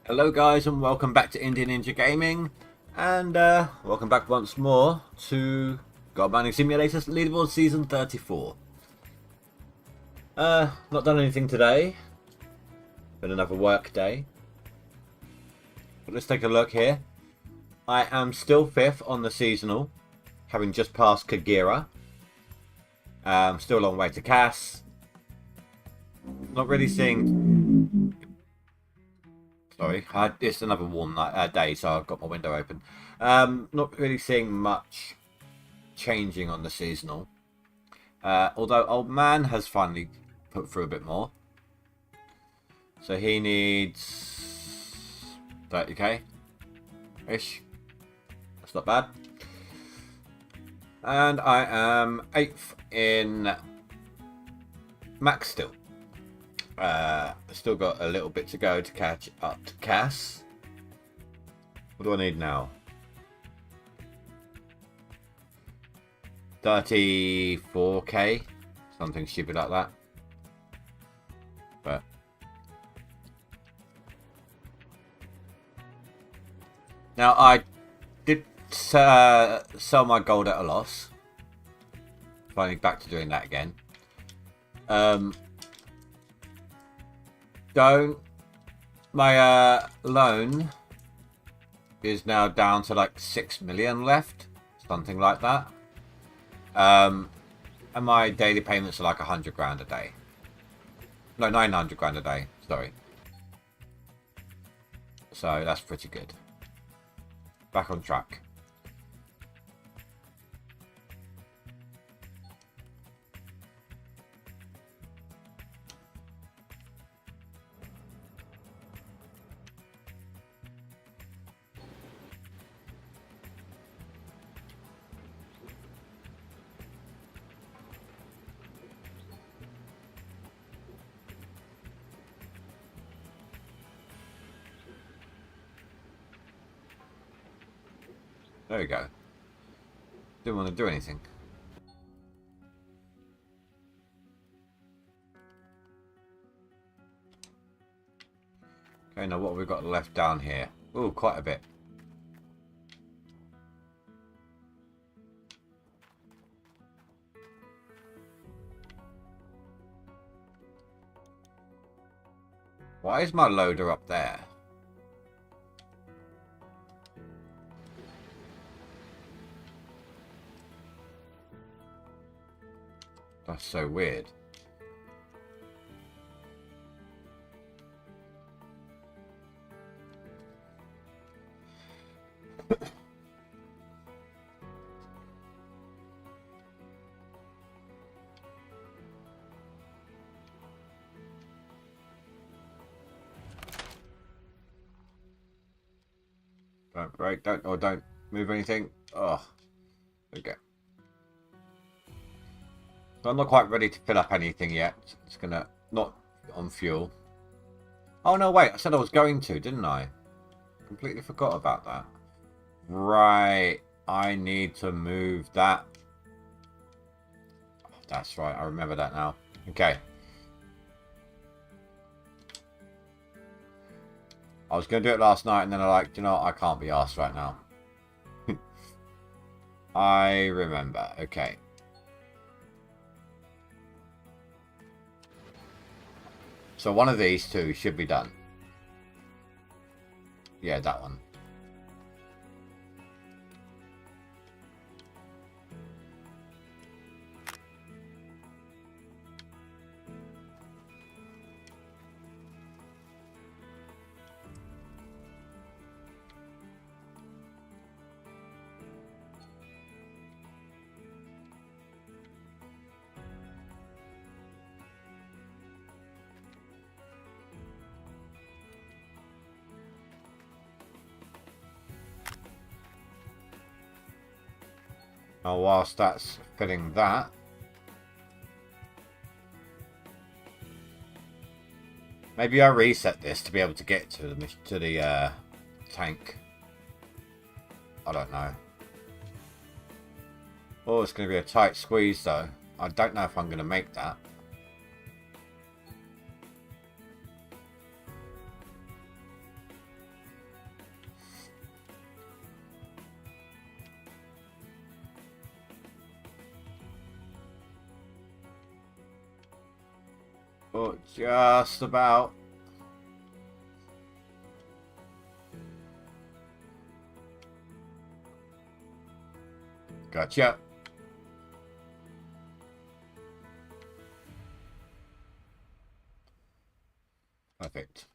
Hello guys and welcome back to Indian Ninja Gaming, and welcome back once more to God Mining Simulators Leaderboard Season 34. Not done anything today. Been another work day. But let's take a look here. I am still 5th on the seasonal, having just passed Kagera. Still a long way to Cass. Not really seeing... Sorry, it's another warm day, so I've got my window open. Not really seeing much changing on the seasonal. Although Old Man has finally put through a bit more. So he needs 30k-ish. That's not bad. And I am 8th in Max still. Still got a little bit to go to catch up to Cass. What do I need now? 34k, something stupid like that. But now I did sell my gold at a loss. Finally back to doing that again. My loan is now down to like 6 million left, something like that. And my daily payments are like 100 grand a day. No, 900 grand a day, sorry. So that's pretty good. Back on track. There we go. Didn't want to do anything. Okay, now what have we got left down here? Oh, quite a bit. Why is my loader up there? That's so weird. Don't break, don't move anything. Oh, okay. So I'm not quite ready to fill up anything yet. It's gonna not on fuel. Oh no, wait! I said I was going to, didn't I? Completely forgot about that. Right, I need to move that. That's right, I remember that now. Okay. I was going to do it last night, and then I like, you know, I can't be arsed right now. I remember. Okay. So one of these two should be done. Yeah, that one. Now, whilst that's filling that, maybe I reset this to be able to get to the tank. I don't know. Oh, it's going to be a tight squeeze though. I don't know if I'm going to make that. Oh, just about. Gotcha. Perfect.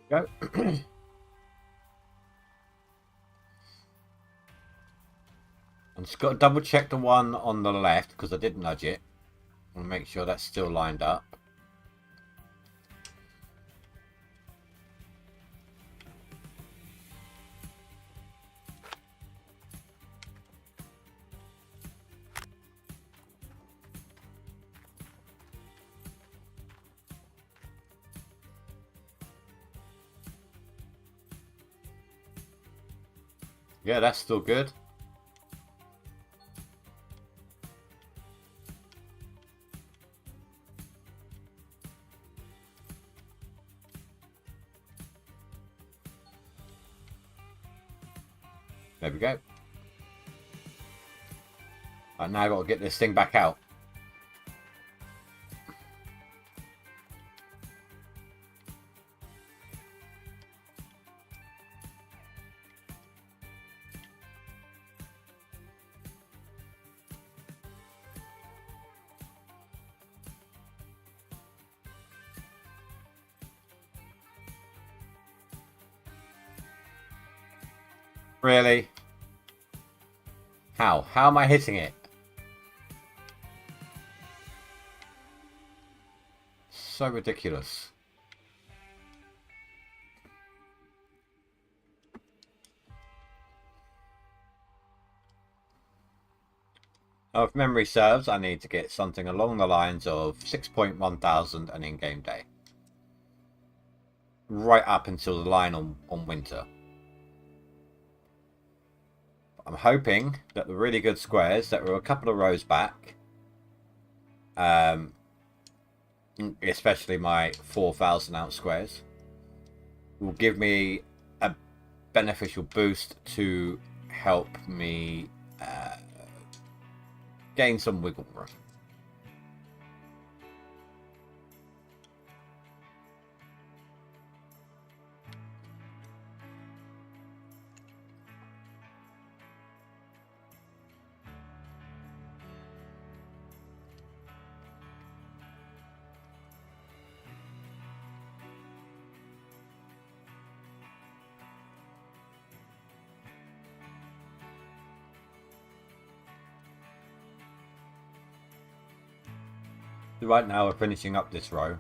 Go. I'm just got to double check the one on the left because I did nudge it. And make sure that's still lined up. Yeah, that's still good. There we go. Right, now I've got to get this thing back out. Really? How? How am I hitting it? So ridiculous. Oh, if memory serves, I need to get something along the lines of 6.1000 an in-game day. Right up until the line on winter. I'm hoping that the really good squares that were a couple of rows back, especially my 4,000 ounce squares, will give me a beneficial boost to help me gain some wiggle room. Right now we're finishing up this row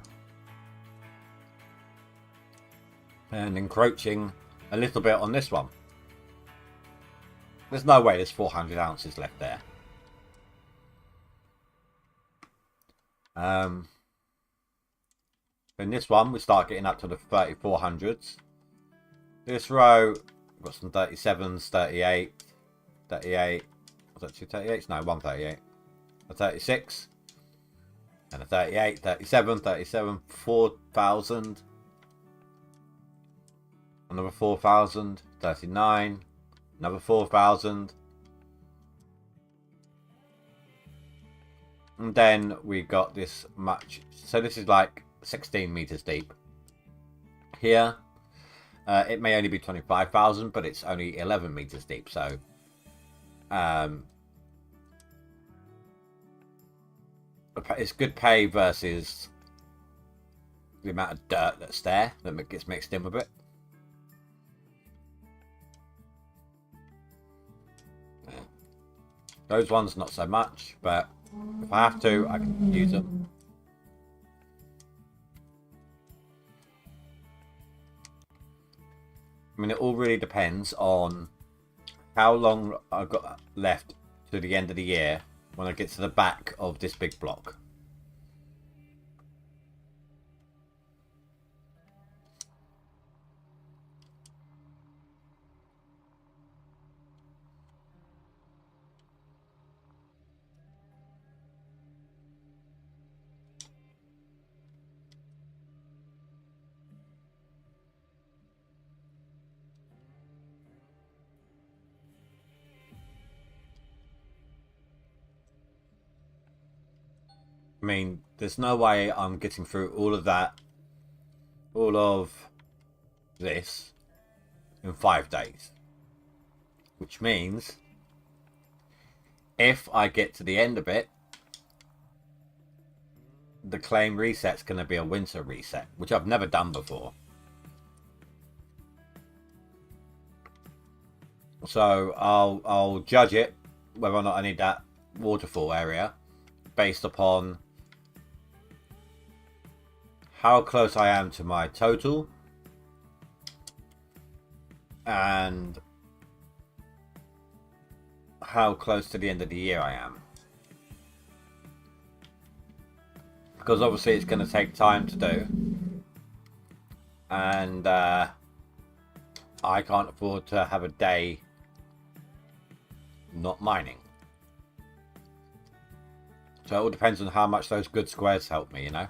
and encroaching a little bit on this one. There's no way there's 400 ounces left there. In this one we start getting up to the 3400s. This row we've got some 37s, 38, 38, was that 2 38s? No, 138, a 36 and a 38, 37, 37, 4000 and Another 4,000. 39. Another 4,000. And then we got this much. So this is like 16 meters deep. Here, it may only be 25,000, but it's only 11 meters deep. So, it's good pay versus the amount of dirt that's there that gets mixed in with it. Those ones not so much, but if I have to, I can use them. I mean, it all really depends on how long I've got left to the end of the year when I get to the back of this big block. I mean, there's no way I'm getting through all of that, all of this, in 5 days. Which means, if I get to the end of it, the claim reset's going to be a winter reset, which I've never done before. So I'll judge it, whether or not I need that waterfall area, based upon how close I am to my total and how close to the end of the year I am. Because obviously it's going to take time to do, and I can't afford to have a day not mining. So it all depends on how much those good squares help me, you know.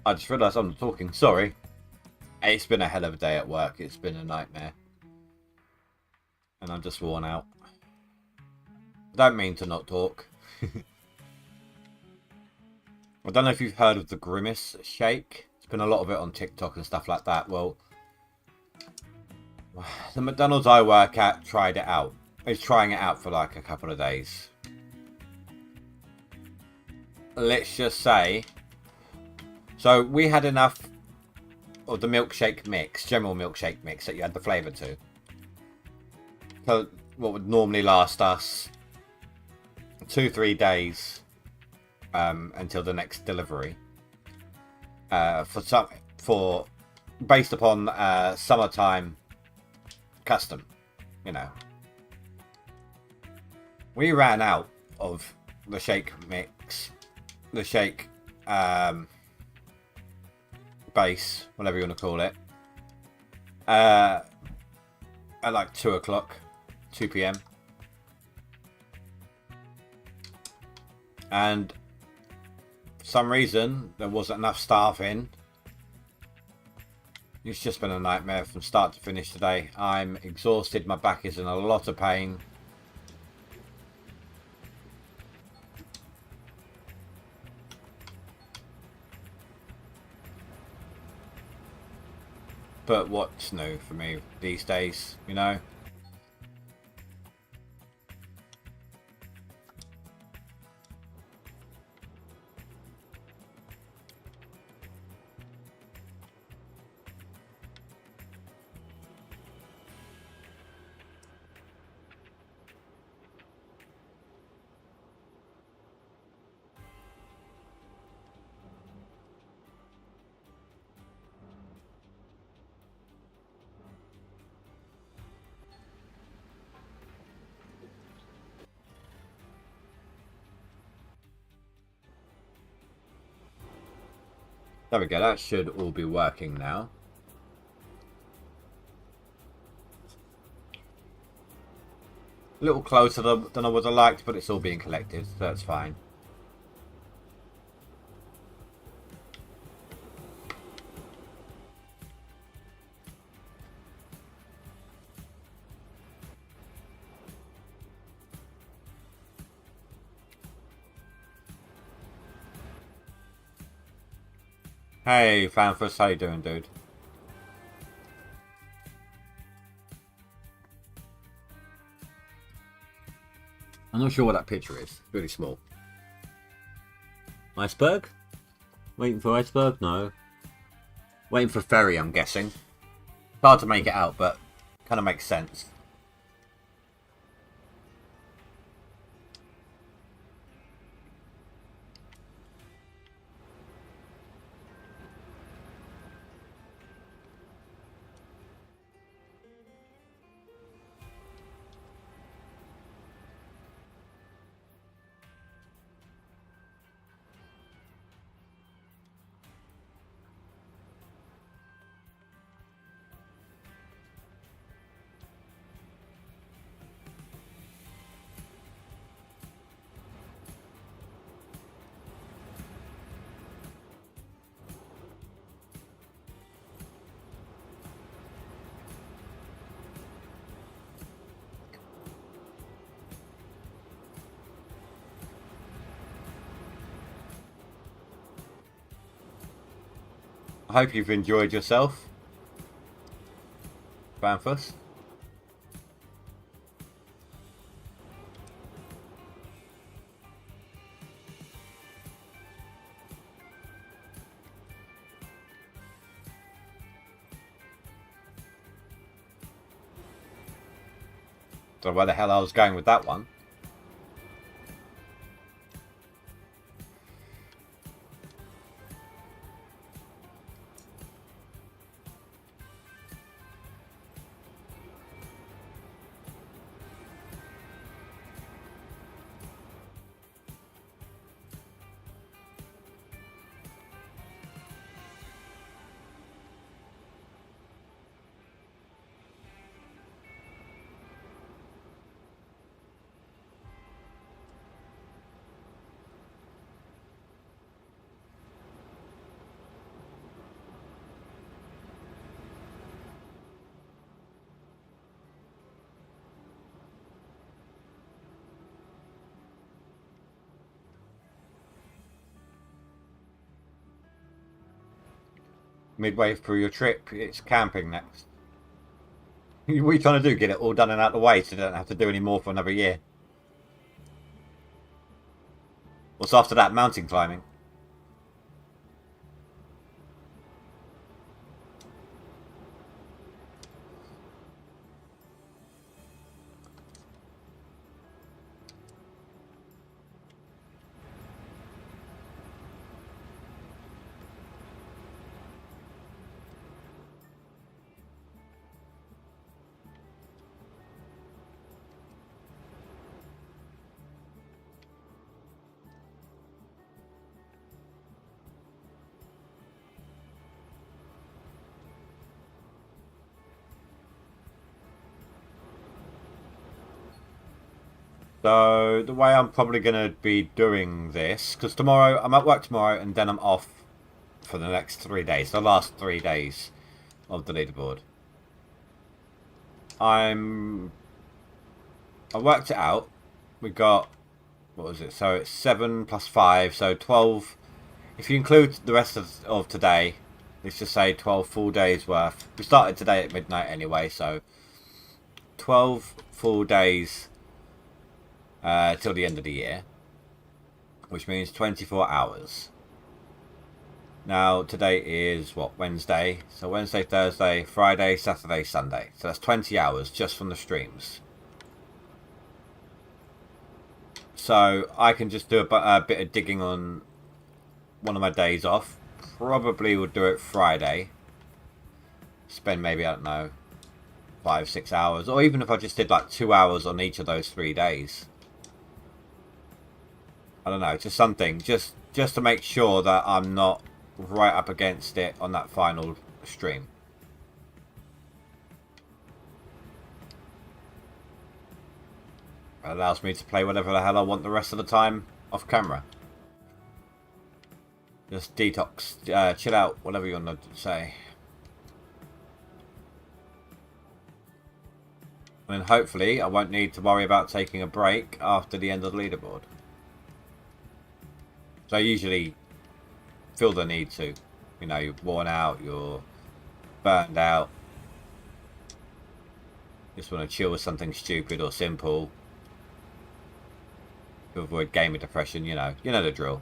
I just realised I'm not talking. Sorry. It's been a hell of a day at work. It's been a nightmare. And I'm just worn out. I don't mean to not talk. I don't know if you've heard of the Grimace shake. There's been a lot of it on TikTok and stuff like that. Well, the McDonald's I work at tried it out. It's trying it out for like a couple of days. Let's just say... So we had enough of the milkshake mix, general milkshake mix that you had the flavour to. So what would normally last us 2-3 days until the next delivery. For some, for based upon summertime custom, you know. We ran out of the shake mix, the shake base, whatever you want to call it, at like 2 o'clock, 2 p.m. And for some reason, there wasn't enough staff in. It's just been a nightmare from start to finish today. I'm exhausted. My back is in a lot of pain. But what's new for me these days, you know? There we go, that should all be working now. A little closer than I would have liked, but it's all being collected, so that's fine. Hey, Fanfus, how you doing, dude? I'm not sure what that picture is. It's really small. Iceberg? Waiting for iceberg? No. Waiting for ferry, I'm guessing. It's hard to make it out, but kind of makes sense. I hope you've enjoyed yourself, Fanfus. Don't know where the hell I was going with that one. Midway through your trip, it's camping next. What are you trying to do? Get it all done and out of the way so you don't have to do any more for another year? What's after that? Mountain climbing? So the way I'm probably going to be doing this, because tomorrow, I'm at work tomorrow and then I'm off for the next 3 days, the last 3 days of the leaderboard. I worked it out. We got, what was it? So it's 7 plus 5, so 12. If you include the rest of today, let's just say 12 full days worth. We started today at midnight anyway, so 12 full days till the end of the year, which means 24 hours. Now, today is, what, Wednesday? So Wednesday, Thursday, Friday, Saturday, Sunday. So that's 20 hours just from the streams. So I can just do a bit of digging on one of my days off. Probably would do it Friday. Spend maybe, I don't know, 5-6 hours. Or even if I just did like 2 hours on each of those 3 days. I don't know, just something. Just to make sure that I'm not right up against it on that final stream. It allows me to play whatever the hell I want the rest of the time off camera. Just detox, chill out, whatever you want to say. And then hopefully I won't need to worry about taking a break after the end of the leaderboard. So I usually feel the need to. You know, you're worn out, you're burned out. Just want to chill with something stupid or simple. To avoid gamer depression, you know the drill.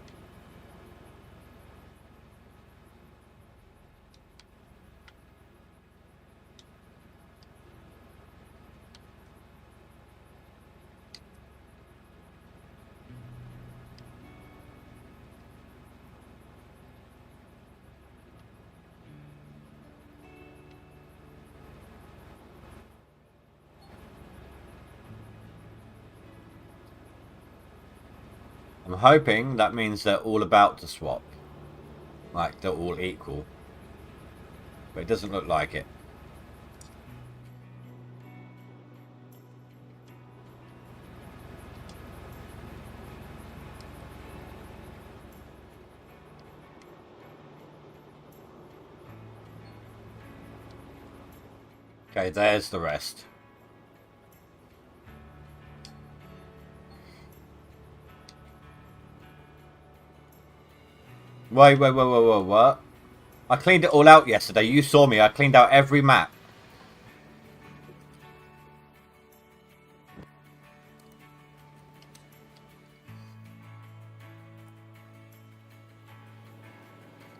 I'm hoping that means they're all about to swap. Like, they're all equal. But it doesn't look like it. Okay, there's the rest. Wait, what? I cleaned it all out yesterday. You saw me. I cleaned out every map.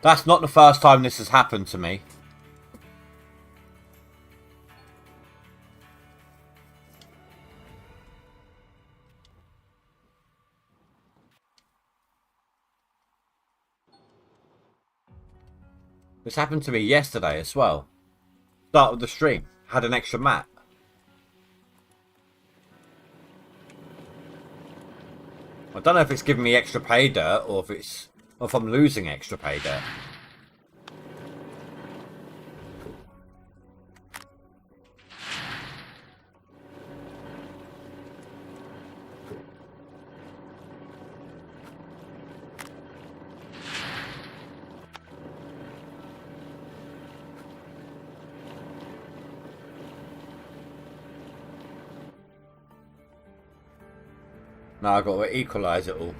That's not the first time this has happened to me. This happened to me yesterday as well. Start of the stream. Had an extra map. I don't know if it's giving me extra pay dirt or if I'm losing extra pay dirt. Now I've got to equalise it all.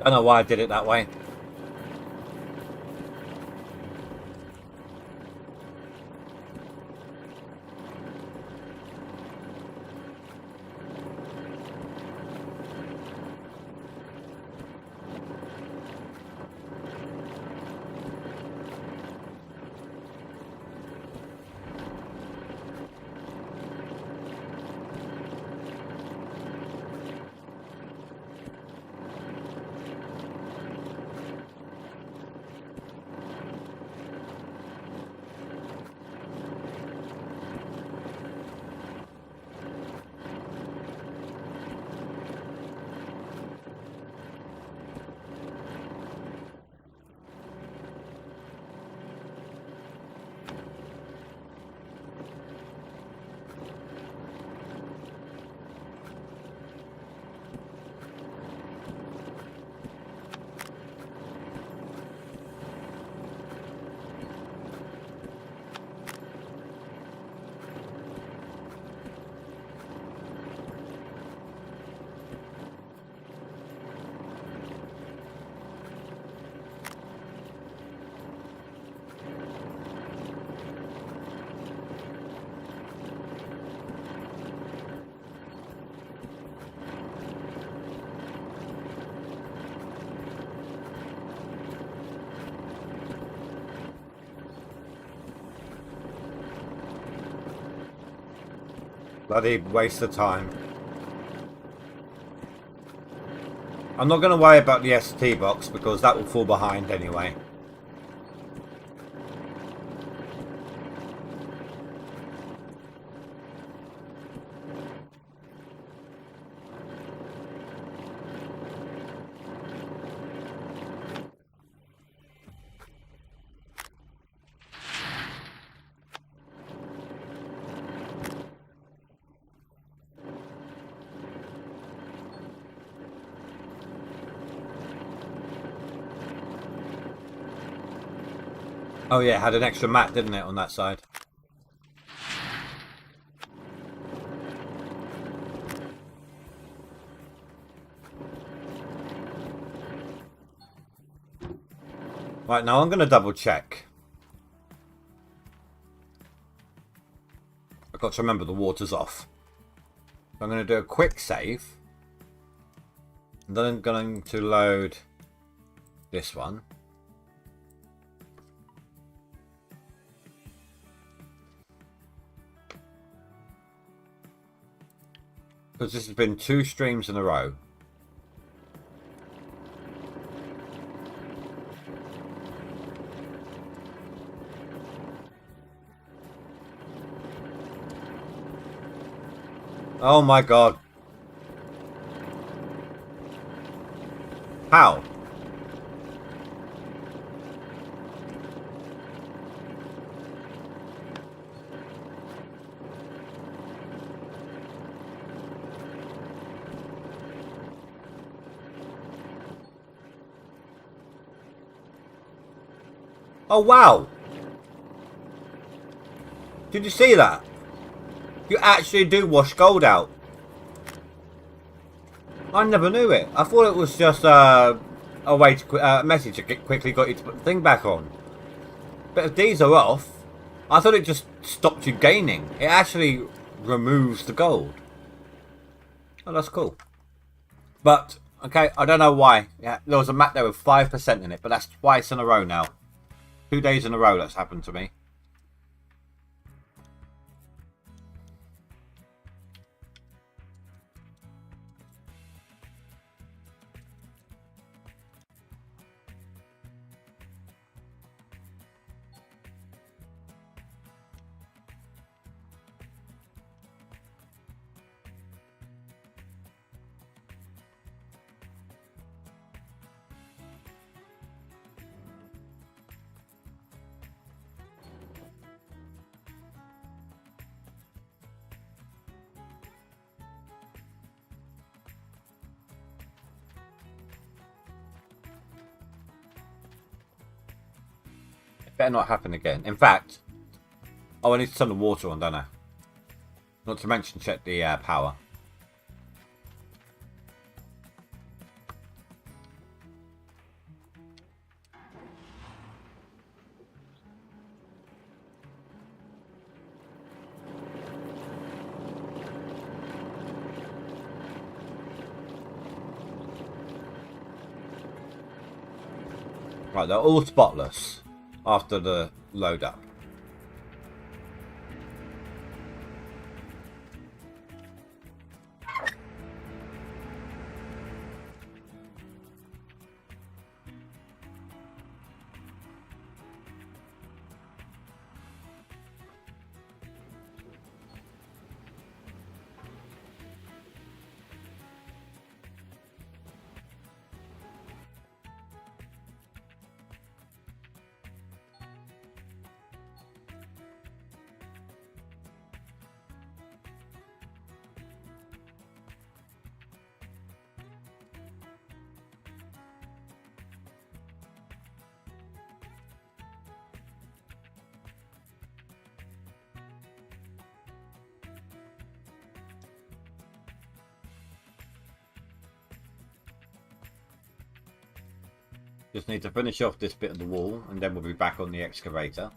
I don't know why I did it that way. Bloody waste of time. I'm not going to worry about the ST box because that will fall behind anyway. Oh yeah, it had an extra mat, didn't it, on that side? Right, now I'm going to double check. I've got to remember the water's off. I'm going to do a quick save. And then I'm going to load this one. Because this has been 2 streams in a row. Oh my god. How? Oh wow! Did you see that? You actually do wash gold out. I never knew it. I thought it was just a way to message to quickly got you to put the thing back on. But if these are off, I thought it just stopped you gaining. It actually removes the gold. Oh, that's cool. But okay, I don't know why. Yeah, there was a map there with 5% in it, but that's twice in a row now. 2 days in a row that's happened to me. Better not happen again. In fact, oh, I need to turn the water on, don't I? Not to mention check the power. Right, they're all spotless after the load up. Just need to finish off this bit of the wall and then we'll be back on the excavator.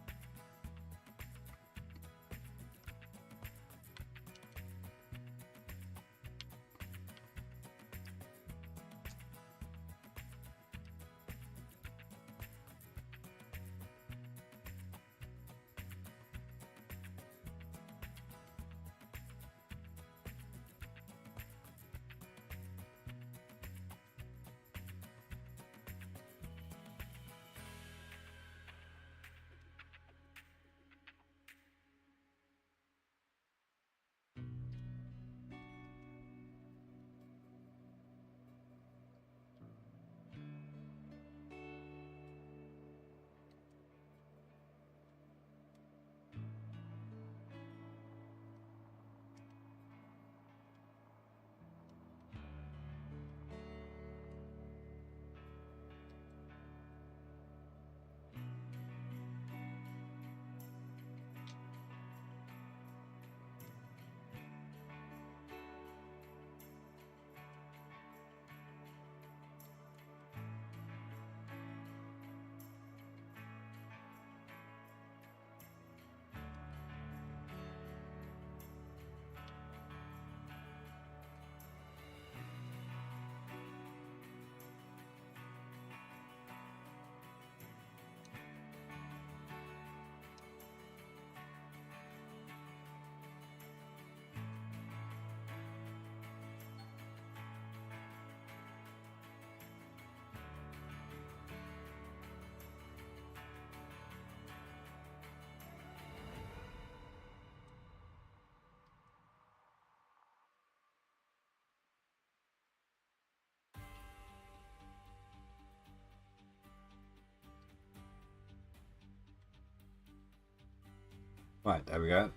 Right, there we go.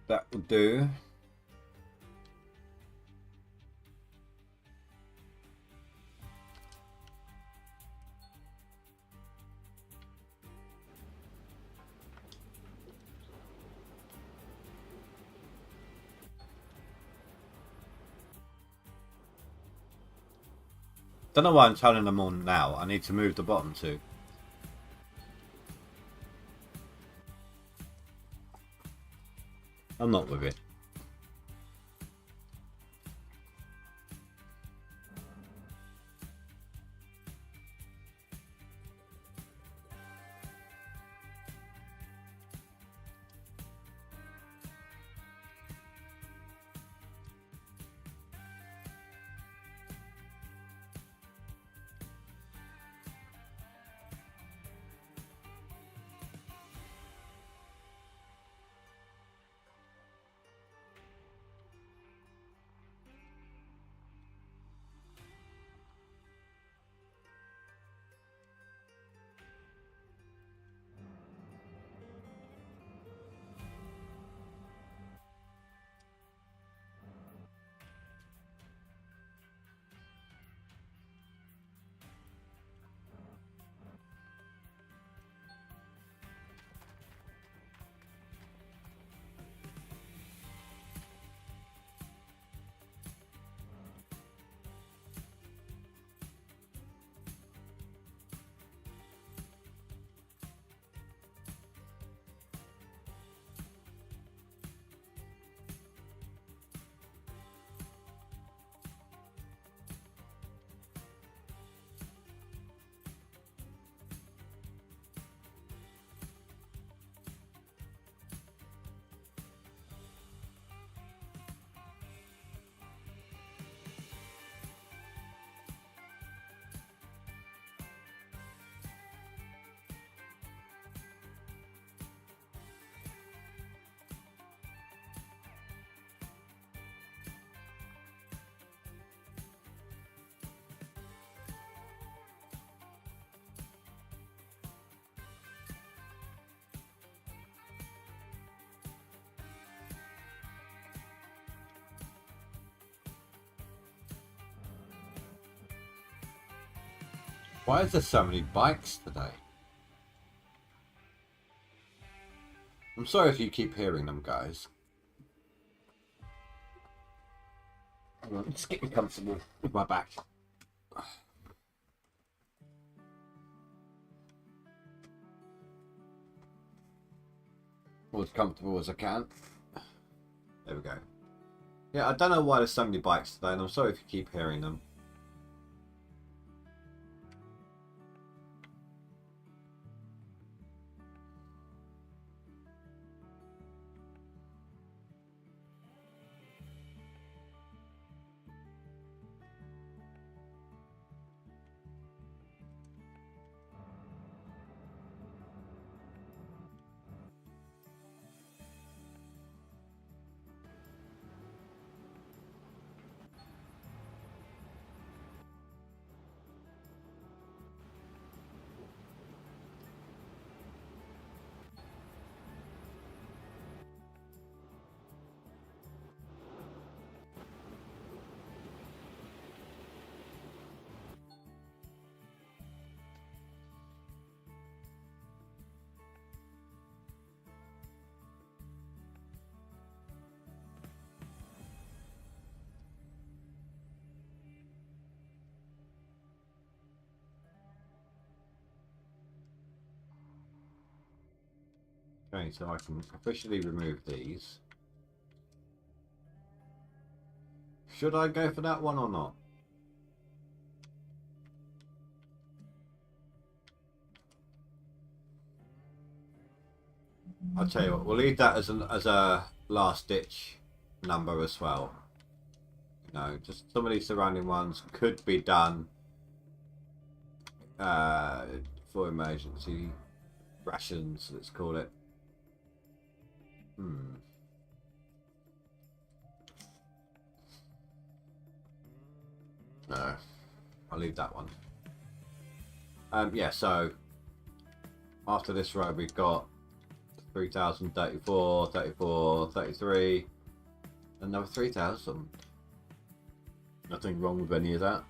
That will do. Don't know why I'm telling them all now. I need to move the bottom two. I'm not with it. Why is there so many bikes today? I'm sorry if you keep hearing them, guys. Hang on, just get me comfortable with my back. As comfortable as I can. There we go. Yeah, I don't know why there's so many bikes today, and I'm sorry if you keep hearing them. Okay, so I can officially remove these. Should I go for that one or not? I'll tell you what, we'll leave that as a last ditch number as well. You know, just some of these surrounding ones could be done for emergency rations, let's call it. No, I'll leave that one. Yeah, so after this row we've got 3,000, 34, 34, 33, another 3,000. Nothing wrong with any of that.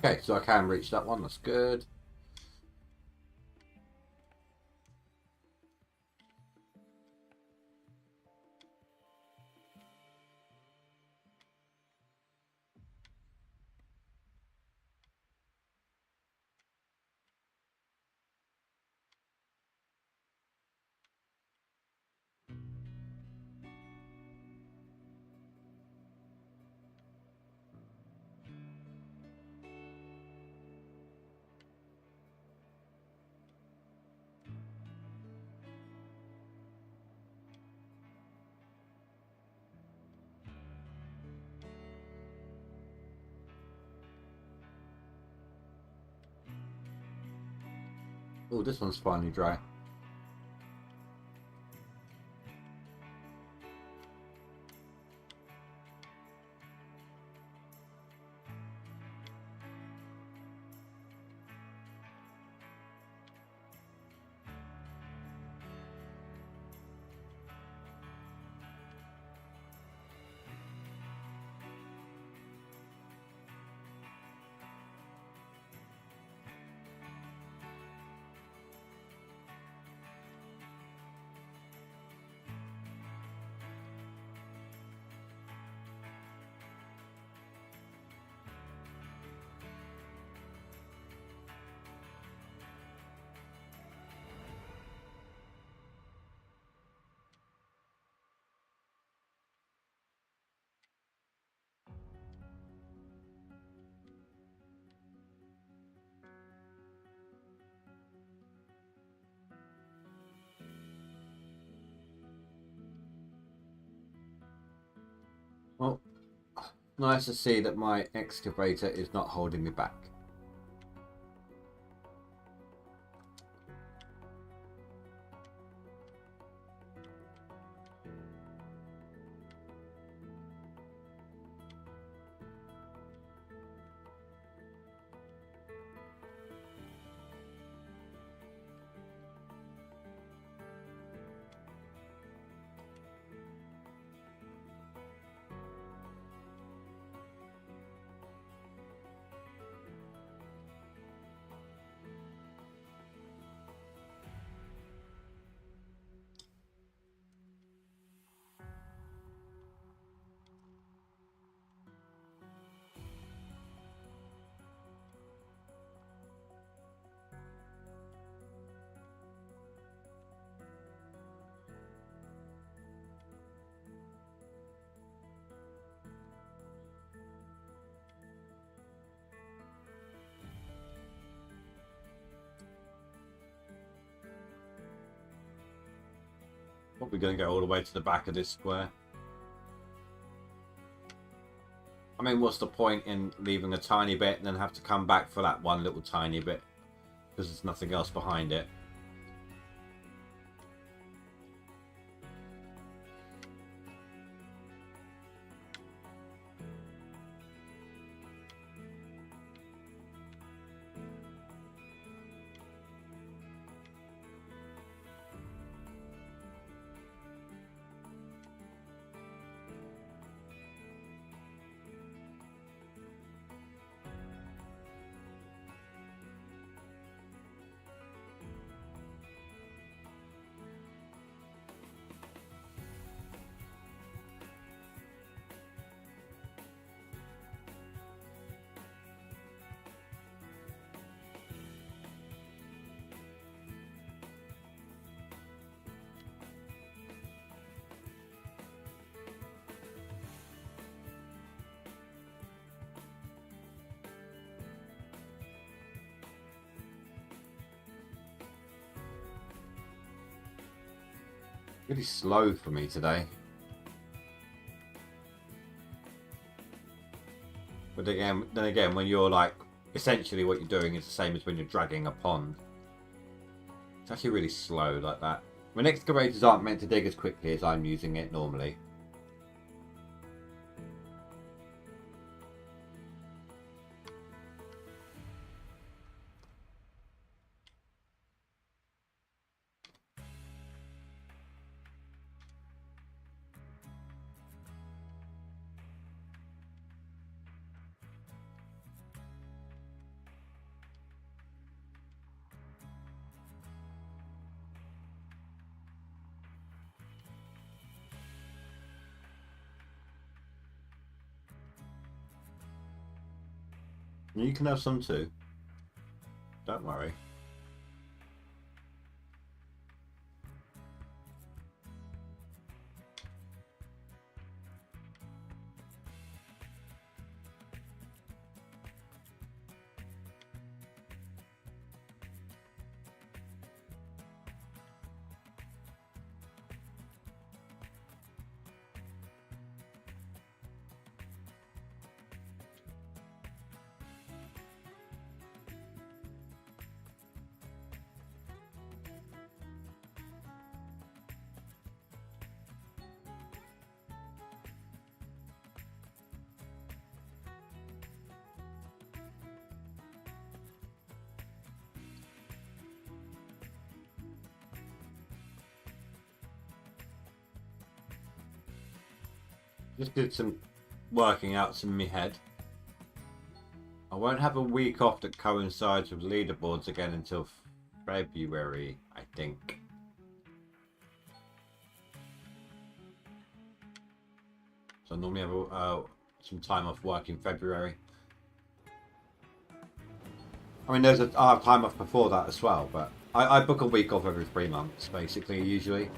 Okay, so I can reach that one, that's good. Oh, this one's finally dry. Nice to see that my excavator is not holding me back. Probably going to go all the way to the back of this square. I mean, what's the point in leaving a tiny bit and then have to come back for that one little tiny bit? Because there's nothing else behind it. Really slow for me today. But then again, when you're like, essentially what you're doing is the same as when you're dragging a pond. It's actually really slow like that. I mean, excavators aren't meant to dig as quickly as I'm using it normally. You can have some too. Don't worry. Just did some working out in my head. I won't have a week off that coincides with leaderboards again until February, I think. So I normally have some time off work in February. I mean, I have time off before that as well, but I book a week off every 3 months, basically, usually.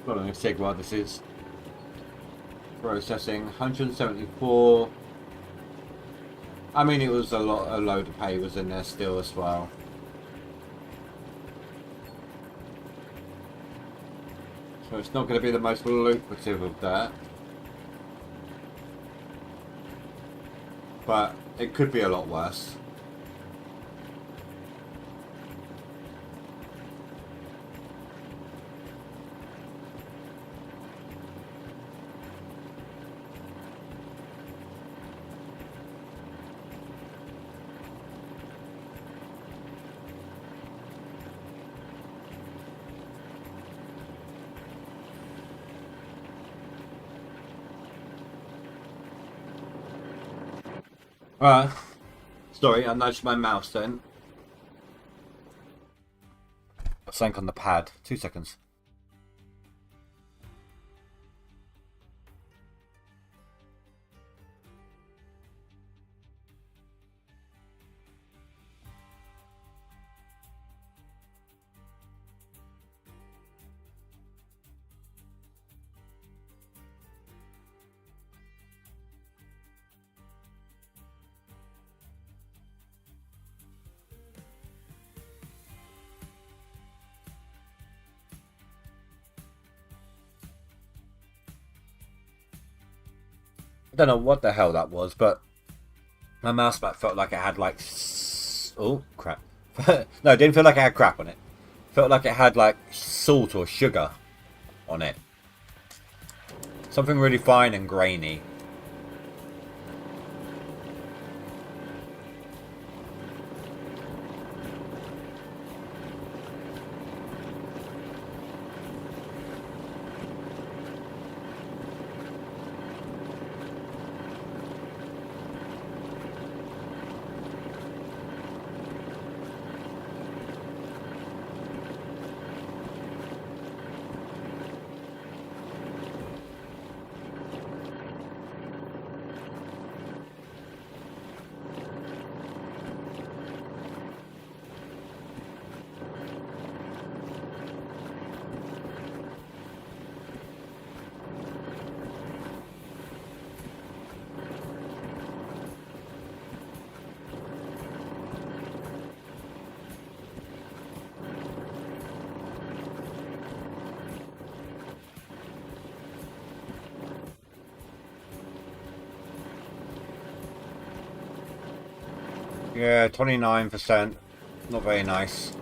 Hold on, let's check what this is. Processing 174. I mean, it was a load of pay was in there still as well. So it's not going to be the most lucrative of that. But it could be a lot worse. Sorry, I nudged my mouse then. I sank on the pad. 2 seconds. I don't know what the hell that was, but my mouse pad felt like it had like... Oh, crap. No, it didn't feel like it had crap on it. It felt like it had like salt or sugar on it. Something really fine and grainy. Yeah, 29%. Not very nice.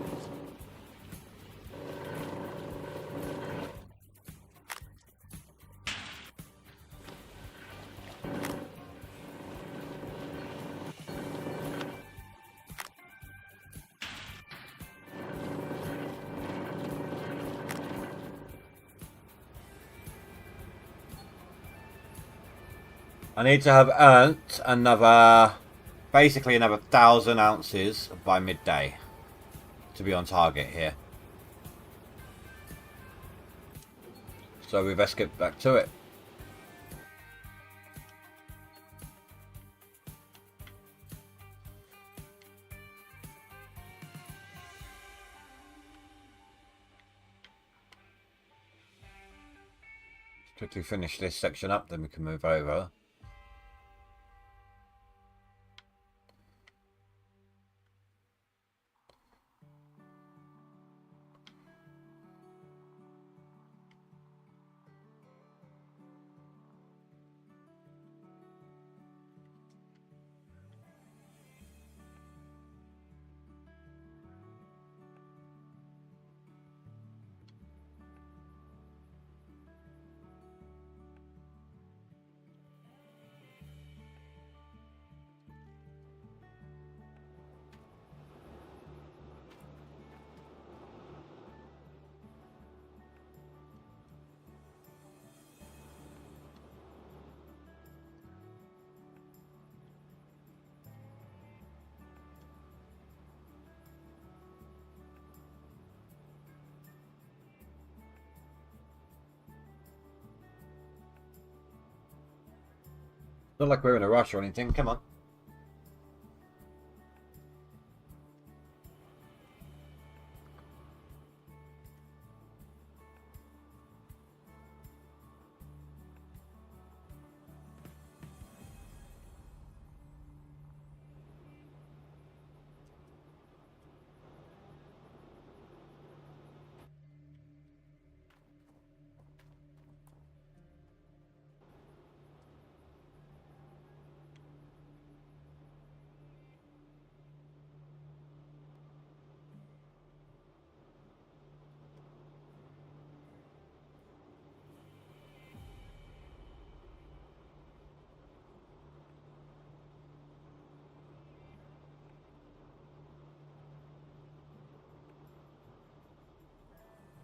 I need to have earned another... basically another 1,000 ounces by midday to be on target here. So we best get back to it. Quickly finish this section up, then we can move over. Not like we're in a rush or anything. Come on.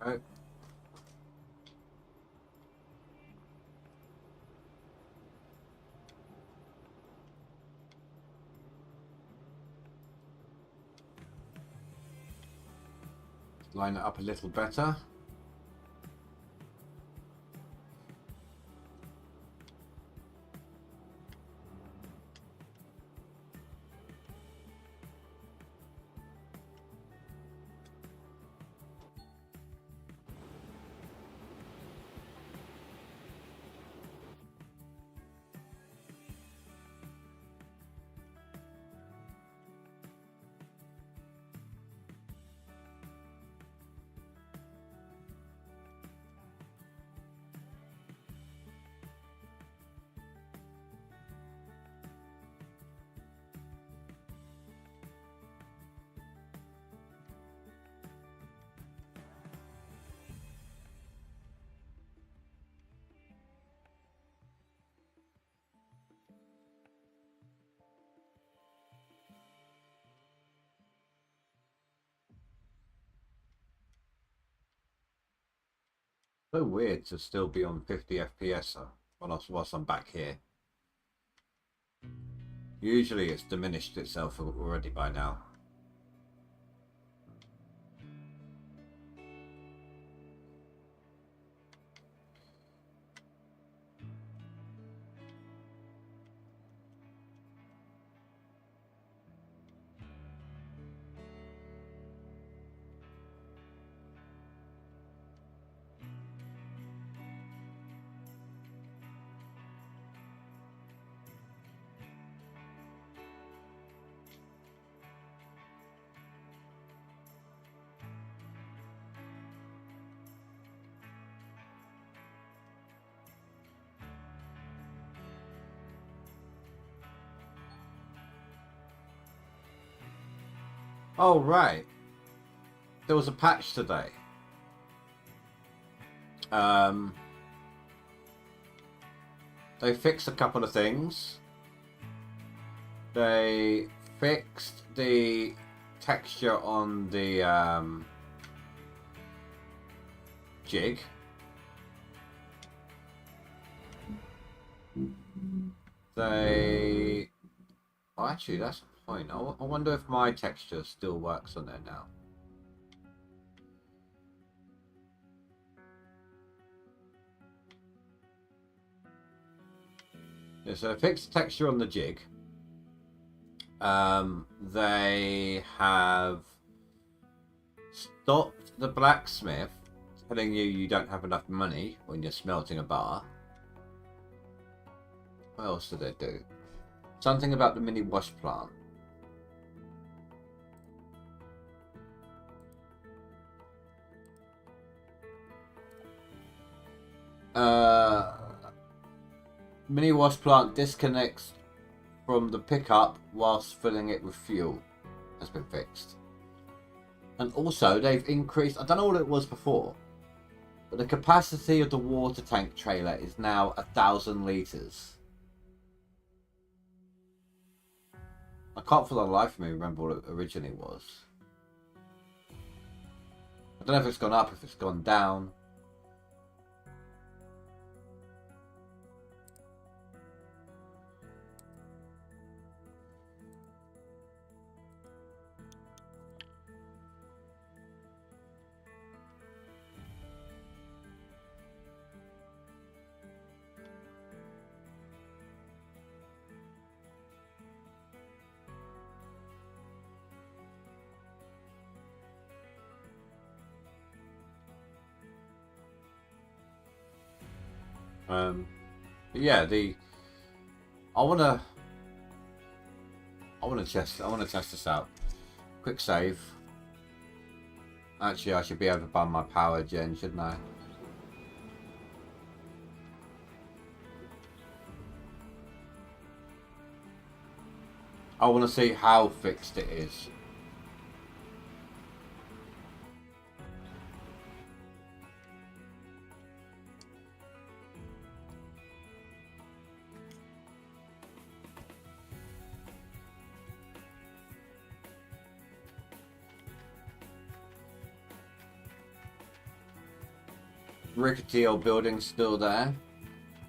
Oh. Line it up a little better. So weird to still be on 50 FPS whilst I'm back here. Usually it's diminished itself already by now. Oh, right. There was a patch today. They fixed a couple of things. They fixed the texture on the jig. They... Oh, actually, that's a point. I wonder if my texture still works on there now. Yeah, so they fixed the texture on the jig. They have stopped the blacksmith telling you don't have enough money when you're smelting a bar. What else did they do? Something about the mini wash plant. Mini wash plant disconnects from the pickup whilst filling it with fuel. Has been fixed. And also they've increased, I don't know what it was before, but the capacity of the water tank trailer is now 1,000 litres. I can't for the life of me remember what it originally was. I don't know if it's gone up, if it's gone down. But yeah, I wanna test this out. Quick save. Actually, I should be able to buy my power gen, shouldn't I? I want to see how fixed it is. rickety old building still there.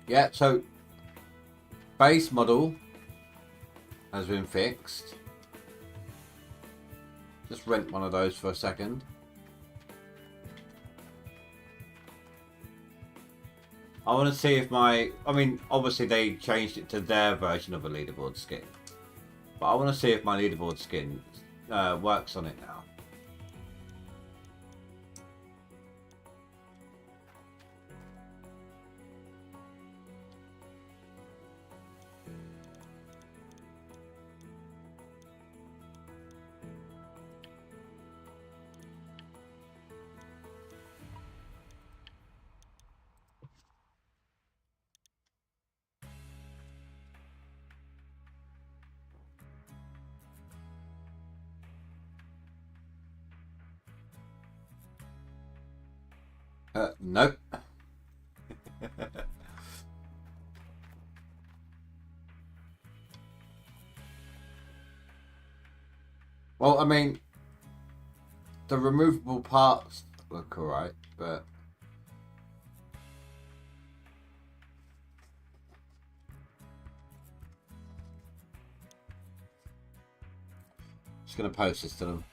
Yeah, so base model has been fixed. Just rent one of those for a second. I want to see if I mean, obviously they changed it to their version of a leaderboard skin. But I want to see if my leaderboard skin works on it now. Nope. Well, I mean, the removable parts look alright, but just gonna post this to them.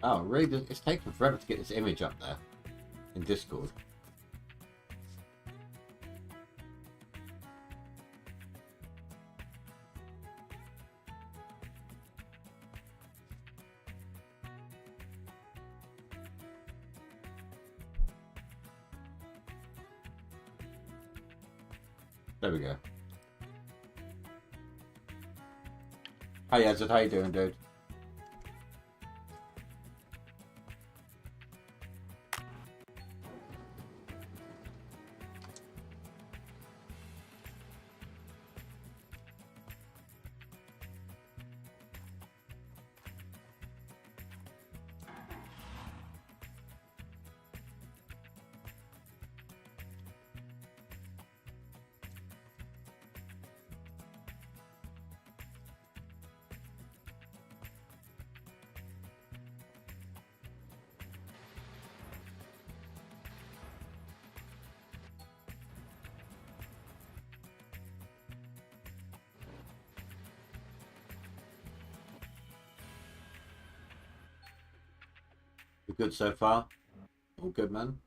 Oh, really? It's taken forever to get this image up there in Discord. There we go. Hey Azad, how you doing, dude? You good so far? All good, man.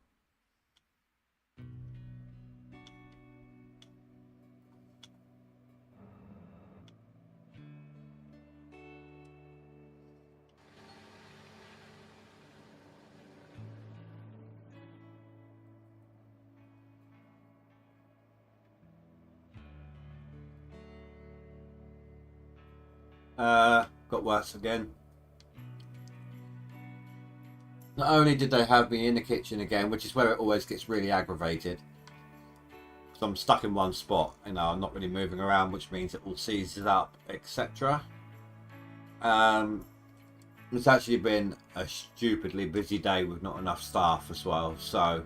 Got worse again. Not only did they have me in the kitchen again, which is where it always gets really aggravated. So I'm stuck in one spot, you know, I'm not really moving around, which means it all seizes up, etc. It's actually been a stupidly busy day with not enough staff as well, so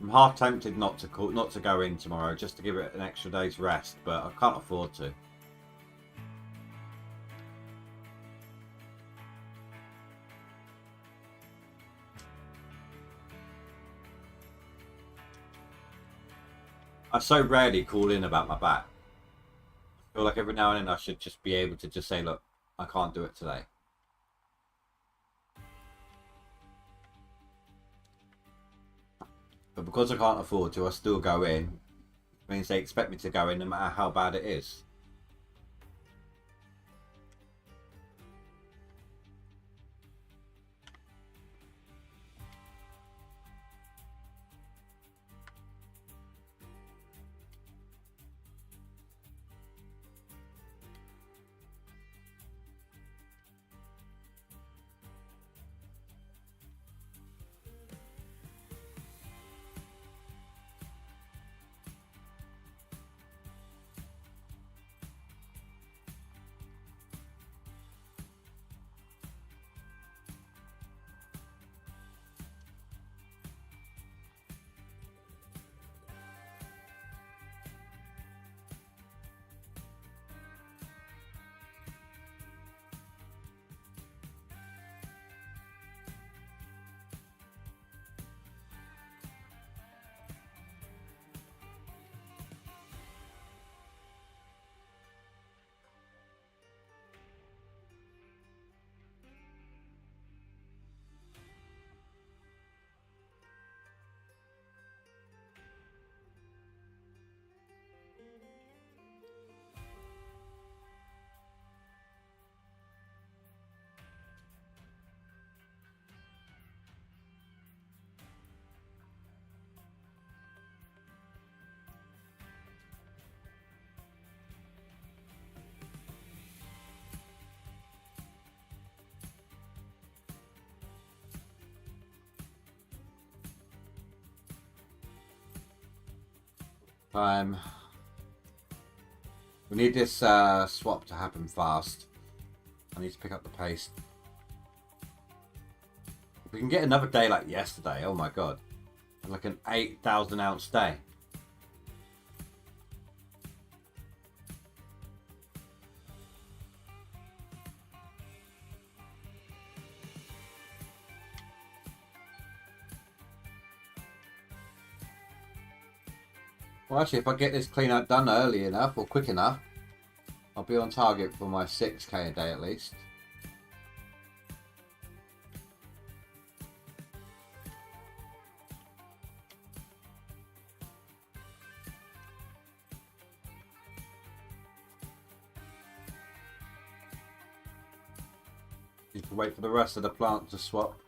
I'm half tempted not to go in tomorrow, just to give it an extra day's rest, but I can't afford to. I so rarely call in about my back. I feel like every now and then I should just be able to just say, look, I can't do it today. But because I can't afford to, I still go in. It means they expect me to go in no matter how bad it is. We need this swap to happen fast. I need to pick up the pace. If we can get another day like yesterday, oh my god. Like an 8,000 ounce day. Well, actually, if I get this clean out done early enough or quick enough, I'll be on target for my 6k a day at least. Need to wait for the rest of the plant to swap.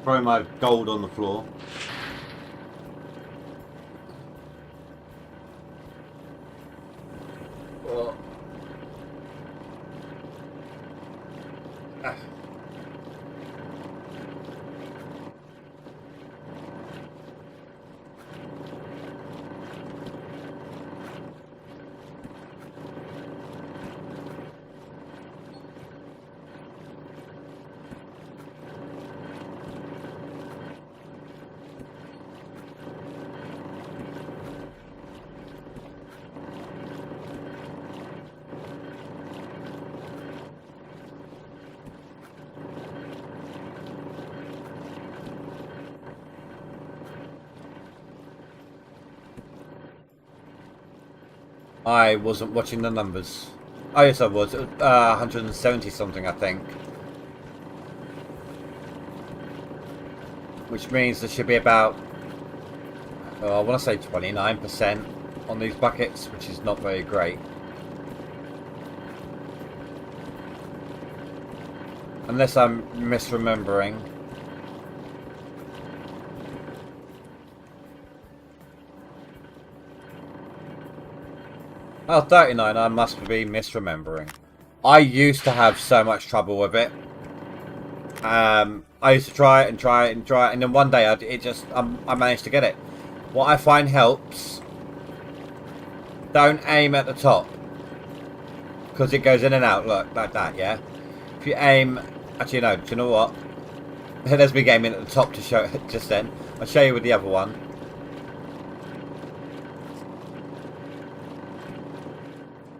Throw my gold on the floor. Oh. Ah. I wasn't watching the numbers. Oh yes, I was. 170 something, I think. Which means there should be about, I want to say 29% on these buckets, which is not very great. Unless I'm misremembering. Oh, 39, I must be misremembering. I used to have so much trouble with it. I used to try it and try it and try it, and then one day I managed to get it. What I find helps, don't aim at the top, because it goes in and out, look, like that, yeah? If you aim, actually no, do you know what? There's me aiming at the top to show it just then. I'll show you with the other one.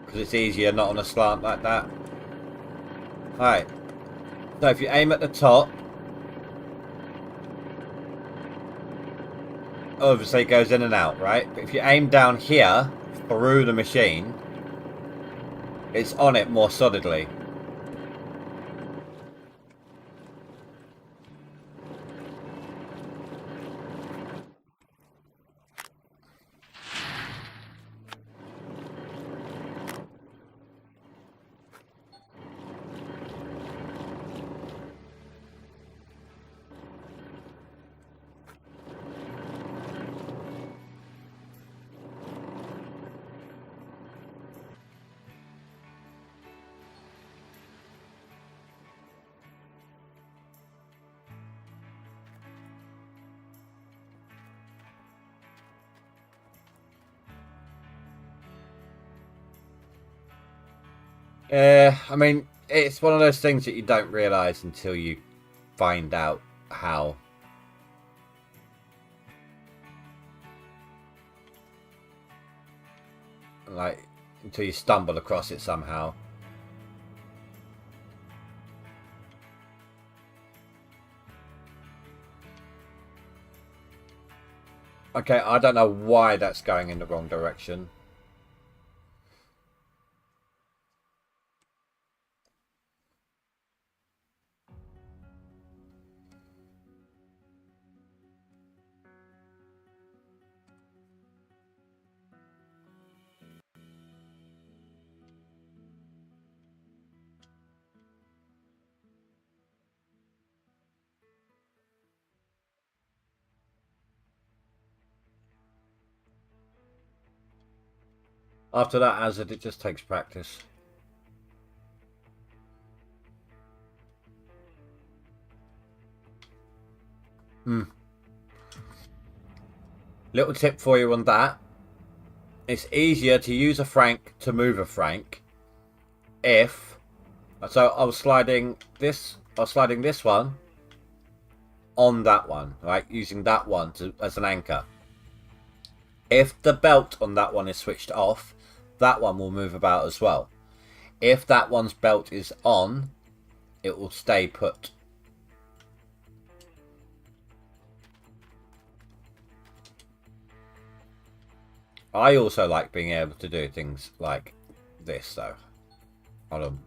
Because it's easier, not on a slant like that. Alright. So if you aim at the top, obviously it goes in and out, right? But if you aim down here, through the machine, it's on it more solidly. I mean, it's one of those things that you don't realise until you find out how. Like, until you stumble across it somehow. Okay, I don't know why that's going in the wrong direction. After that hazard, it just takes practice. Little tip for you on that. It's easier to use a frank to move a frank if... So I was sliding this one on that one, right? Using that one as an anchor. If the belt on that one is switched off, that one will move about as well. If that one's belt is on, it will stay put. I also like being able to do things like this, though. Hold on.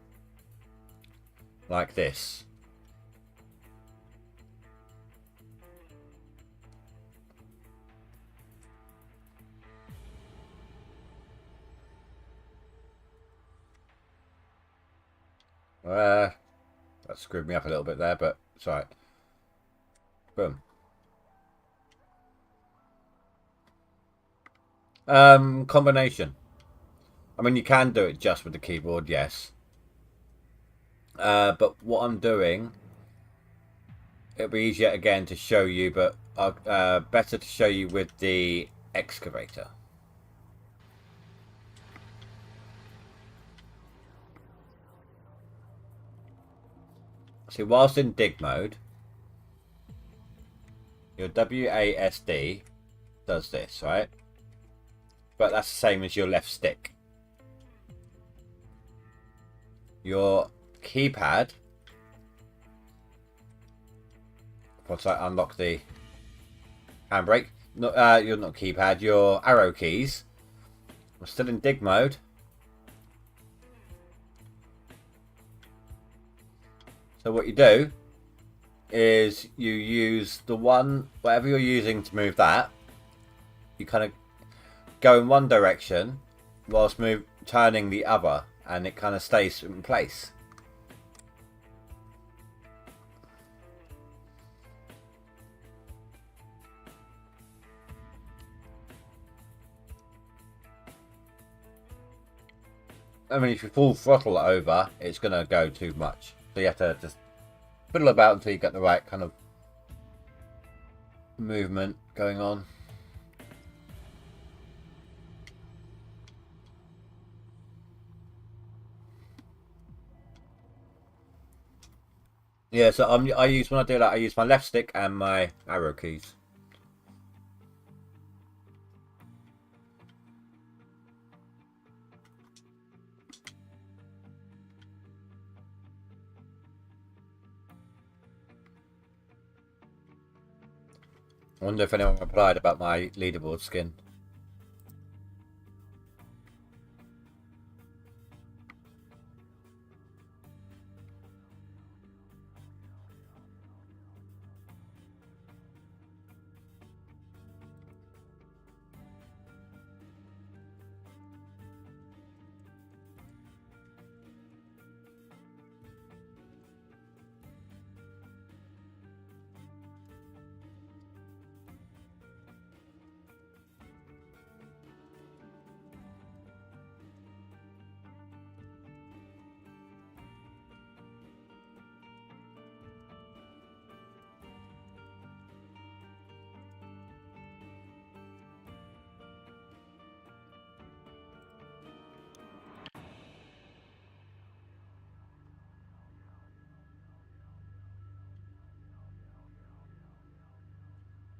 Like this. That screwed me up a little bit there, but it's alright. Boom. Combination. I mean, you can do it just with the keyboard, yes. But what I'm doing, it'll be easier again to show you, but better to show you with the excavator. See, whilst in dig mode, your WASD does this, right? But that's the same as your left stick. Your keypad, once I unlock the handbrake, you're not keypad, your arrow keys I'm still in dig mode. So what you do is you use the one, whatever you're using to move that, you kind of go in one direction whilst turning the other, and it kind of stays in place. I mean, if you full throttle it over, it's going to go too much. So you have to just fiddle about until you get the right kind of movement going on. Yeah, so when I do that, I use my left stick and my arrow keys. I wonder if anyone replied about my leaderboard skin.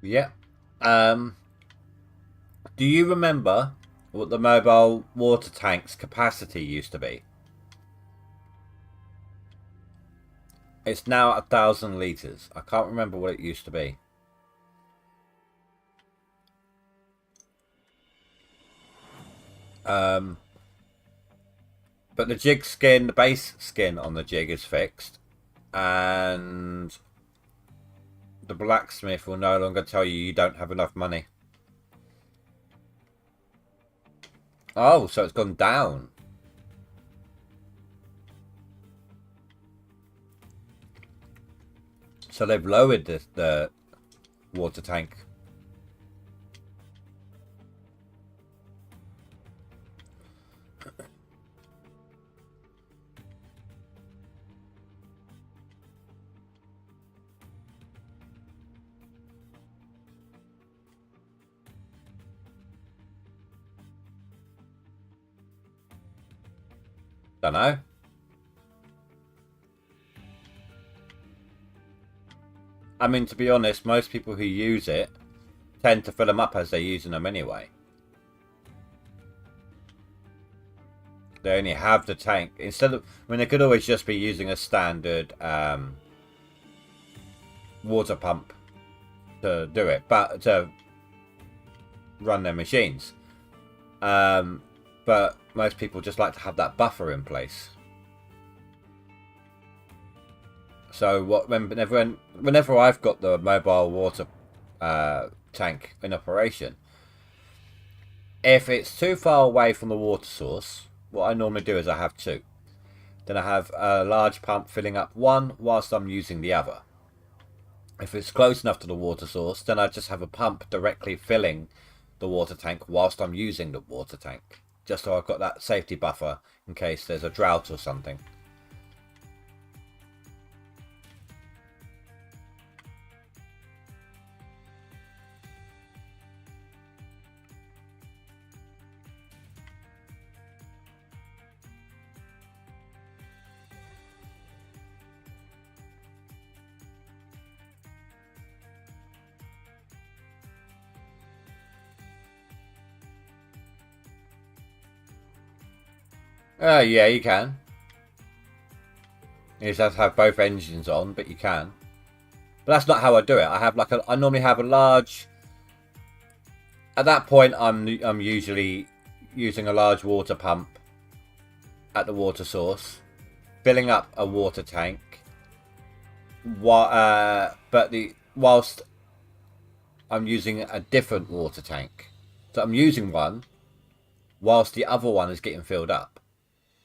Yeah. Do you remember what the mobile water tank's capacity used to be? It's now 1,000 litres. I can't remember what it used to be. But the jig skin, the base skin on the jig is fixed. And the blacksmith will no longer tell you don't have enough money. Oh, so it's gone down. So they've lowered the water tank. Don't know. I mean, to be honest, most people who use it tend to fill them up as they're using them anyway. They only have the tank. Instead of... I mean, they could always just be using a standard water pump to do it. But to run their machines. But most people just like to have that buffer in place. So whenever I've got the mobile water tank in operation, if it's too far away from the water source, what I normally do is I have two. Then I have a large pump filling up one whilst I'm using the other. If it's close enough to the water source, then I just have a pump directly filling the water tank whilst I'm using the water tank. Just so I've got that safety buffer in case there's a drought or something. Yeah, you can. You just have to have both engines on, but you can. But that's not how I do it. I normally have a large... At that point, I'm usually using a large water pump at the water source, filling up a water tank, whilst I'm using a different water tank. So I'm using one whilst the other one is getting filled up,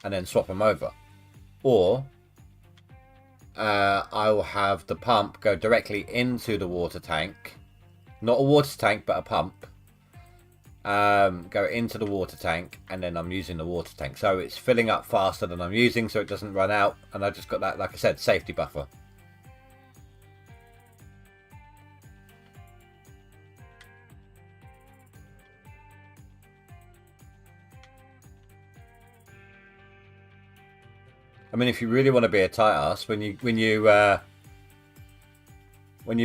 and then swap them over. Or I will have the pump go directly into the water tank, not a water tank but a pump, go into the water tank, and then I'm using the water tank, so it's filling up faster than I'm using, so it doesn't run out, and I just got that, like I said, safety buffer. I mean, if you really want to be a tight ass, when you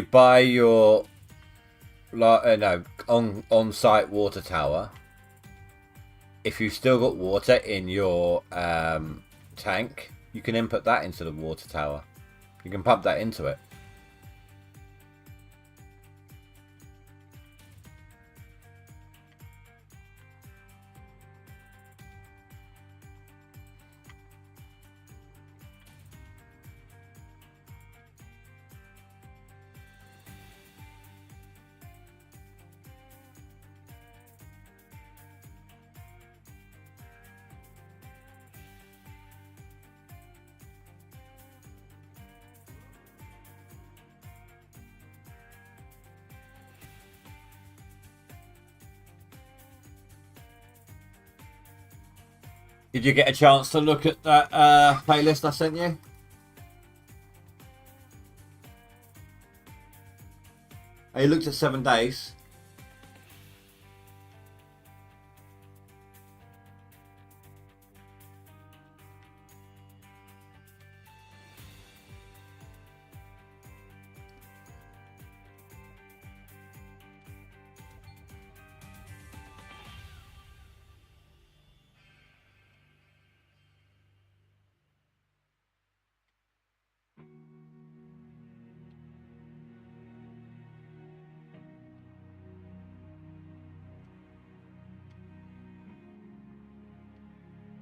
buy your on-site water tower, if you've still got water in your tank, you can input that into the water tower. You can pump that into it. Did you get a chance to look at that playlist I sent you? Oh, you looked at 7 days.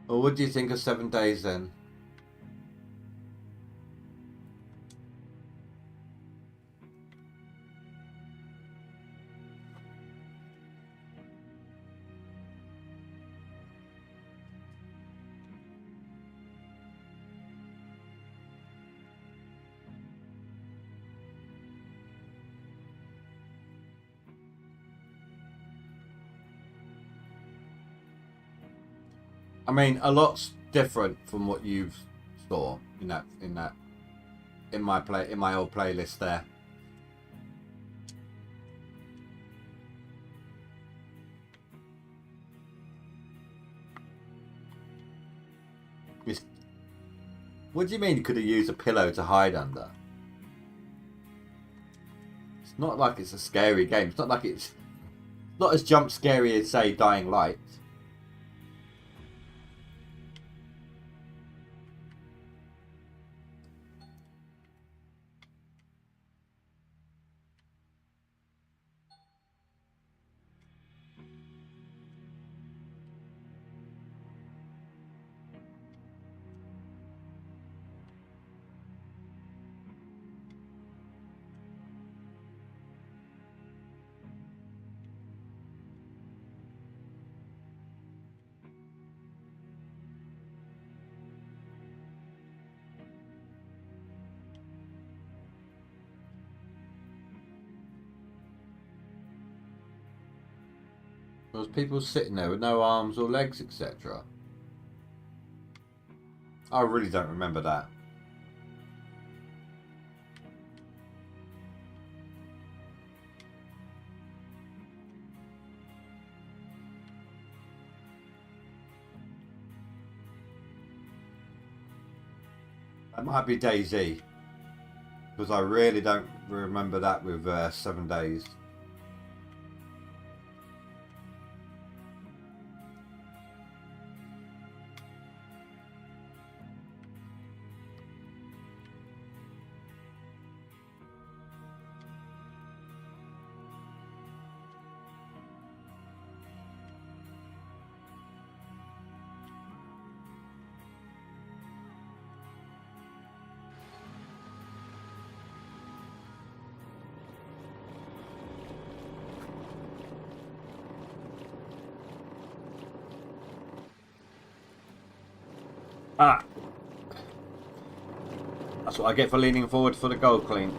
Well, what do you think of 7 days then? I mean, a lot's different from what you've saw in my old playlist there. What do you mean you could have used a pillow to hide under? It's not like it's a scary game. It's not like it's not as jump scary as, say, Dying Light. There was people sitting there with no arms or legs, etc. I really don't remember that. That might be DayZ, because I really don't remember that with 7 days. Ah! That's what I get for leaning forward for the goal clean.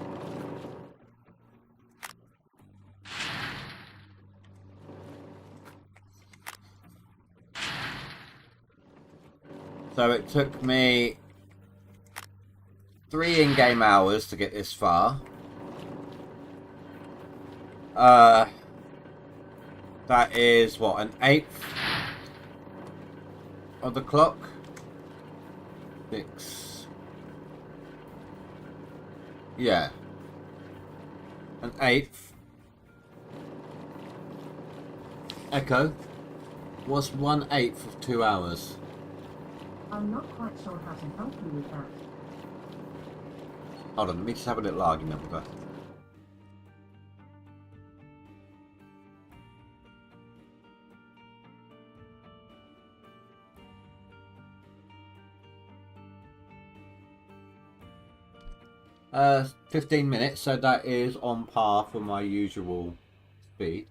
So it took me 3 in-game hours to get this far. That is, what, an eighth of the clock? 6. Yeah. An eighth. Echo. What's 1/8 of 2 hours? I'm not quite sure how to help you with that. Hold on, let me just have a little argument with her. Uh, 15 minutes, so that is on par for my usual speed.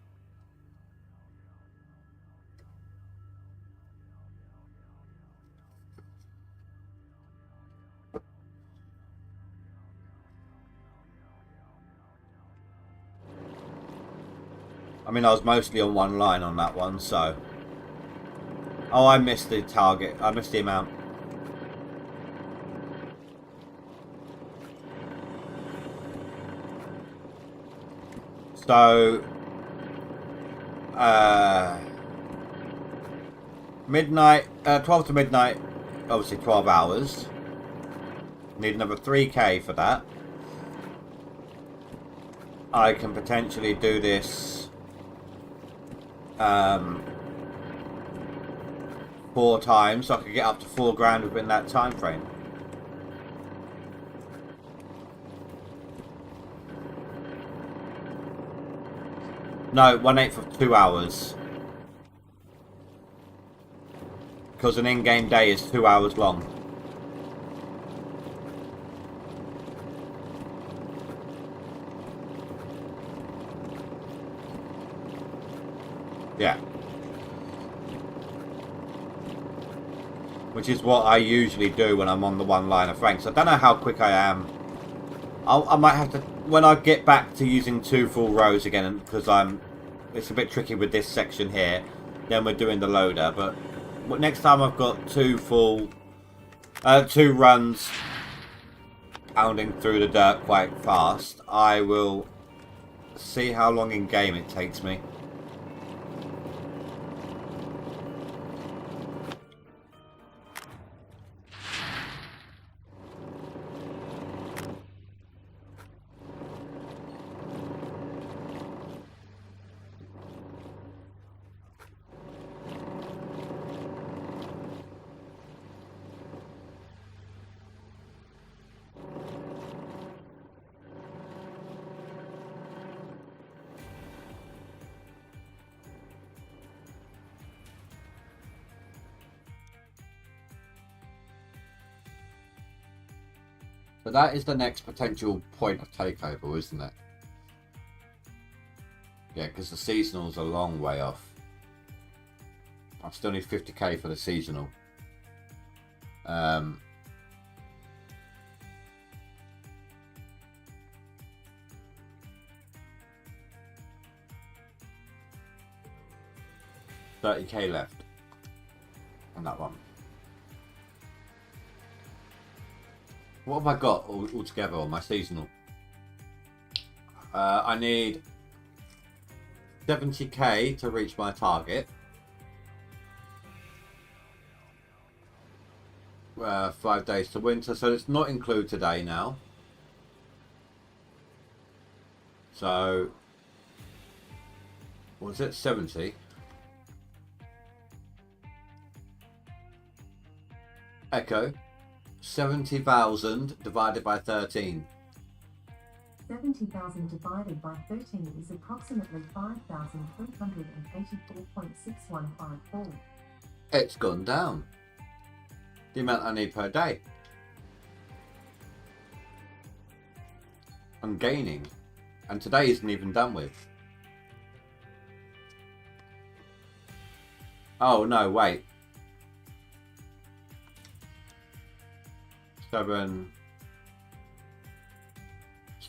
I mean, I was mostly on one line on that one, so... Oh, I missed the target. I missed the amount. So... midnight... 12 to midnight. Obviously 12 hours. Need another 3k for that. I can potentially do this... 4 times, so I could get up to 4 grand within that time frame. No, 1/8 of 2 hours. Because an in-game day is 2 hours long. Yeah. Which is what I usually do when I'm on the one line of Franks. I don't know how quick I am. I might have to, when I get back to using 2 full rows again, because it's a bit tricky with this section here, then we're doing the loader, but next time I've got 2 runs pounding through the dirt quite fast, I will see how long in game it takes me. But that is the next potential point of takeover, isn't it? Yeah, because the seasonal's a long way off. I still need 50k for the seasonal. $30k left on that one. What have I got altogether on my seasonal? I need 70k to reach my target. 5 days to winter, so let's not include today now. So, what was it? 70. Echo. 70,000 divided by 13. 70,000 divided by 13 is approximately 5,384.6154. It's gone down. The amount I need per day. I'm gaining. And today isn't even done with. Oh no, wait. 7,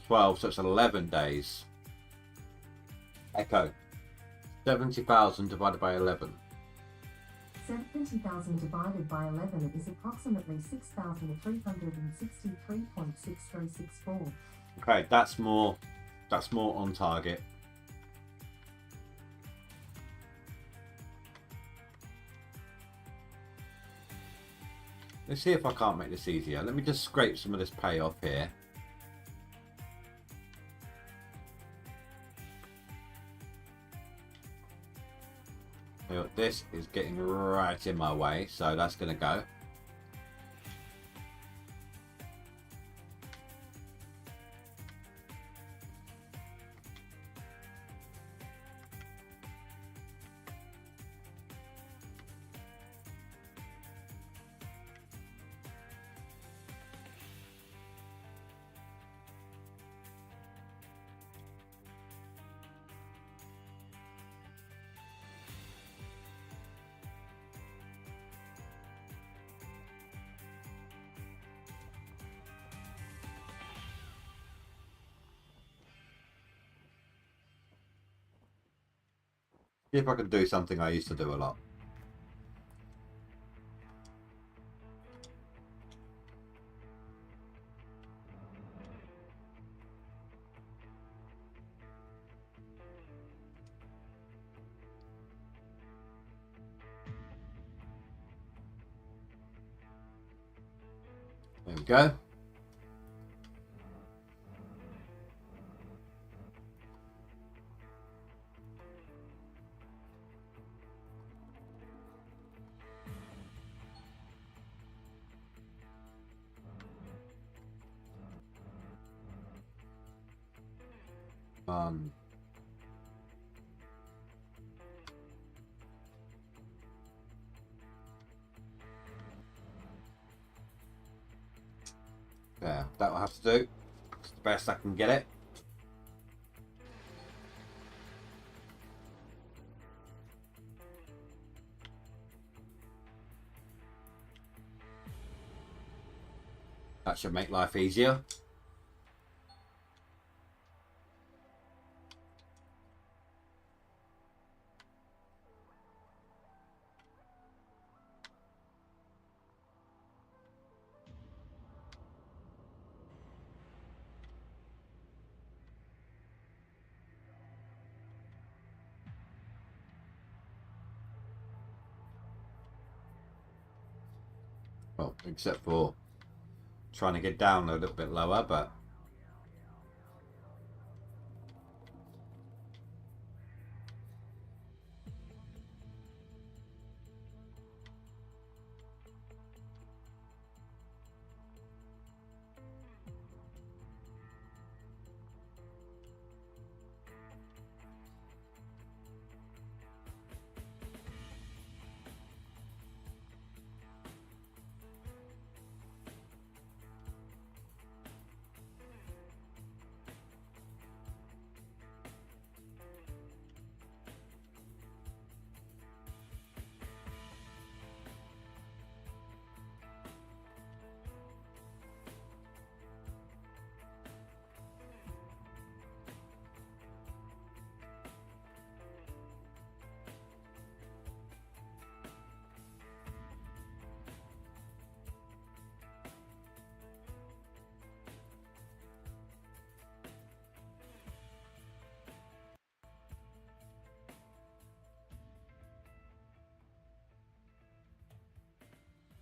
12, so it's 11 days. Echo. 70,000 divided by 11. 70,000 divided by 11 is approximately 6,363.6364. Okay, that's more on target. Let's see if I can't make this easier. Let me just scrape some of this pay off here. This is getting right in my way, so that's going to go. See if I can do something I used to do a lot. There we go. There, that'll have to do. It's the best I can get it. That should make life easier. Well, except for trying to get down a little bit lower, but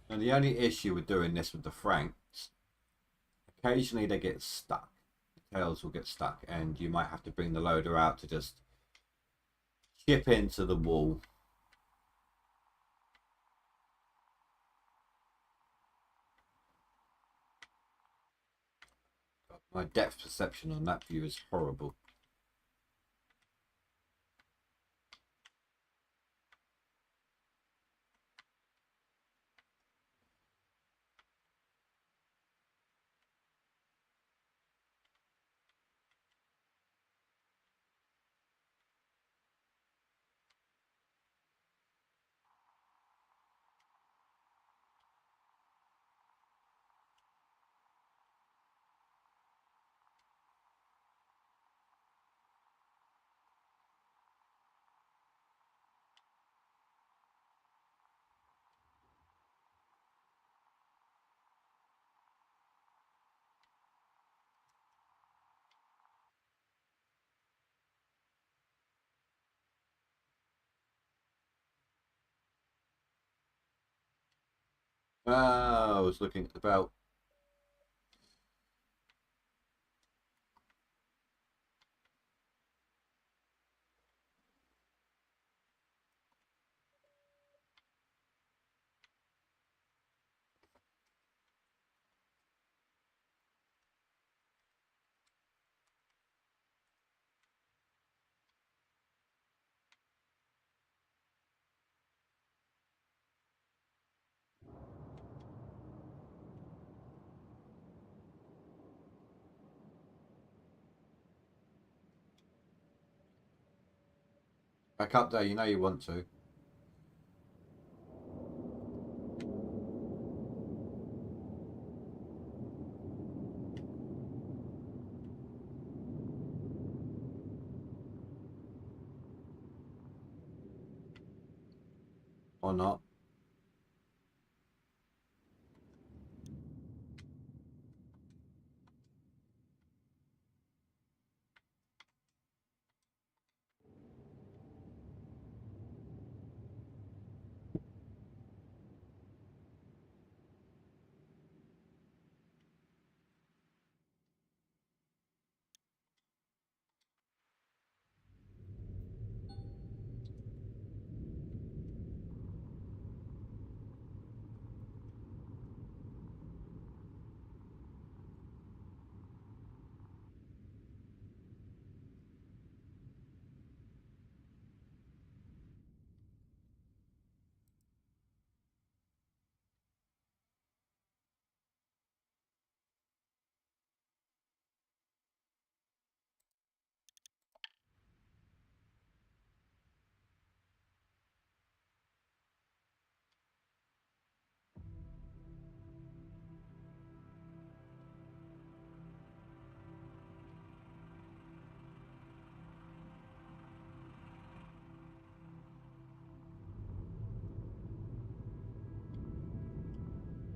and the only issue with doing this with the Franks, occasionally they get stuck. The tails will get stuck, and you might have to bring the loader out to just chip into the wall. My depth perception on that view is horrible. I was looking at the belt. Back up there, you know you want to. Or not.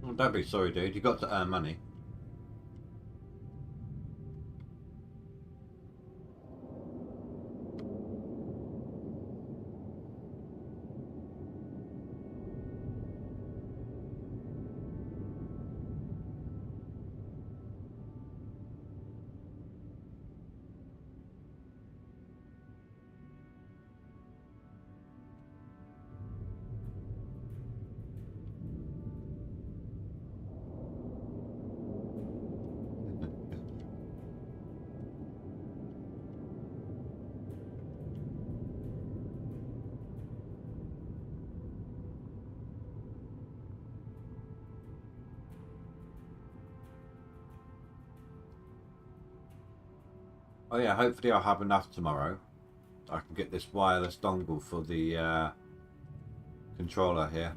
Oh, don't be sorry, dude. You got to earn money. Oh yeah, hopefully I'll have enough tomorrow. I can get this wireless dongle for the controller here.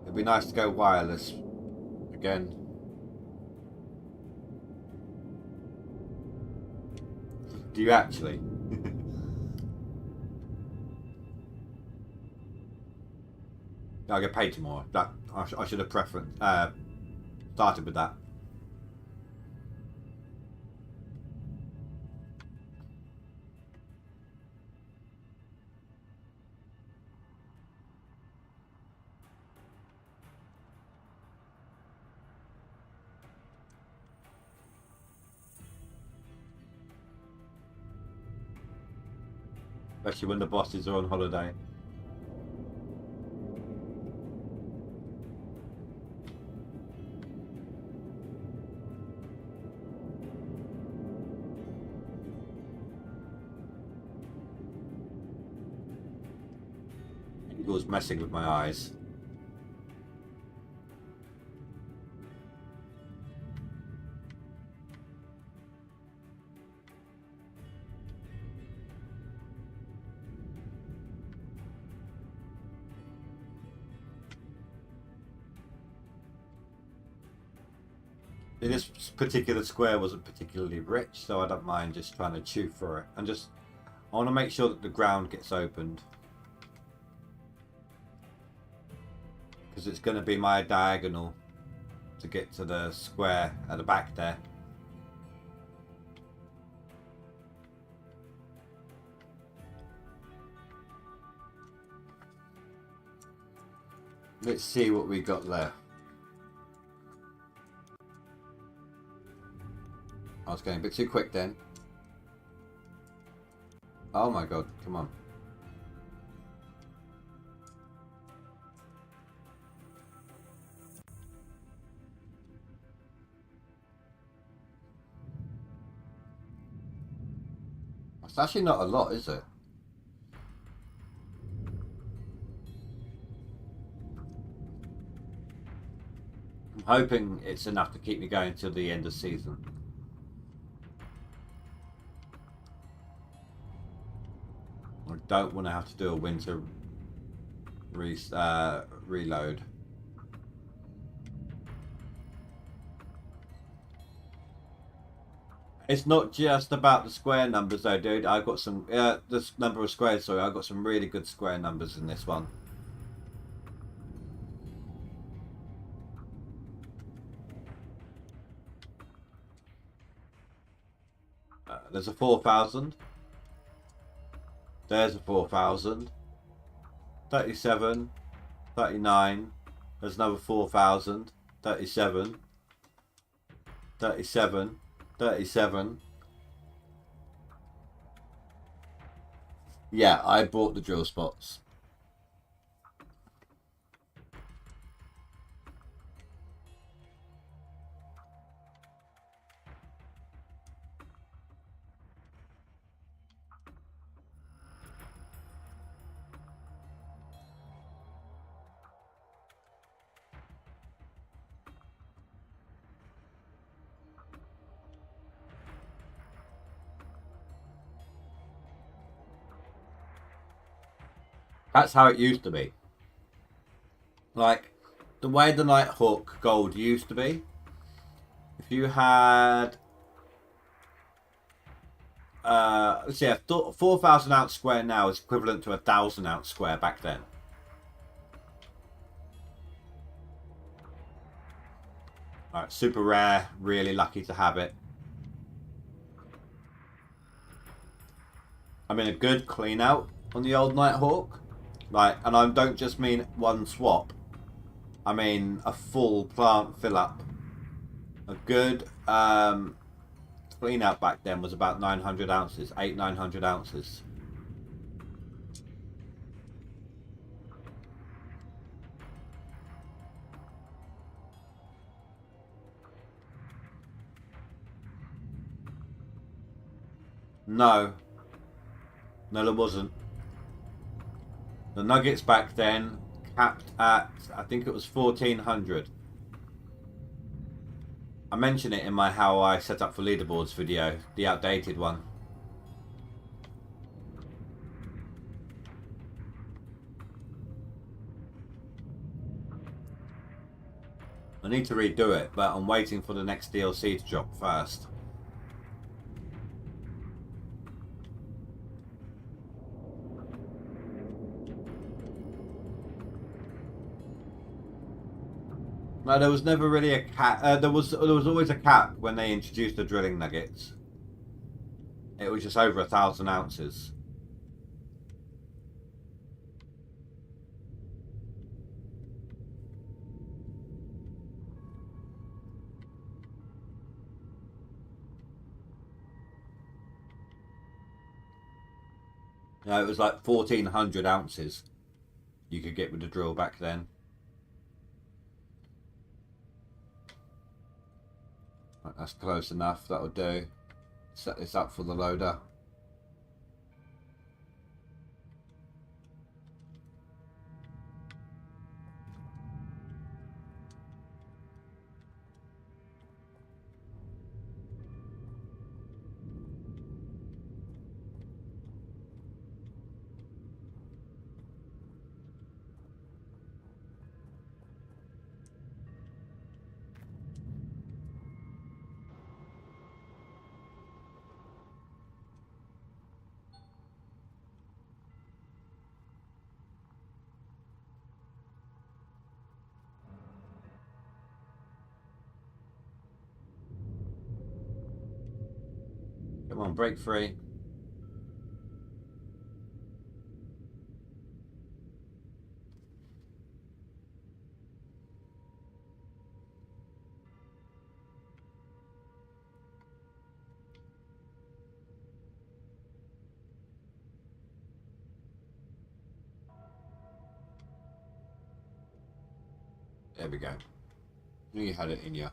It'd be nice to go wireless again. Do you actually? I'll get paid tomorrow. That I should have started with that. Especially when the bosses are on holiday. It was messing with my eyes. This particular square wasn't particularly rich, so I don't mind just trying to chew through it. And just, I want to make sure that the ground gets opened. Because it's going to be my diagonal to get to the square at the back there. Let's see what we got there. I was going a bit too quick then. Oh my god, come on. It's actually not a lot, is it? I'm hoping it's enough to keep me going till the end of the season. I don't want to have to do a winter reload. It's not just about the square numbers though, dude. I've got some, the number of squares, sorry. I've got some really good square numbers in this one. There's a 4,000. There's a 4,000. 37. 39. There's another 4,000. 37. 37. 37. Yeah, I bought the drill spots. That's how it used to be. Like, the way the Nighthawk gold used to be, if you had, let's see, a 4,000 ounce square now is equivalent to a 1,000 ounce square back then. Alright, super rare, really lucky to have it. I mean, a good clean out on the old Nighthawk. Like, and I don't just mean one swap. I mean a full plant fill up. A good clean out back then was about 900 ounces, 900 ounces. No, there wasn't. The nuggets back then capped at, I think it was 1,400. I mentioned it in my how I set up for leaderboards video, the outdated one. I need to redo it, but I'm waiting for the next DLC to drop first. No, there was never really a cap. There was always a cap when they introduced the drilling nuggets. It was just over 1,000 ounces. No, it was like 1,400 ounces you could get with the drill back then. Right, that's close enough, that'll do. Set this up for the loader. Come on, break free. There we go. You had it in you.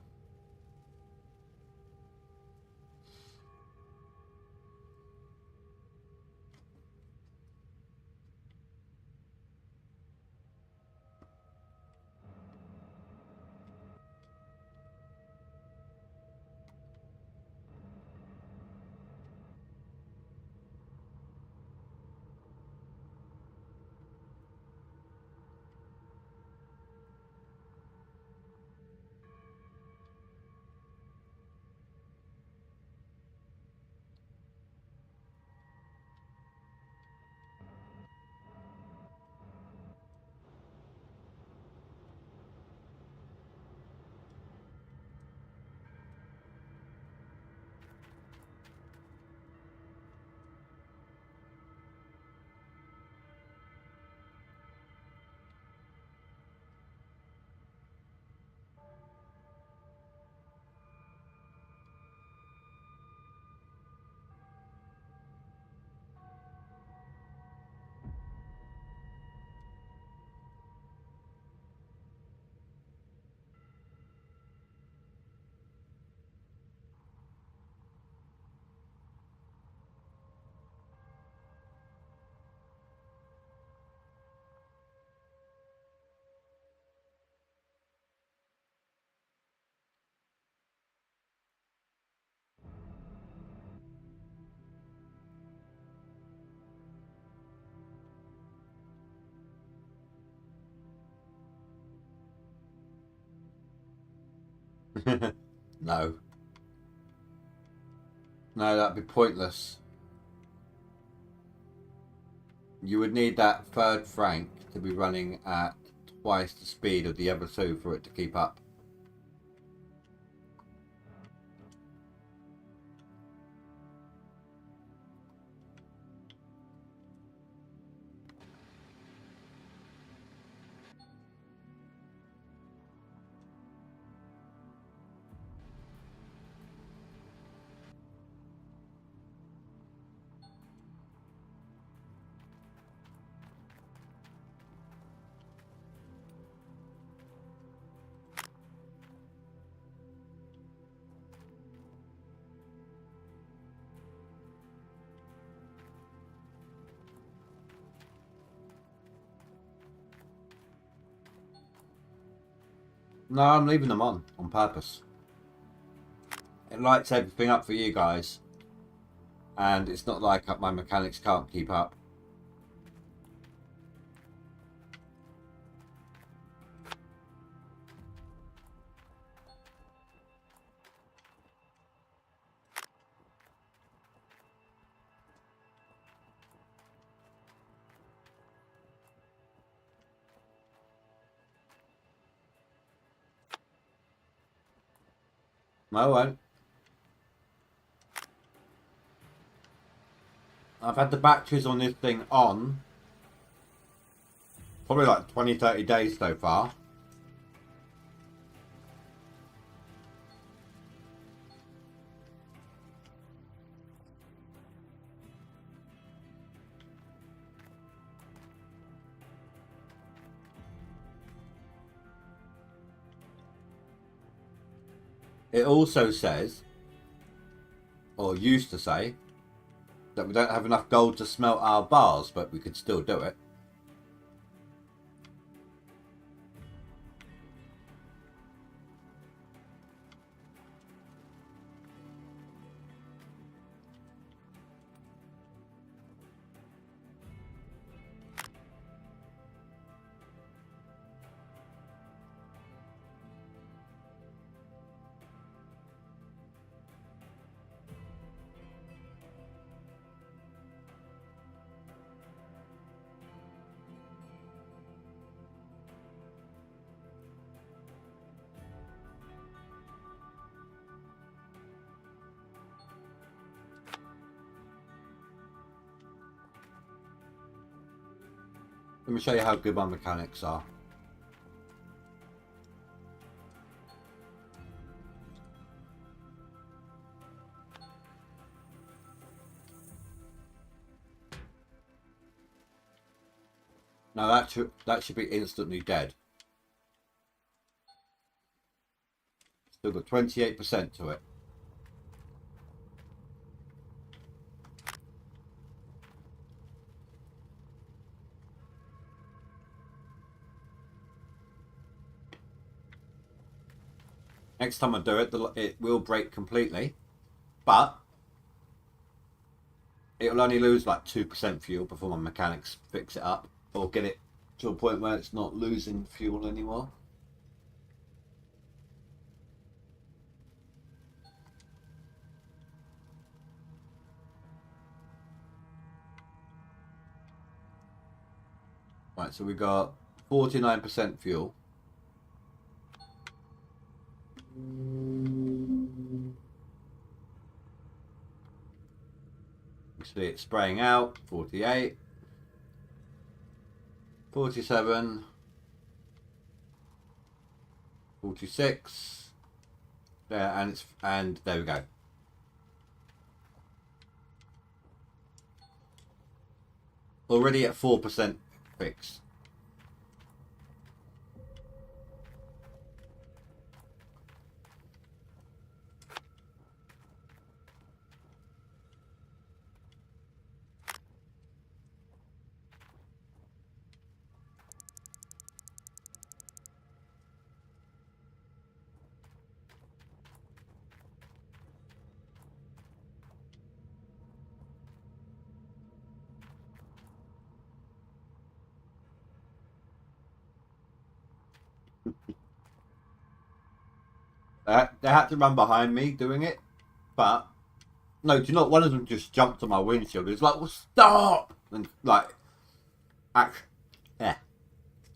No. No, that'd be pointless. You would need that third Frank to be running at twice the speed of the other two for it to keep up. No, I'm leaving them on purpose. It lights everything up for you guys. And it's not like my mechanics can't keep up. No, I won't. I've had the batteries on this thing on probably like 20-30 days so far. It also says, or used to say, that we don't have enough gold to smelt our bars, but we could still do it. Let me show you how good my mechanics are. Now that should be instantly dead. Still got 28% to it. Next time I do it, it will break completely, but it'll only lose like 2% fuel before my mechanics fix it up or get it to a point where it's not losing fuel anymore. Right, so we got 49% fuel. You see it spraying out. 48, 47, 46. There, and there we go. Already at 4% fix. They had to run behind me doing it, but no, do you know, one of them just jumped on my windshield. It was like, well, stop! And like,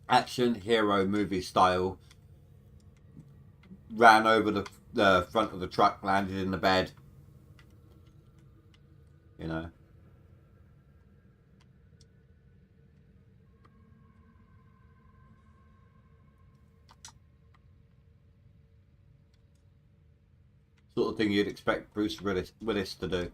action hero movie style, ran over the front of the truck, landed in the bed. You know. Sort of thing you'd expect Bruce Willis to do.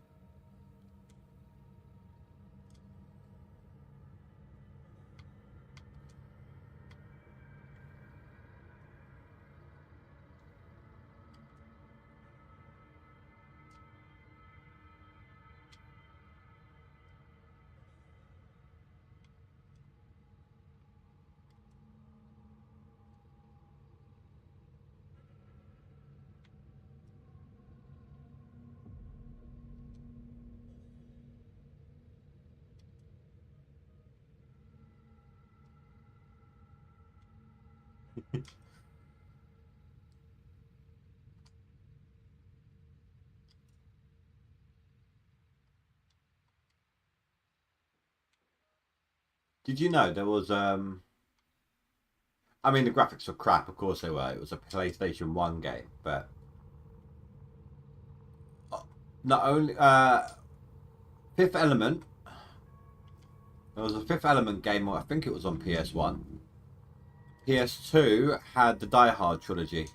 Did you know there was I mean the graphics were crap, of course they were. It was a PlayStation 1 game, but not only Fifth Element. There was a Fifth Element game, I think it was on PS1. PS2 had the Die Hard trilogy.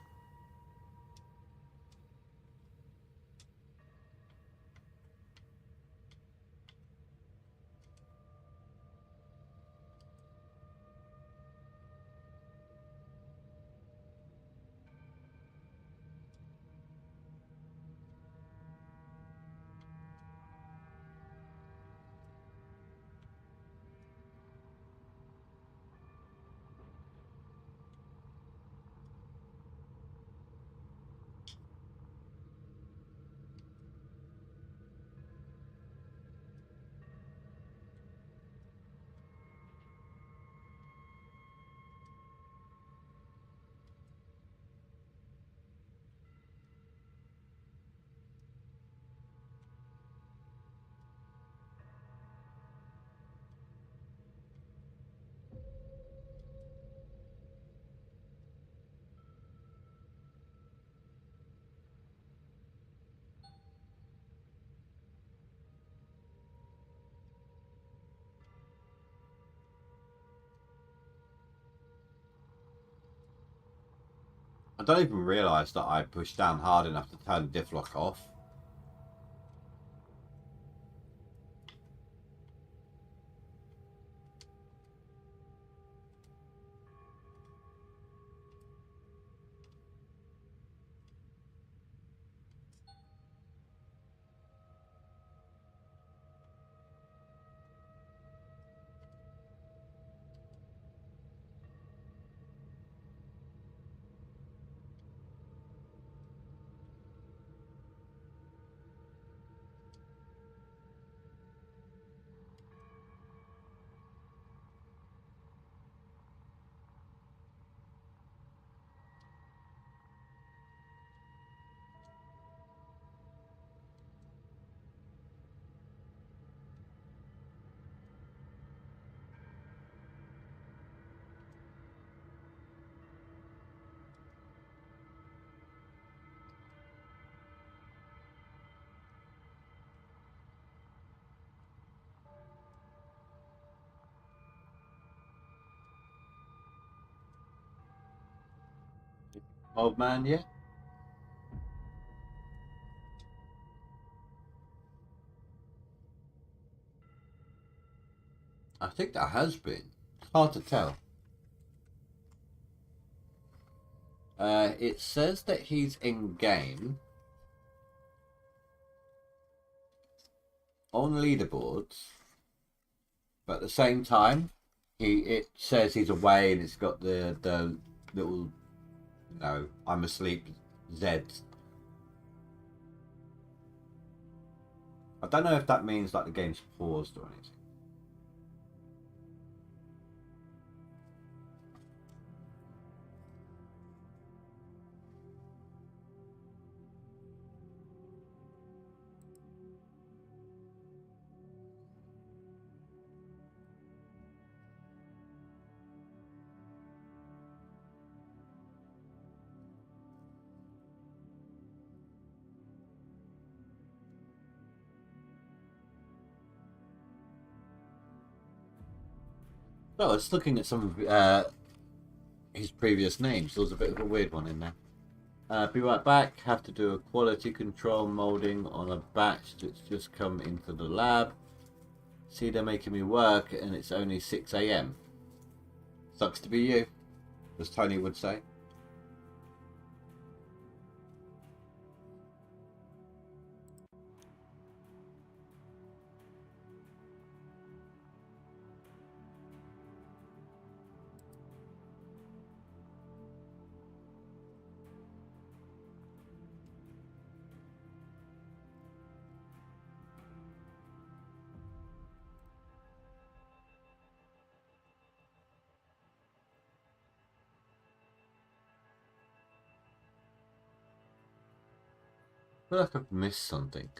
I don't even realise that I pushed down hard enough to turn the diff lock off. Old man, yeah? I think that has been. It's hard to tell. It says that he's in game on leaderboards, but at the same time, it says he's away and it's got the little, you know, I'm asleep Z. I don't know if that means like the game's paused or anything. Well, it's looking at some of his previous names. There was a bit of a weird one in there. Be right back. Have to do a quality control molding on a batch that's just come into the lab. See, they're making me work and it's only 6 AM. Sucks to be you, as Tony would say. I feel like I've missed something.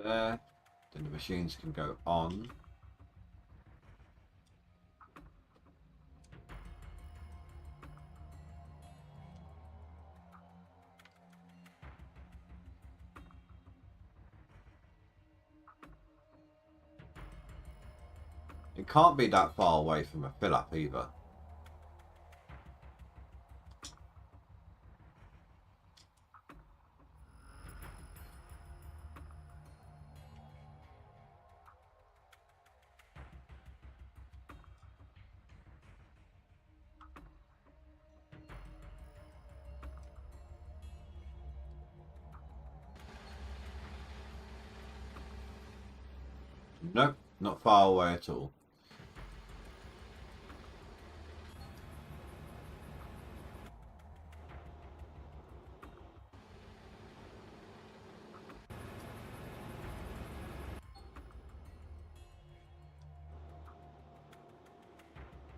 There. Then the machines can go on. It can't be that far away from a fill-up either. Nope, not far away at all.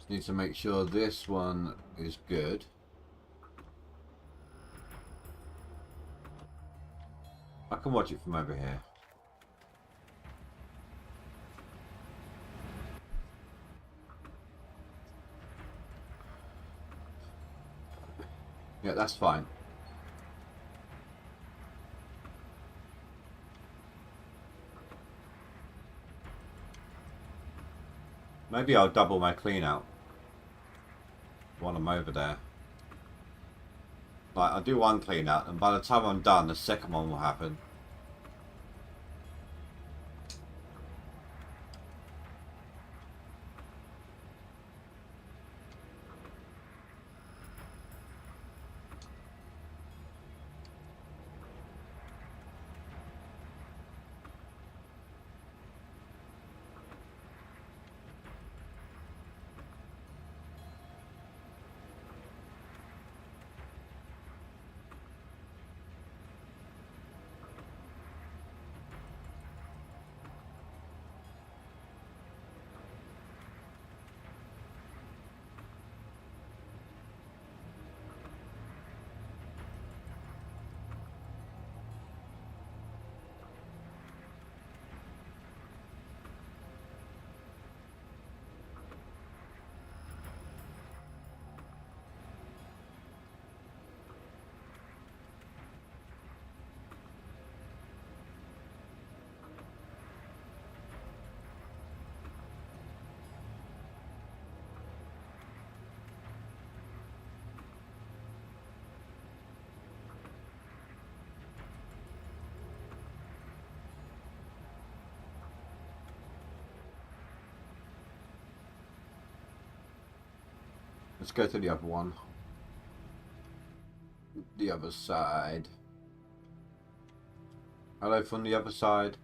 Just need to make sure this one is good. I can watch it from over here. Yeah, that's fine. Maybe I'll double my clean out while I'm over there. Like, I'll do one clean out, and by the time I'm done, the second one will happen. Let's go to the other one. The other side. Hello from the other side.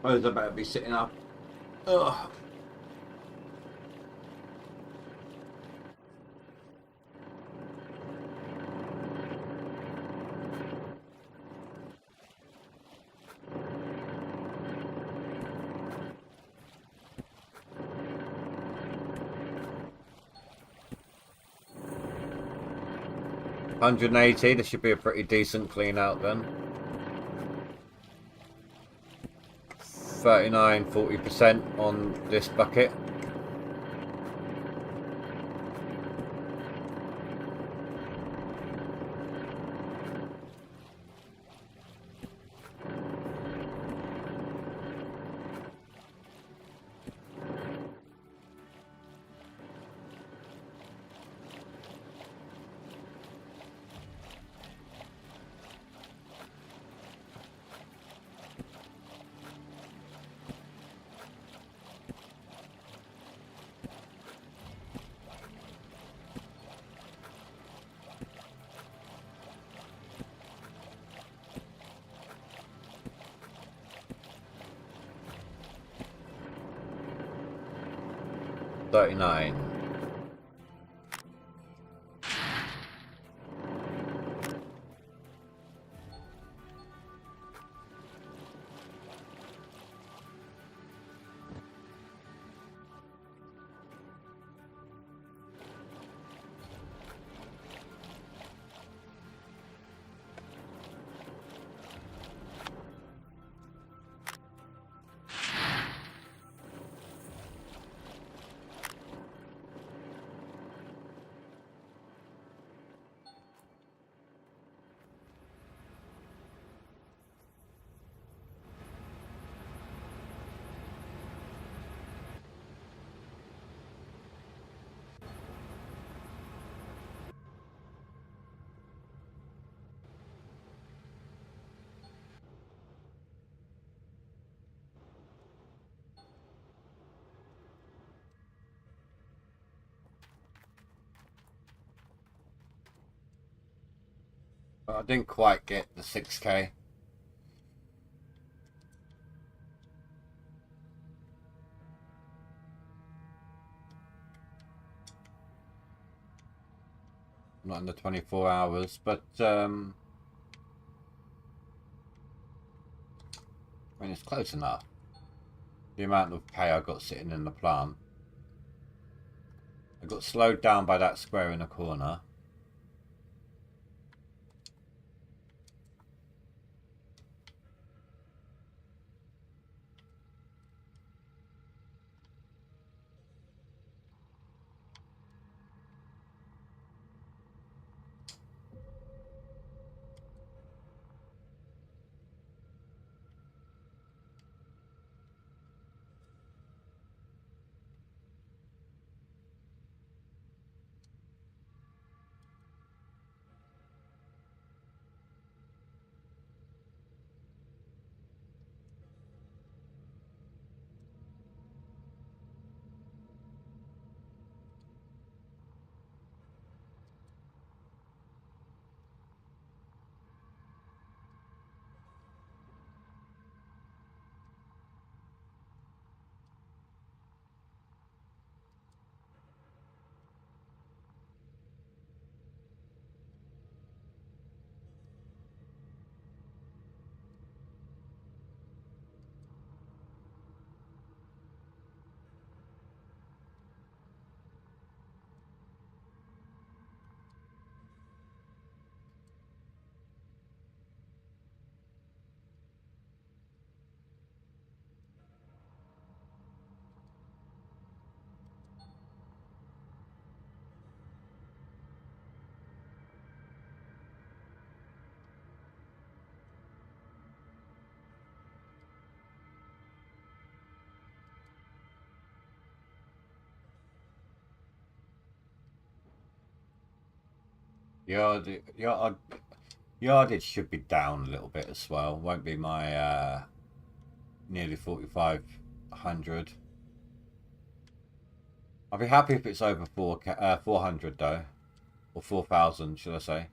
Oh, I better be sitting up. Ugh. $180, this should be a pretty decent clean out then. 39–40% on this bucket. $39. But I didn't quite get the 6k. Not in the 24 hours, but I mean, it's close enough. The amount of pay I got sitting in the plant. I got slowed down by that square in the corner. Yardage should be down a little bit as well. Won't be my nearly 4,500. I'll be happy if it's over 400 though, or 4,000, should I say?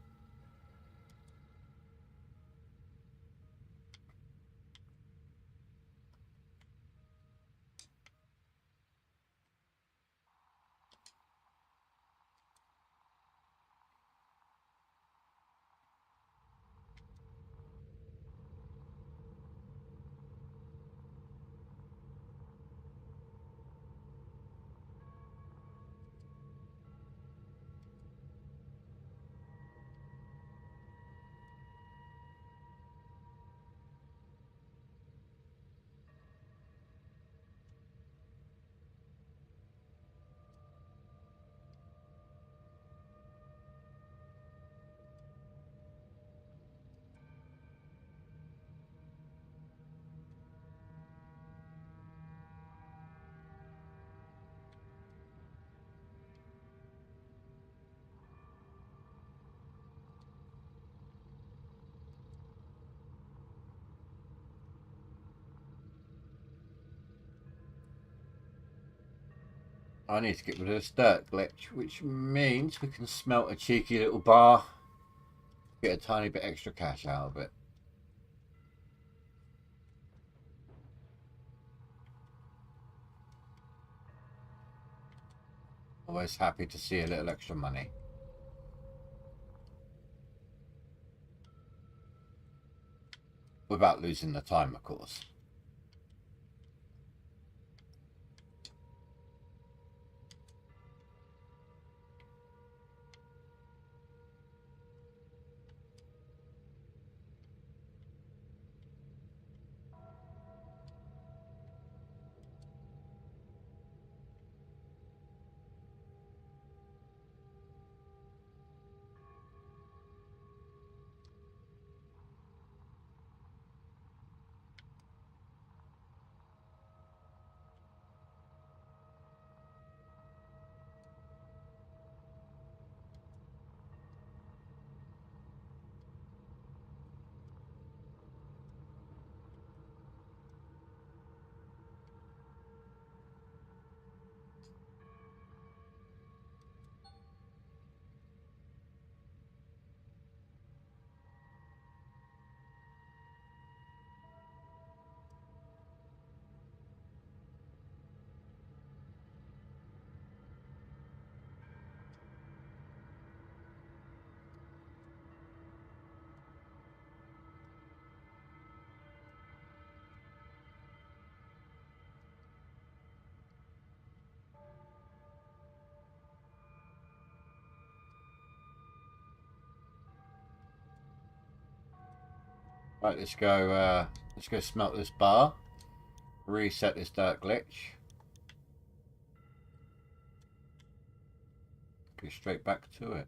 I need to get rid of this dirt glitch, which means we can smelt a cheeky little bar, get a tiny bit extra cash out of it. Always happy to see a little extra money. Without losing the time, of course. Right, let's go smelt this bar. Reset this dirt glitch. Go straight back to it.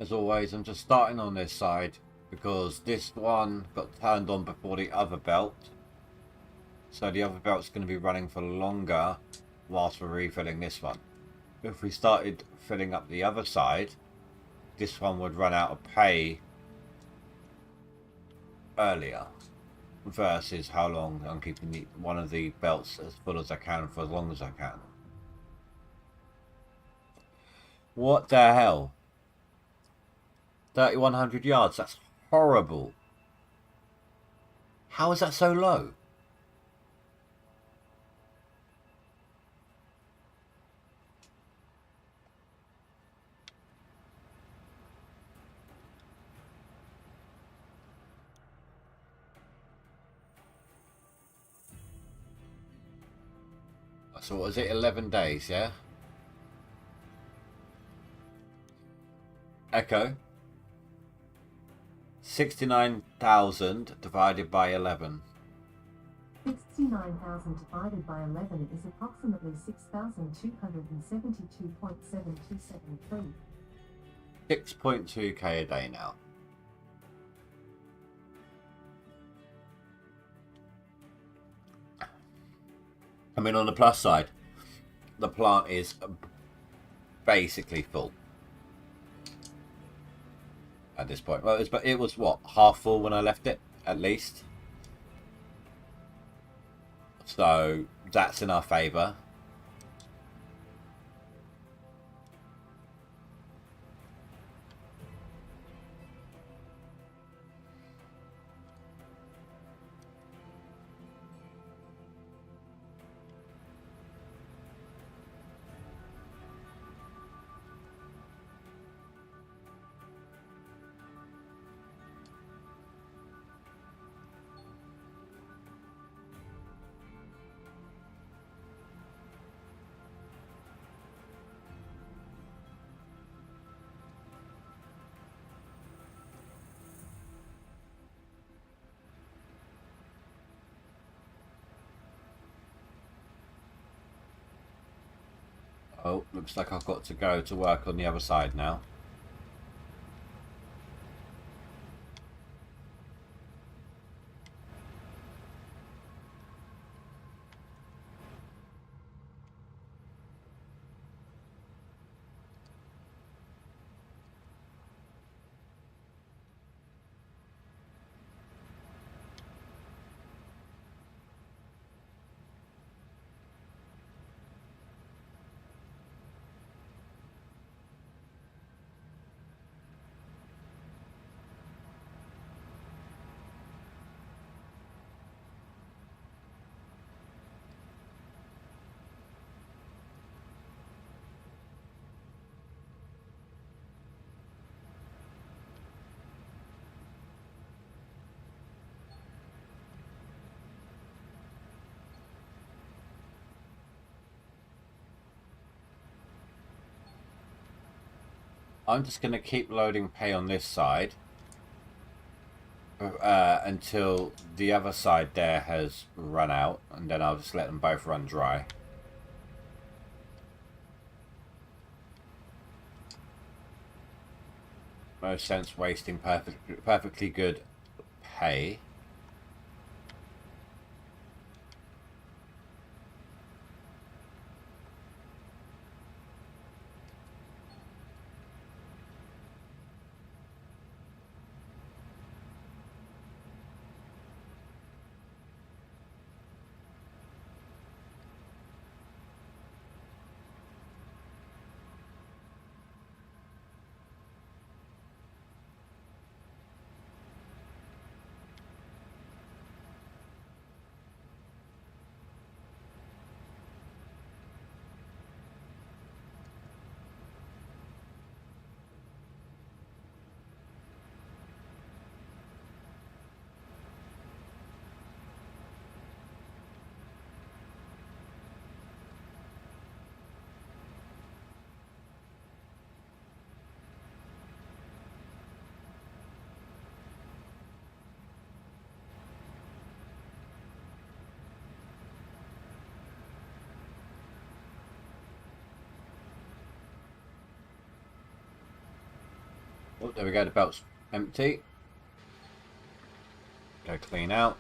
As always, I'm just starting on this side because this one got turned on before the other belt. So the other belt's going to be running for longer whilst we're refilling this one. If we started filling up the other side, this one would run out of pay earlier versus how long I'm keeping one of the belts as full as I can for as long as I can. What the hell? 3,100 yards, that's horrible. How is that so low? So what was it, 11 days, yeah? Echo. 69,000 divided by 11. 69,000 divided by 11 is approximately 6,272.7273. 6.2k a day now. I mean, on the plus side, the plant is basically full at this point. Well, it was what, half full when I left it, at least. So that's in our favour. Oh, looks like I've got to go to work on the other side now. I'm just going to keep loading pay on this side. until the other side there has run out, and then I'll just let them both run dry. No sense wasting perfectly good hay. Oh, there we go, the belt's empty. Go clean out.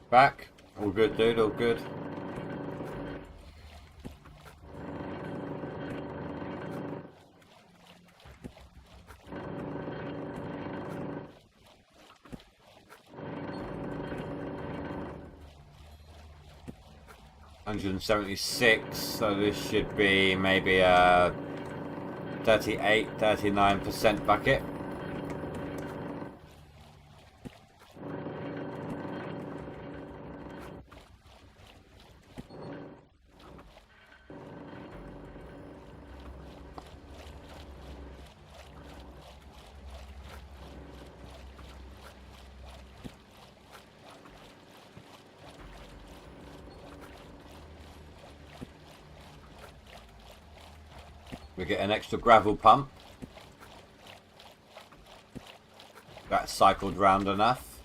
Back. All good, dude, all good. $176, so this should be maybe a 38-39% bucket. We get an extra gravel pump. That's cycled round enough.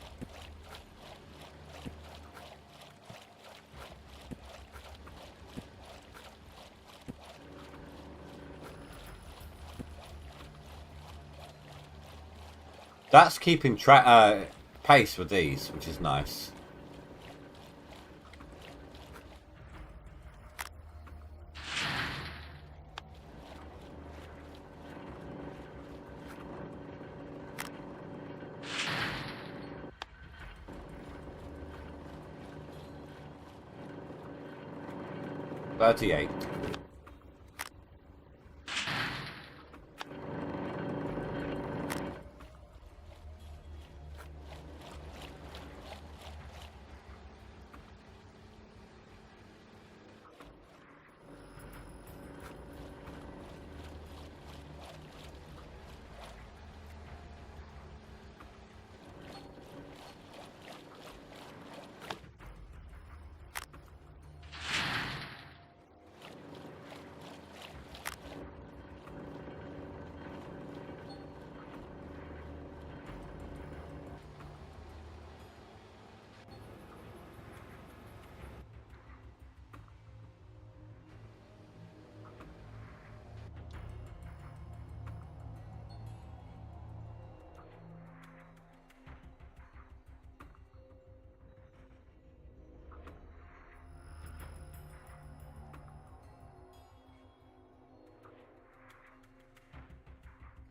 That's keeping pace with these, which is nice. $38.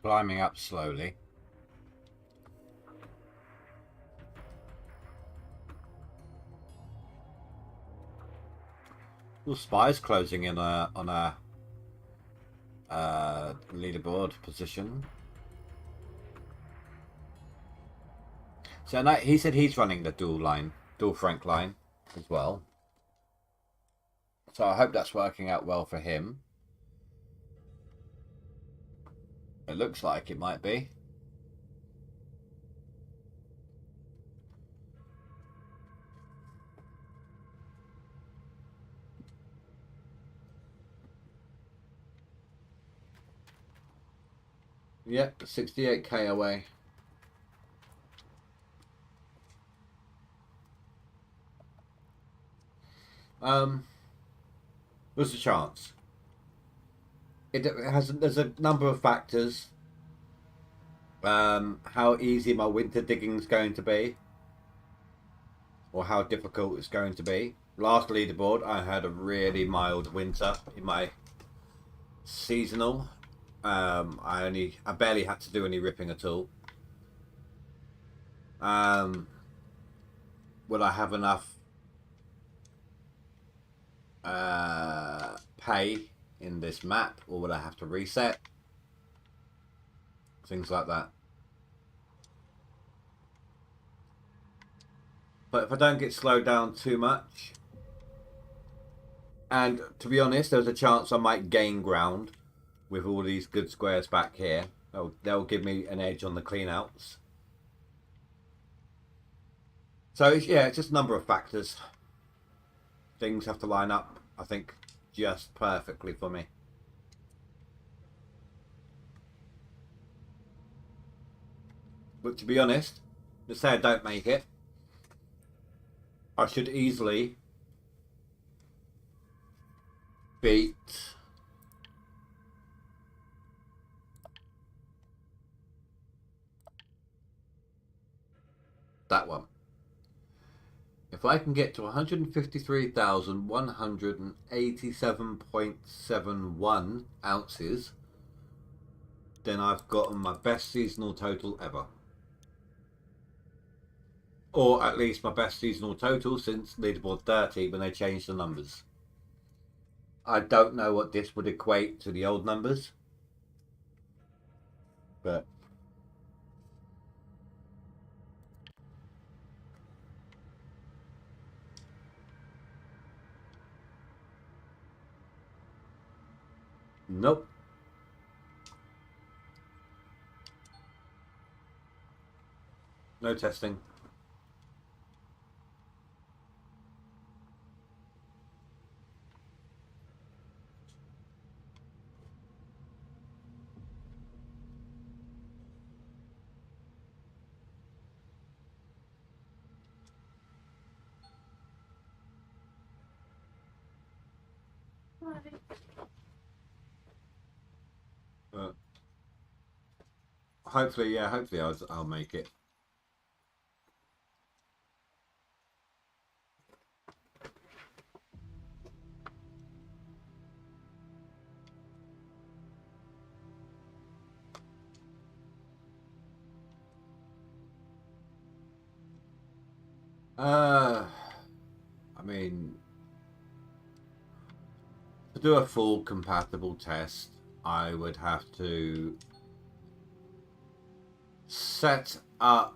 Climbing up slowly. Well, Spy's closing in on a leaderboard position. So now he said he's running the dual Frank line as well. So I hope that's working out well for him. It looks like it might be. Yep, 68k away. There's a chance. There's a number of factors. How easy my winter digging is going to be, or how difficult it's going to be. Last leaderboard, I had a really mild winter in my seasonal. I barely had to do any ripping at all. Will I have enough pay in this map, or will I have to reset? Things like that. But if I don't get slowed down too much, and to be honest, there's a chance I might gain ground with all these good squares back here. They'll give me an edge on the cleanouts. So yeah, it's just a number of factors. Things have to line up, I think, just perfectly for me. But to be honest, let's say I don't make it, I should easily beat that one. If I can get to 153,187.71 ounces, then I've gotten my best seasonal total ever. Or at least my best seasonal total since leaderboard 30 when they changed the numbers. I don't know what this would equate to the old numbers, but nope. No testing. Hopefully, yeah, hopefully I'll make it. I mean, to do a full compatible test, I would have to set up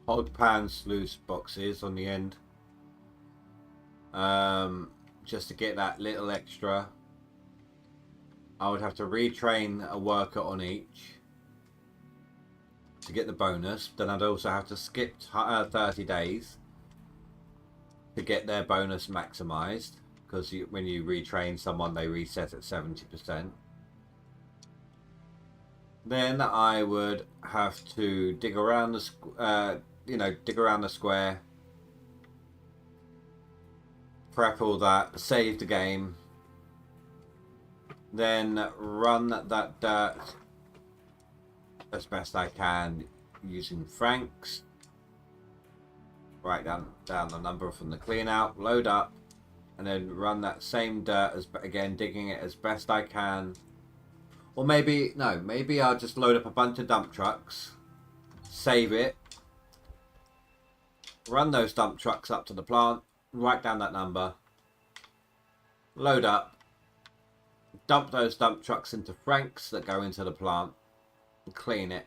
hog pan sluice boxes on the end, just to get that little extra. I would have to retrain a worker on each to get the bonus. Then I'd also have to skip 30 days to get their bonus maximized, because when you retrain someone, they reset at 70%. Then I would have to dig around the dig around the square, prep all that, save the game, then run that dirt as best I can using Franks. Write down the number from the clean out, load up, and then run that same dirt as again, digging it as best I can. Or maybe I'll just load up a bunch of dump trucks, save it, run those dump trucks up to the plant, write down that number, load up, dump those dump trucks into Franks that go into the plant, and clean it,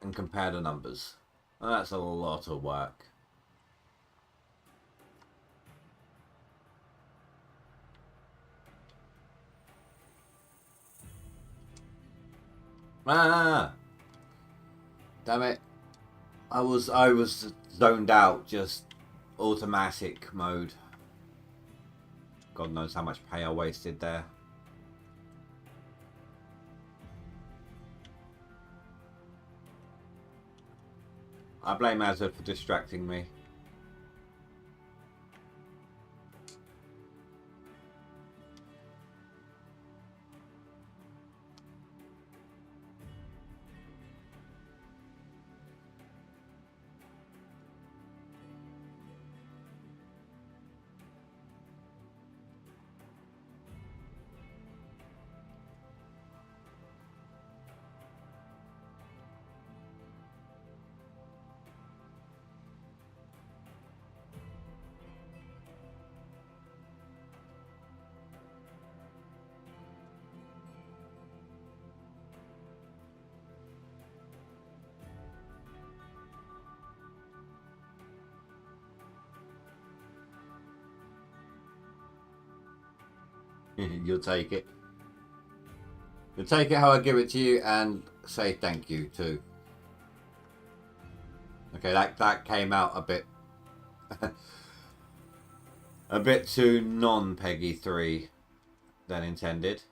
and compare the numbers. And that's a lot of work. Ah! Damn it. I was zoned out, just automatic mode. God knows how much pay I wasted there. I blame Azad for distracting me. You'll take it. You'll take it how I give it to you and say thank you too. Okay, that came out a bit a bit too non-Peggy 3 than intended.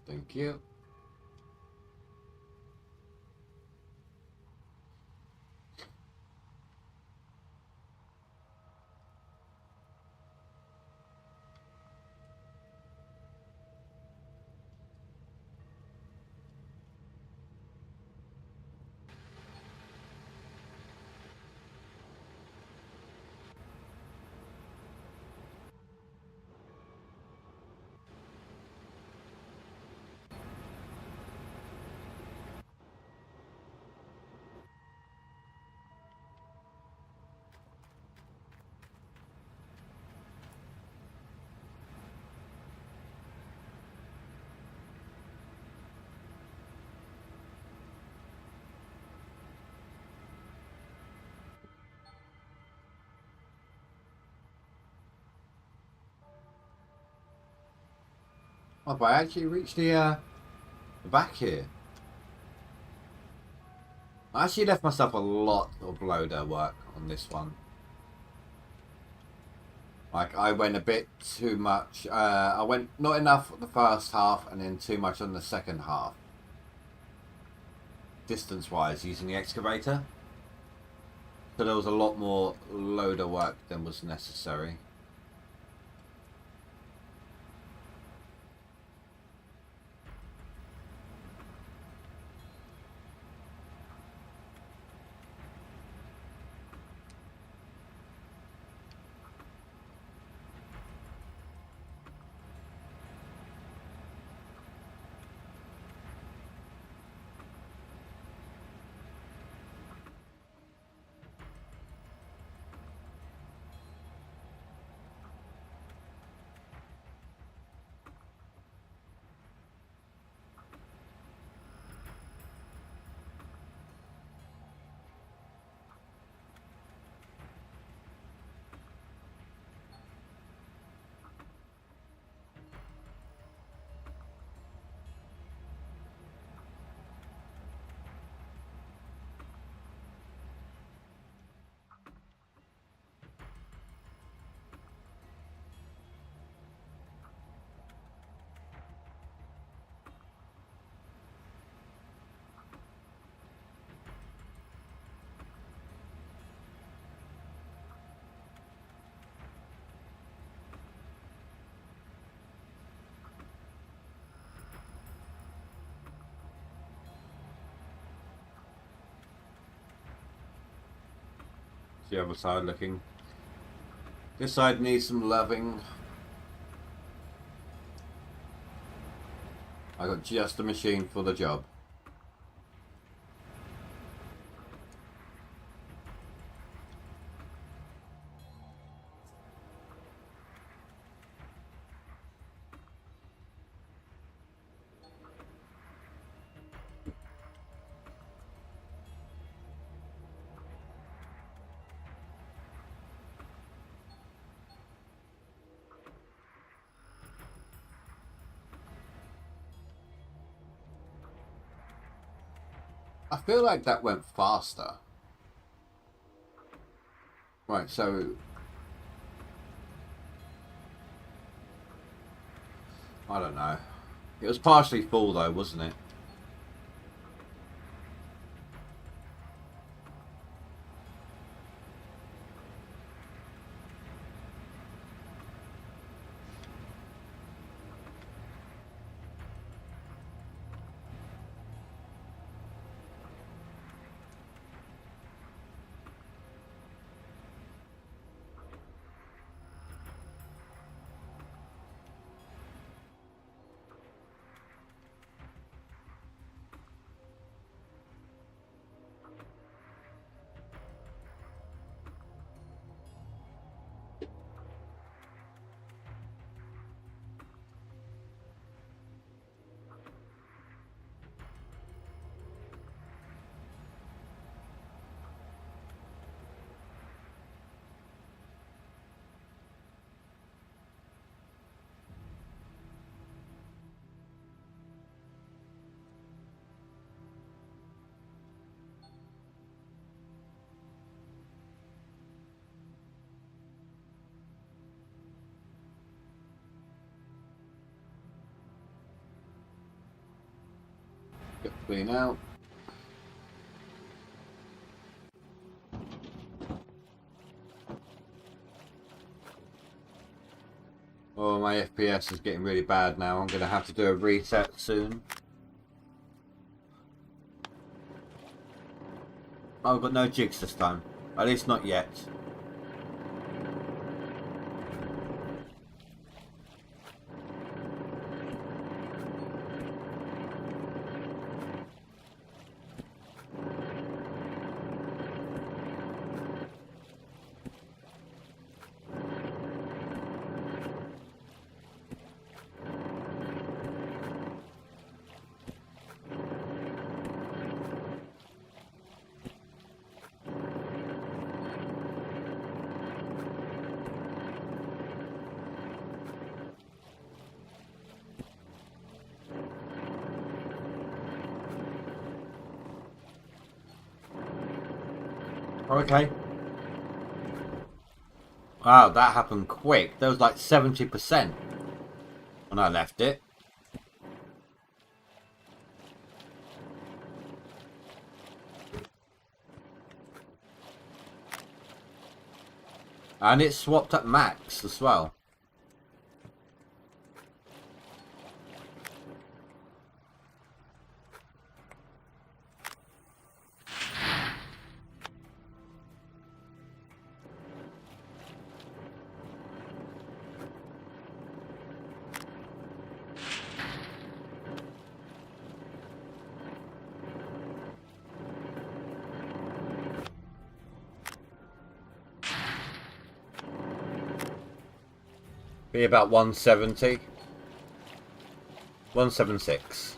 Thank you. Oh, but I actually reached the back here. I actually left myself a lot of loader work on this one. Like, I went a bit too much. I went not enough the first half and then too much on the second half. Distance-wise, using the excavator. So there was a lot more loader work than was necessary. The other side looking. This side needs some loving. I got just the machine for the job. I feel like that went faster. Right, so I don't know. It was partially full though, wasn't it? Get clean out. Oh, my FPS is getting really bad now. I'm going to have to do a reset soon. Oh, I've got no jigs this time. At least not yet. Okay. Wow, that happened quick. There was like 70% when I left it. And it's swapped at max as well. Be about 170. 176.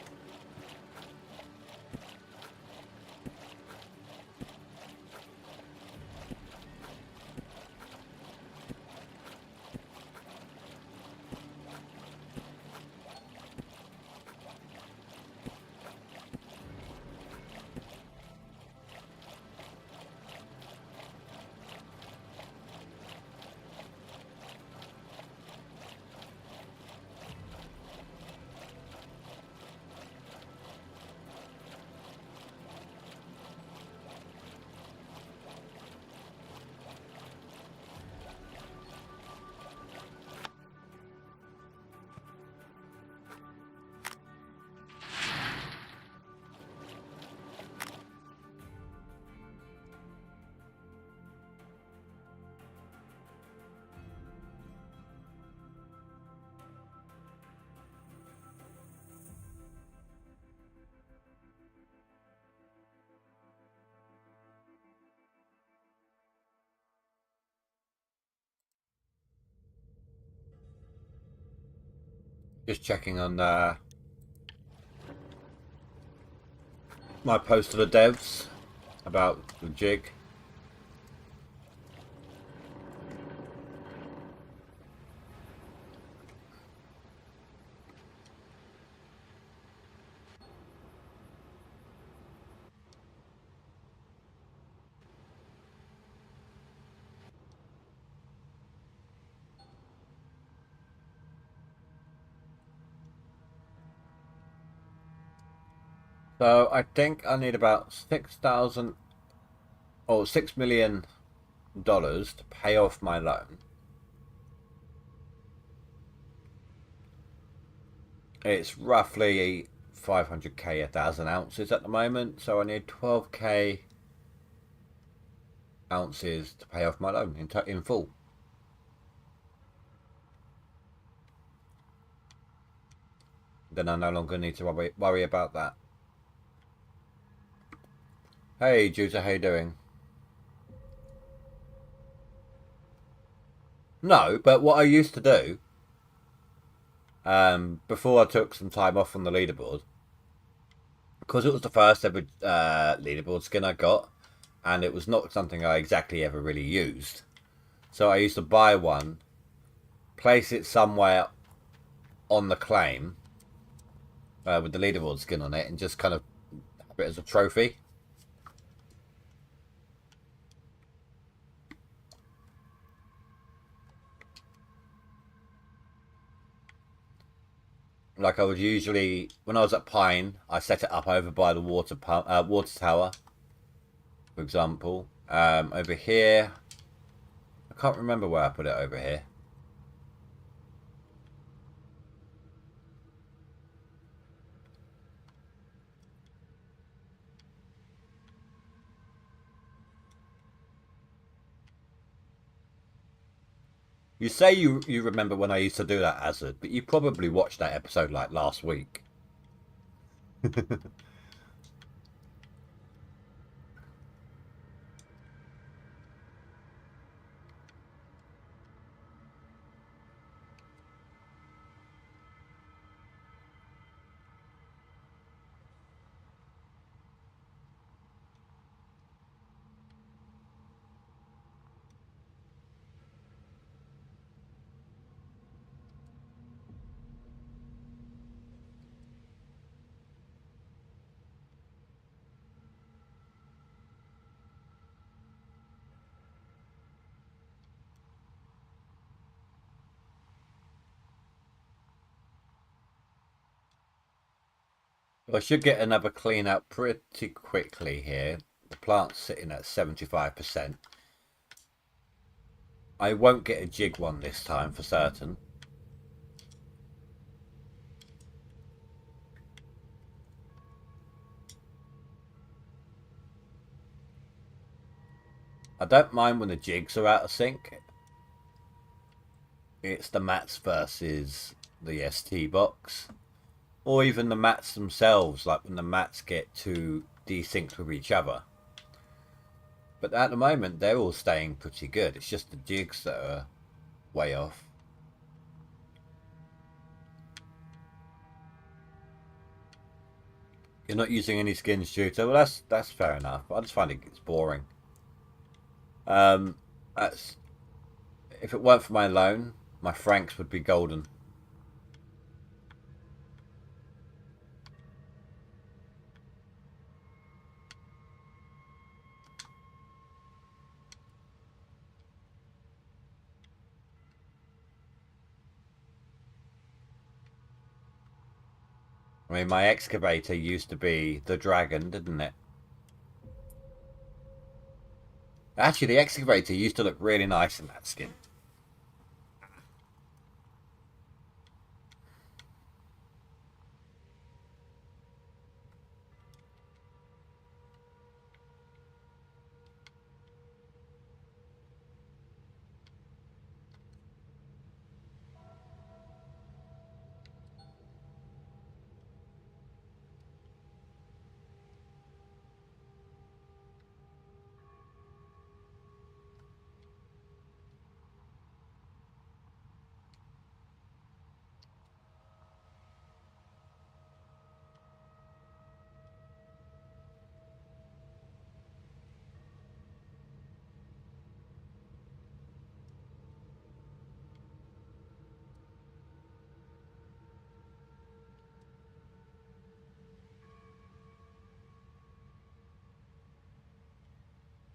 Just checking on my post to the devs about the jig. So I think I need about 6,000 or $6 million to pay off my loan. It's roughly 500k 1,000 ounces at the moment, so I need 12k ounces to pay off my loan in full. Then I no longer need to worry about that. Hey Judah, how you doing? No, but what I used to do, before I took some time off from the leaderboard, because it was the first ever leaderboard skin I got, and it was not something I exactly ever really used. So I used to buy one, place it somewhere on the claim with the leaderboard skin on it, and just kind of have it as a trophy. Like I would usually, when I was at Pine, I set it up over by the water tower, for example. Over here, I can't remember where I put it over here. You say you remember when I used to do that, Azad, but you probably watched that episode like last week. I should get another clean out pretty quickly here. The plant's sitting at 75%. I won't get a jig one this time for certain. I don't mind when the jigs are out of sync. It's the mats versus the ST box. Or even the mats themselves, like when the mats get too desynced with each other. But at the moment, they're all staying pretty good. It's just the jigs that are way off. You're not using any skins, shooter. Well, that's fair enough. I just find it's boring. That's if it weren't for my loan, my Franks would be golden. I mean, my excavator used to be the dragon, didn't it? Actually, the excavator used to look really nice in that skin.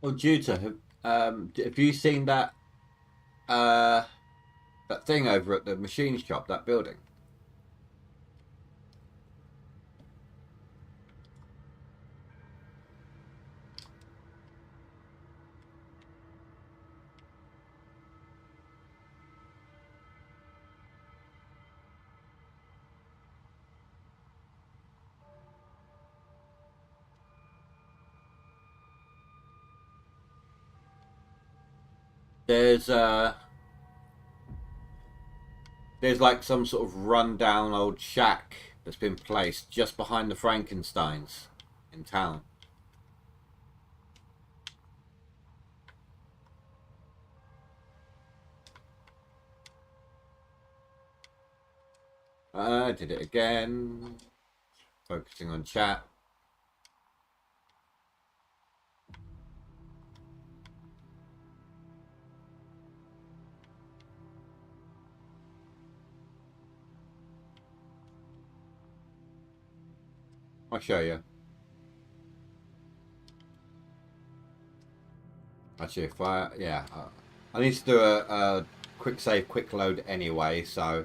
Well, Juta, have you seen uh, that thing over at the machine shop, that building? There's uh, there's like some sort of rundown old shack that's been placed just behind the Frankensteins in town. I did it again. Focusing on chat. I'll show you. Actually, if I need to do a quick save, quick load anyway, so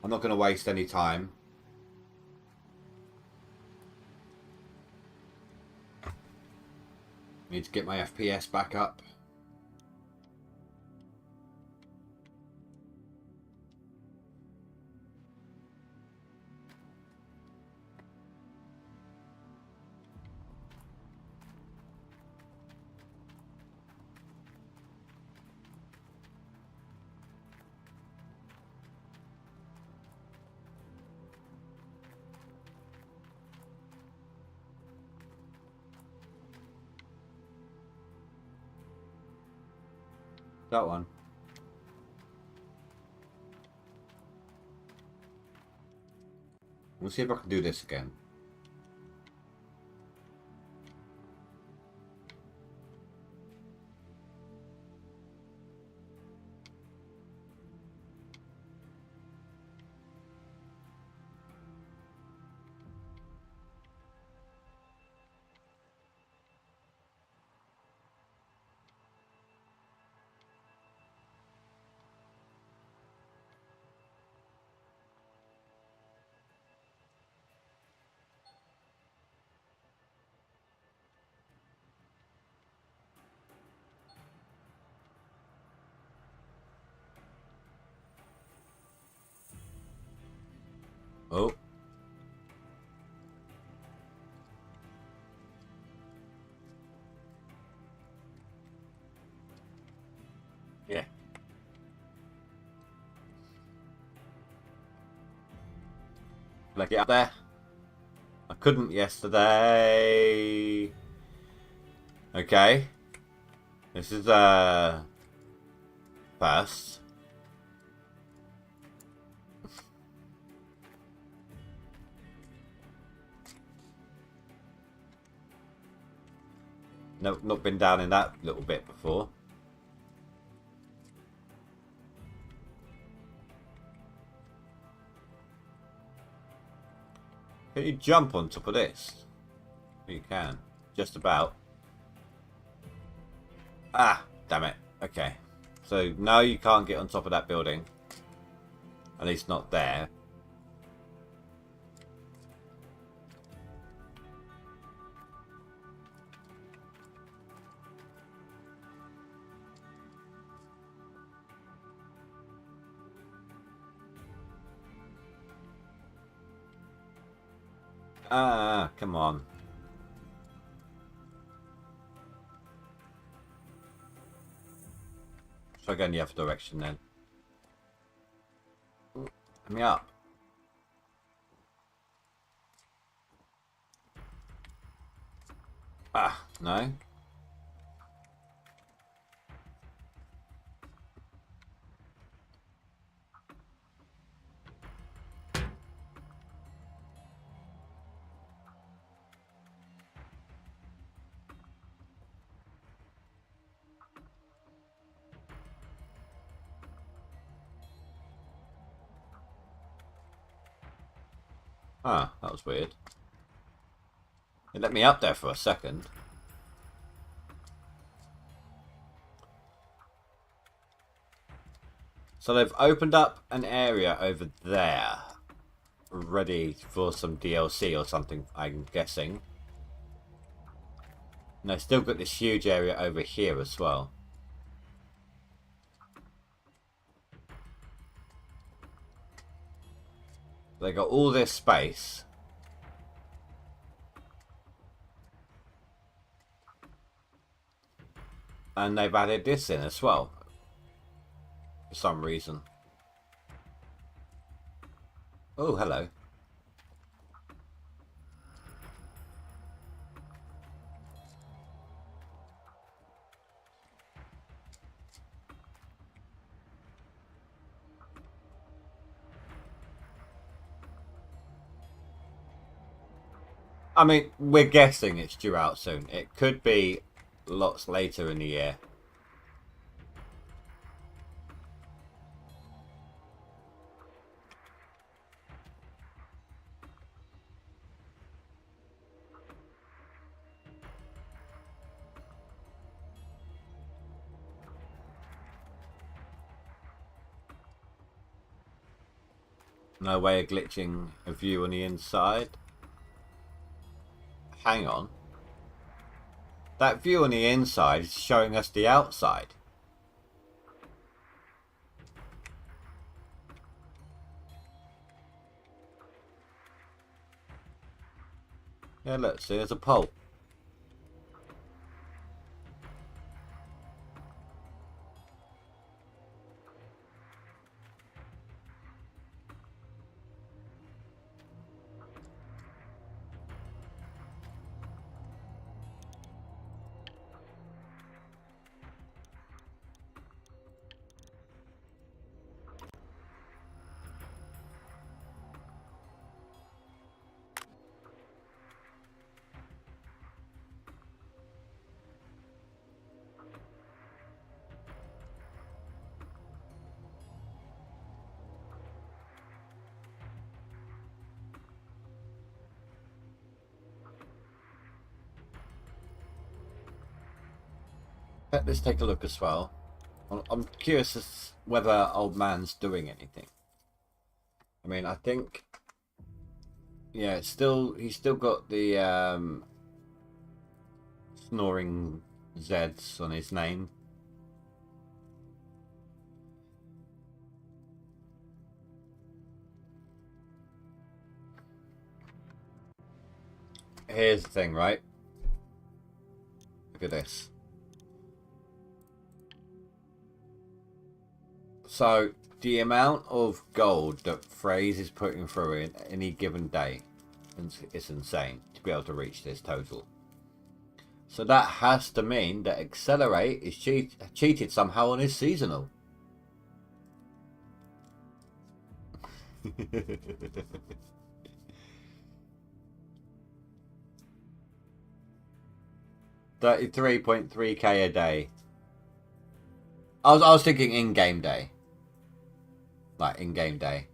I'm not going to waste any time. Need to get my FPS back up. That one. We'll see if I can do this again. Oh. Yeah. Can I get up there? I couldn't yesterday. Okay. This is first. No, not been down in that little bit before. Can you jump on top of this? You can. Just about. Ah, damn it. Okay. So, no, you can't get on top of that building. At least not there. Ah, come on. Try going the other direction then. Let me up. Ah, no. Ah, that was weird. It let me up there for a second. So they've opened up an area over there. Ready for some DLC or something, I'm guessing. And they've still got this huge area over here as well. They got all this space. And they've added this in as well. For some reason. Oh, hello. I mean, we're guessing it's due out soon. It could be lots later in the year. No way of glitching a view on the inside. Hang on. That view on the inside is showing us the outside. Yeah, look, see, there's a pole. Let's take a look as well. I'm curious as whether old man's doing anything. I mean, I think, yeah, it's still, he's still got the snoring Zeds on his name. here's the thing, right? Look at this. So, the amount of gold that Phrase is putting through in any given day, it's insane to be able to reach this total. So that has to mean that Accelerate is cheated somehow on his seasonal. $33.3k a day. I was thinking in-game day. Like in-game day.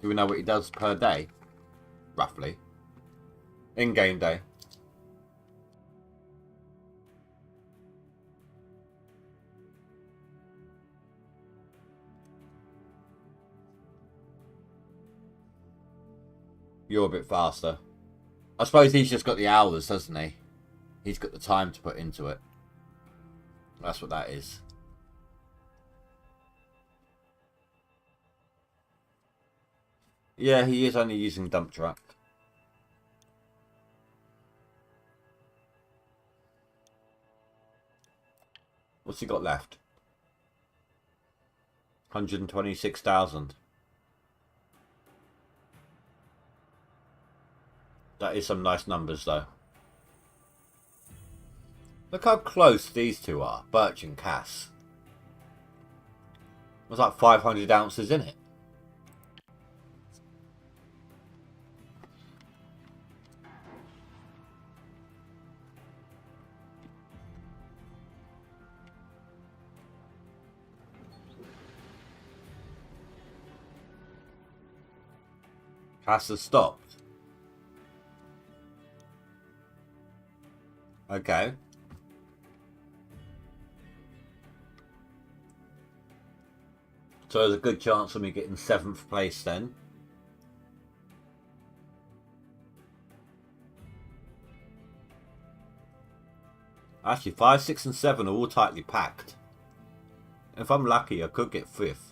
Do we know what he does per day? Roughly. In-game day. You're a bit faster. I suppose he's just got the hours, doesn't he? He's got the time to put into it. That's what that is. Yeah, he is only using dump truck. What's he got left? 126,000. That is some nice numbers, though. Look how close these two are, Birch and Cass. There's like 500 ounces in it. Cass has stopped. Okay. So there's a good chance of me getting 7th place then. Actually, 5, 6 and 7 are all tightly packed. If I'm lucky, I could get 5th.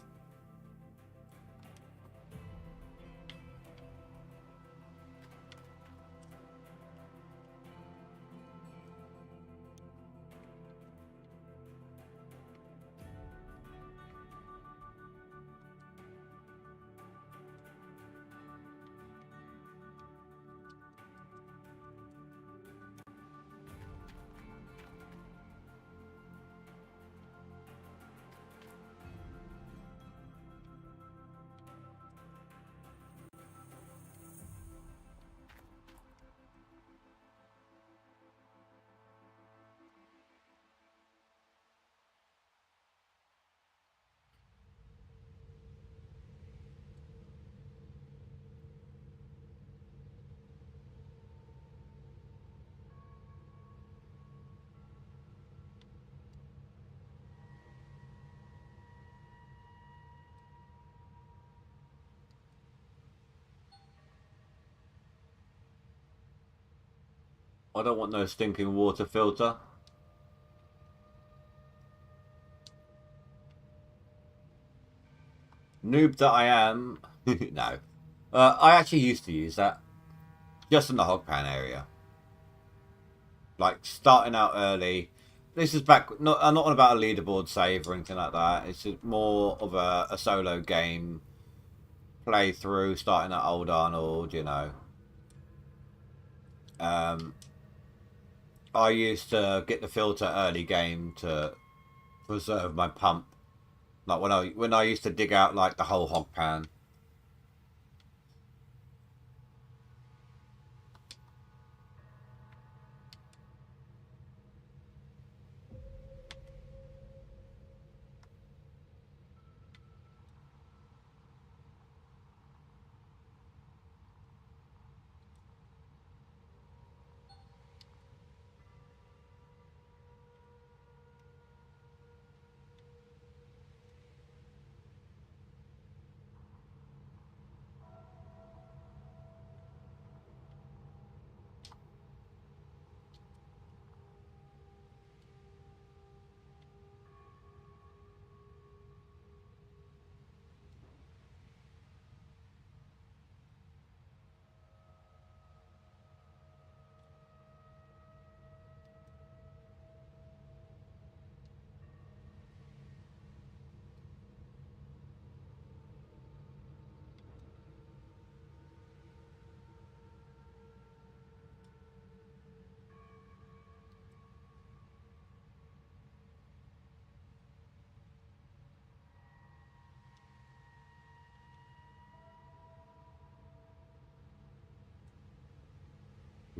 I don't want no stinking water filter. Noob that I am. No. I actually used to use that. Just in the hog pan area. Like, starting out early. This is back... I'm not on about a leaderboard save or anything like that. It's just more of a solo game. Play through, starting at Old Arnold, you know. I used to get the filter early game to preserve my pump. Like when I used to dig out like the whole hog pan.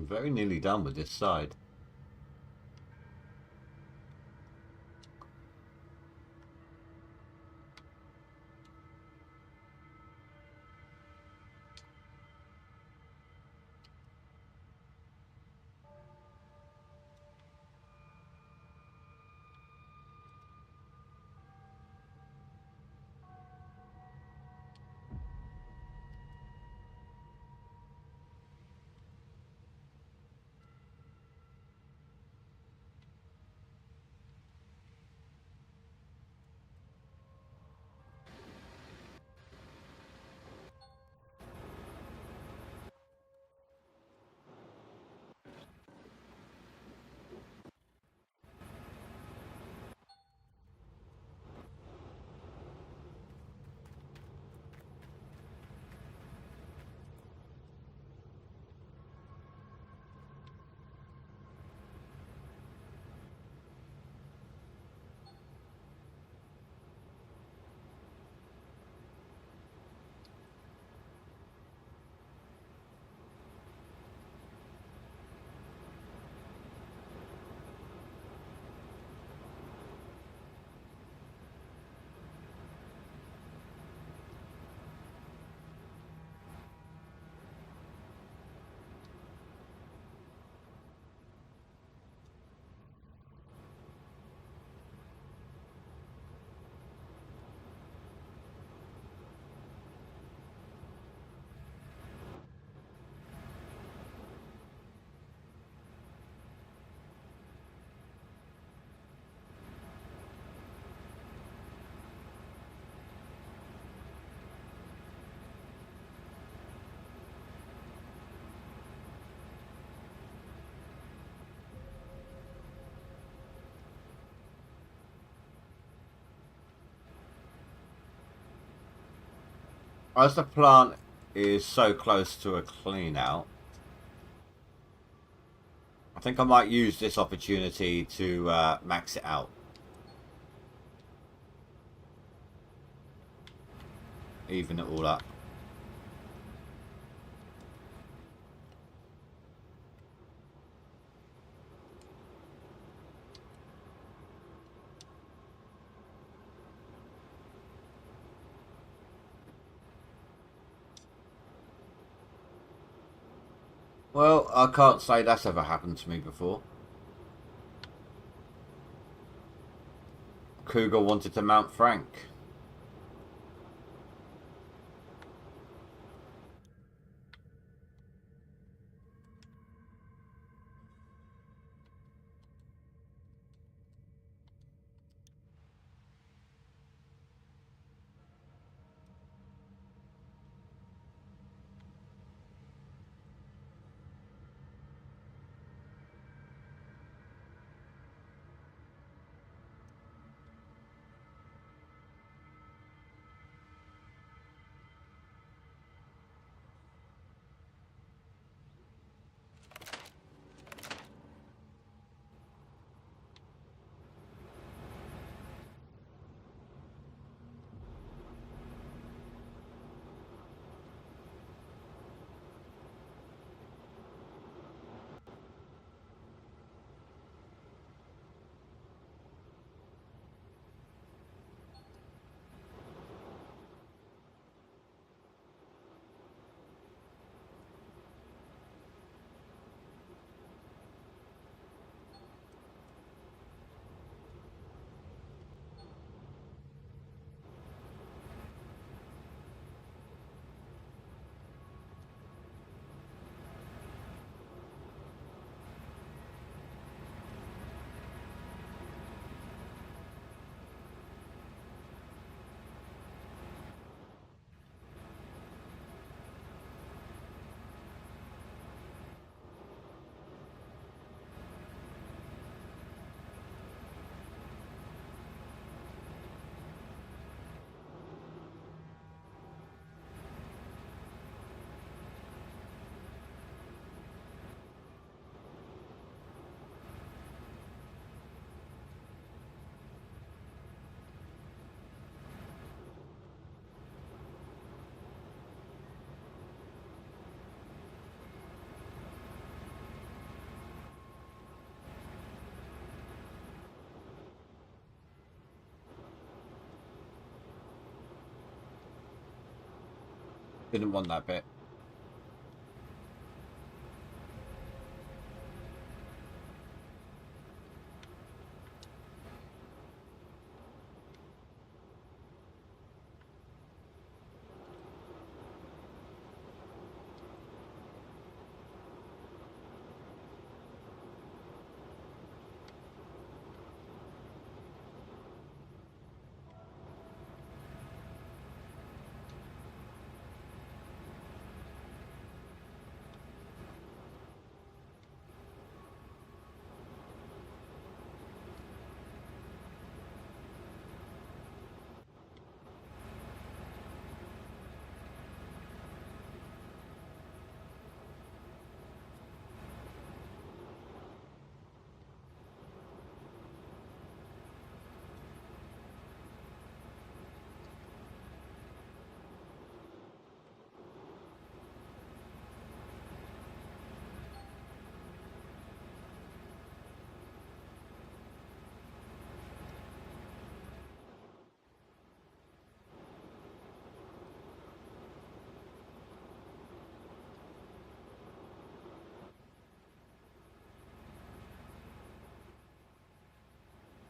very nearly done with this side. As the plant is so close to a clean out, I think I might use this opportunity to max it out. Even it all up. Well, I can't say that's ever happened to me before. Cougar wanted to mount Frank. Didn't want that bit.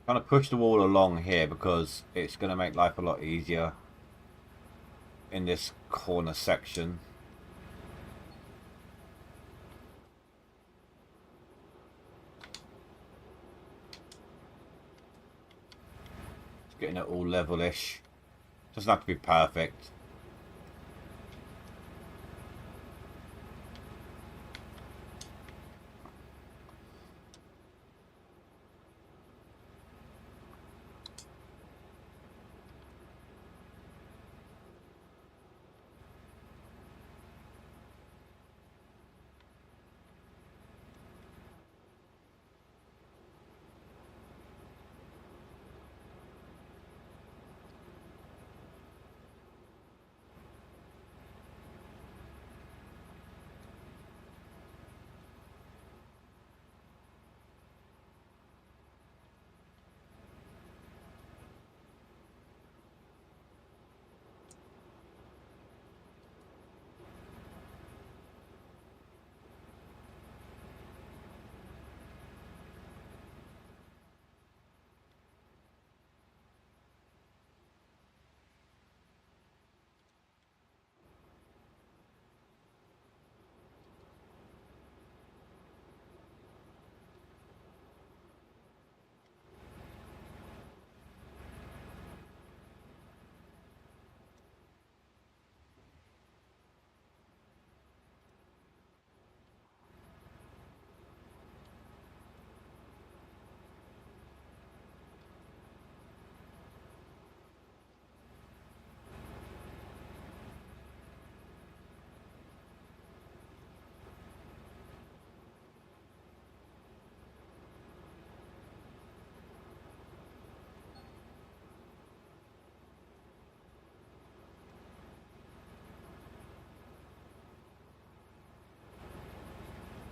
Trying to push the wall along here because it's going to make life a lot easier in this corner section. Just getting it all level-ish. Doesn't have to be perfect.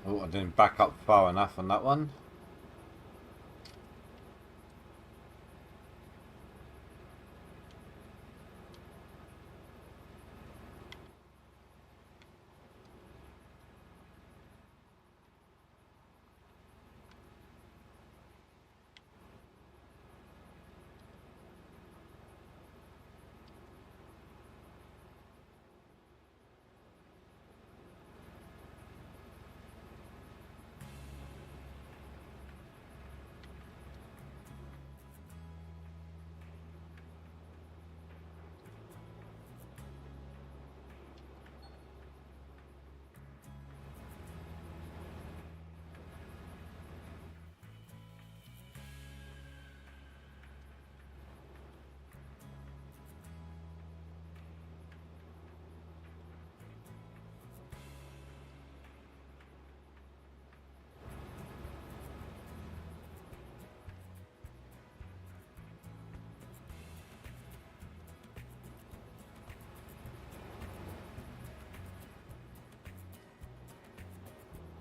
Oh, I didn't back up far enough on that one.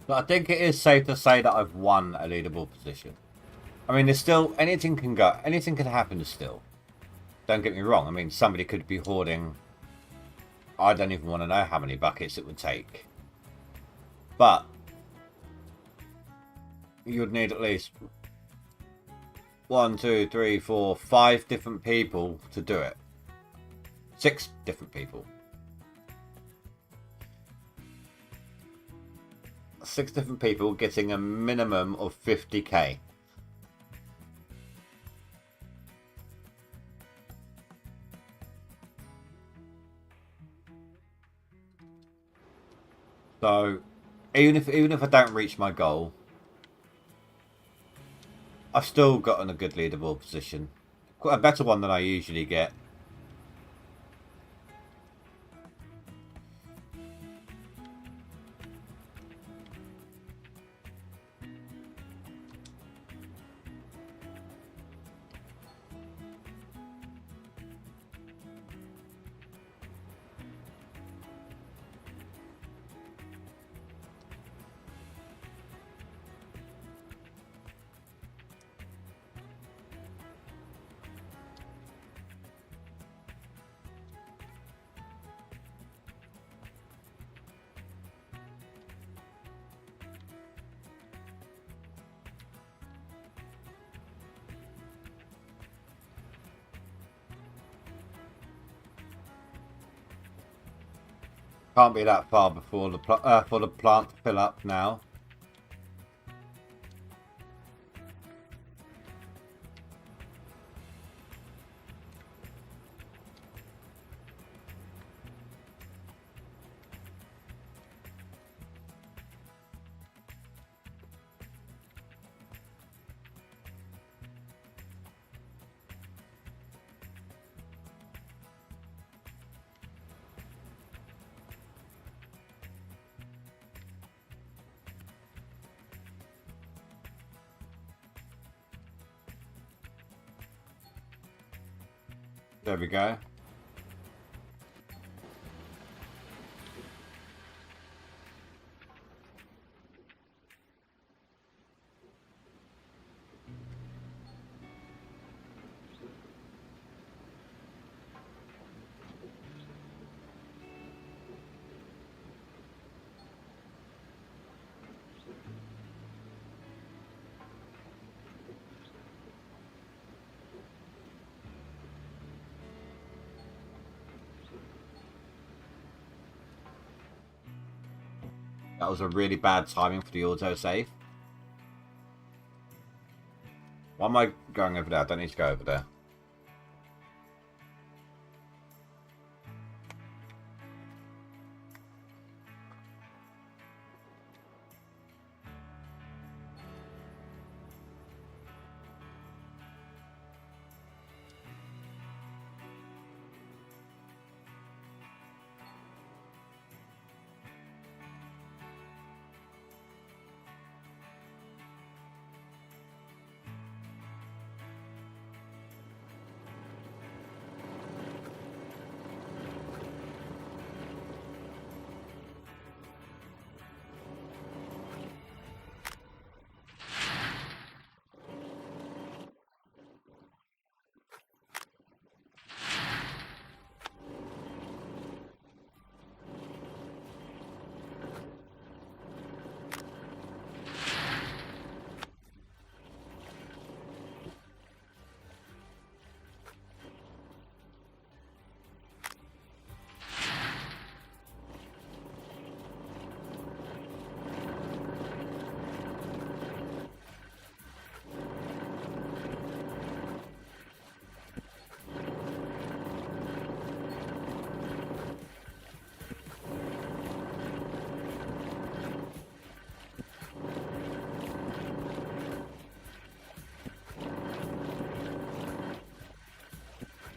But I think it is safe to say that I've won a leaderboard position. I mean, there's still... anything can go... anything can happen still. Don't get me wrong. I mean, somebody could be hoarding I don't even want to know how many buckets it would take. But you'd need at least 1, 2, 3, 4, 5 different people to do it. 6 different people. 6 different people getting a minimum of 50k. So even if I don't reach my goal, I've still gotten a good leaderboard position. Quite a better one than I usually get. Can't be that far before the for the plant to fill up now. There we go. That was a really bad timing for the autosave. Why am I going over there? I don't need to go over there.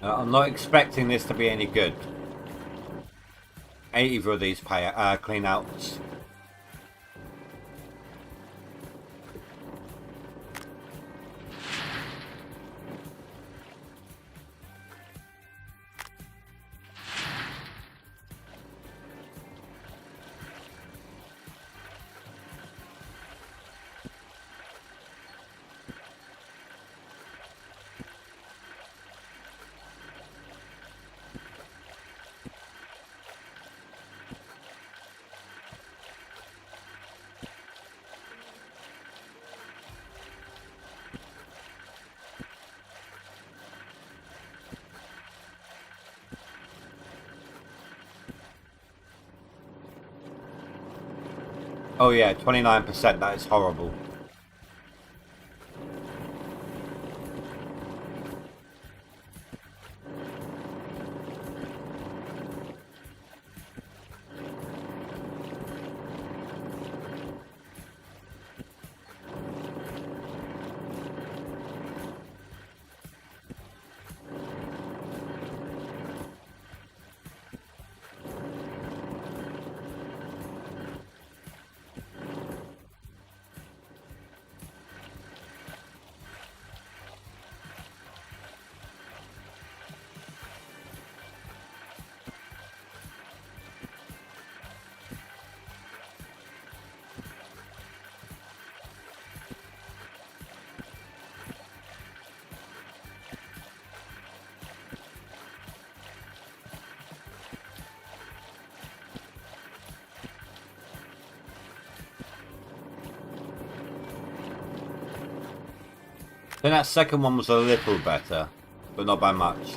I'm not expecting this to be any good. Either of these clean outs. Oh yeah, 29%. That is horrible. I think that second one was a little better, but not by much.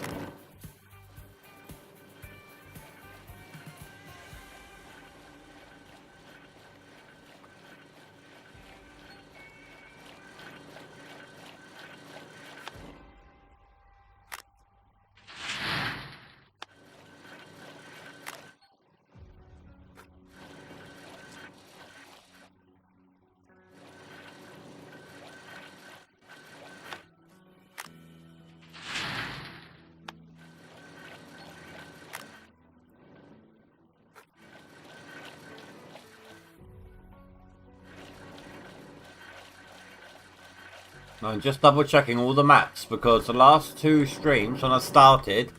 I'm just double checking all the maps because the last two streams when I started,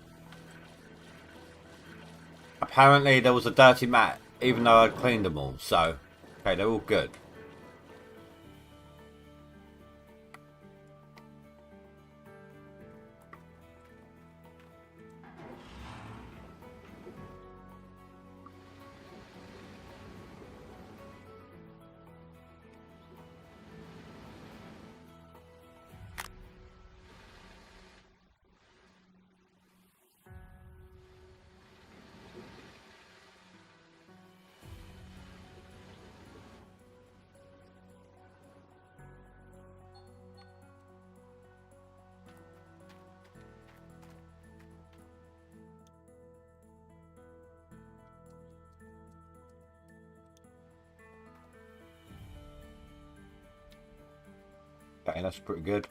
apparently there was a dirty map even though I'd cleaned them all. So, okay, they're all good. Okay, that's pretty good.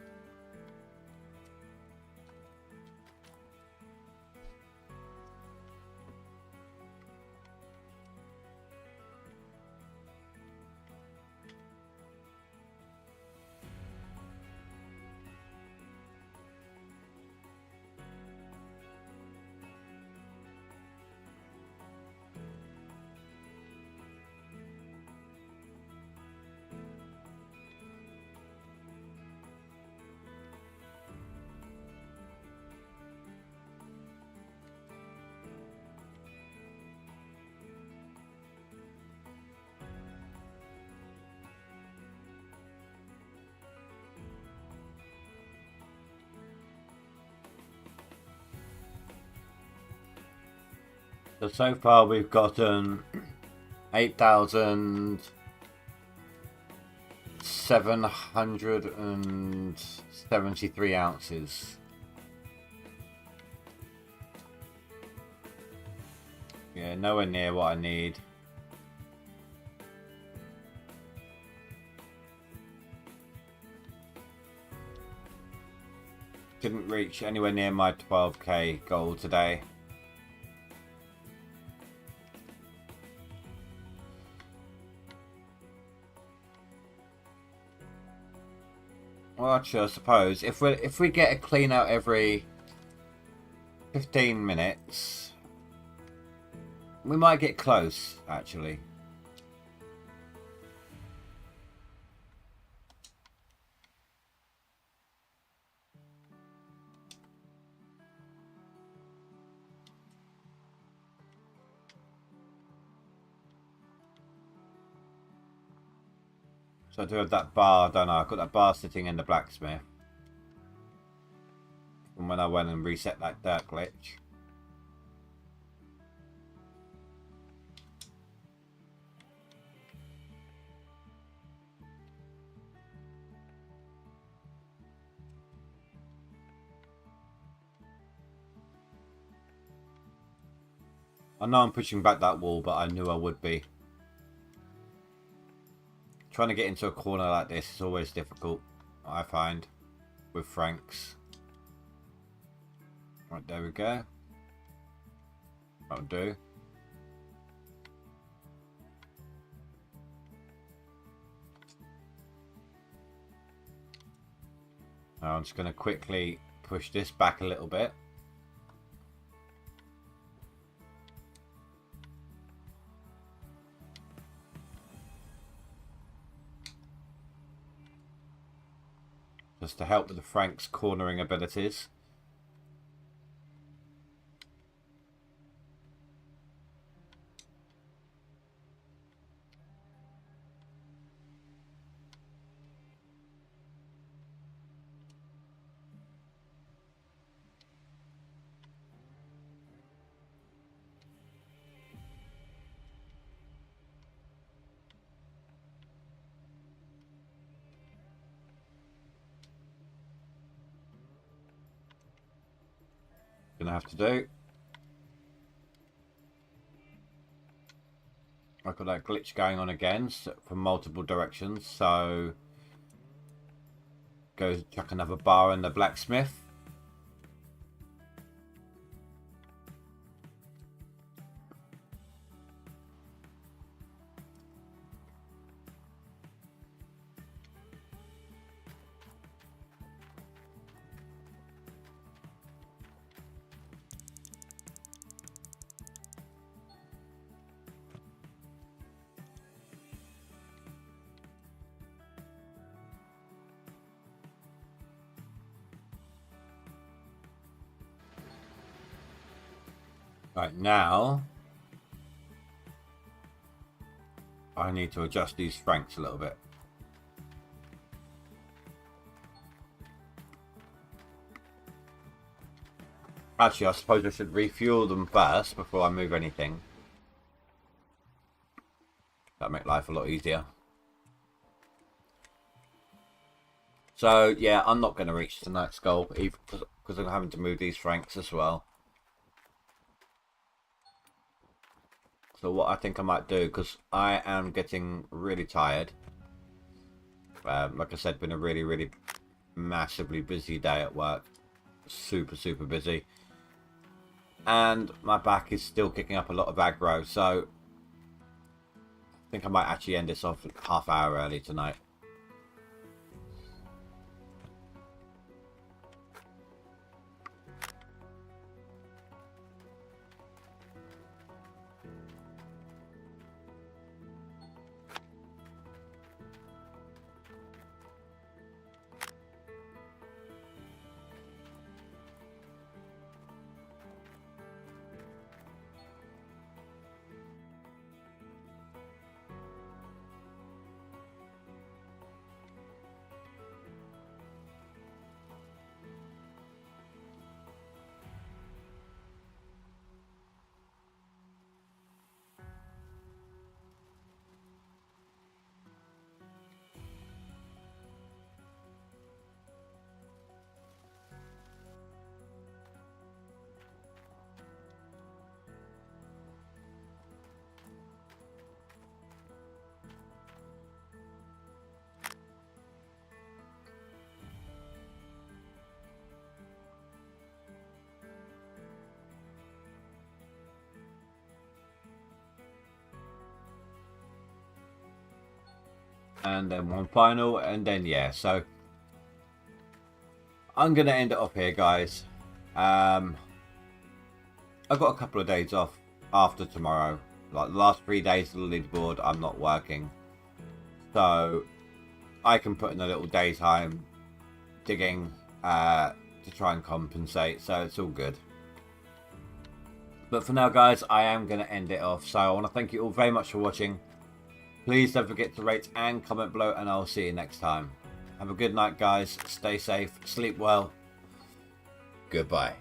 So far we've gotten 8,773 ounces. Yeah, nowhere near what I need. Didn't reach anywhere near my 12k goal today. Well, actually, I suppose if we get a clean out every 15 minutes, we might get close. Actually, so I do have that bar, don't I? I've got that bar sitting in the blacksmith from when I went and reset that dirt glitch. I know I'm pushing back that wall, but I knew I would be. Trying to get into a corner like this is always difficult, I find, with Franks. Right, there we go. That'll do. Now I'm just going to quickly push this back a little bit. Just to help with the Franks' cornering abilities. Gonna have to do. I've got that glitch going on again from multiple directions, so go chuck another bar in the blacksmith. Right, now I need to adjust these Franks a little bit. Actually, I suppose I should refuel them first before I move anything. That'll make life a lot easier. So, yeah, I'm not going to reach tonight's goal, even because I'm having to move these Franks as well. So what I think I might do, because I am getting really tired. Like I said, been a really massively busy day at work. Super busy. And my back is still kicking up a lot of aggro, so I think I might actually end this off half hour early tonight. And then one final, and then yeah, so I'm gonna end it off here, guys. I've got a couple of days off after tomorrow. Like the last 3 days of the leaderboard, I'm not working, so I can put in a little daytime digging to try and compensate, so it's all good. But for now, guys, I am going to end it off. So I want to thank you all very much for watching. Please don't forget to rate and comment below, and I'll see you next time. Have a good night, guys. Stay safe. Sleep well. Goodbye.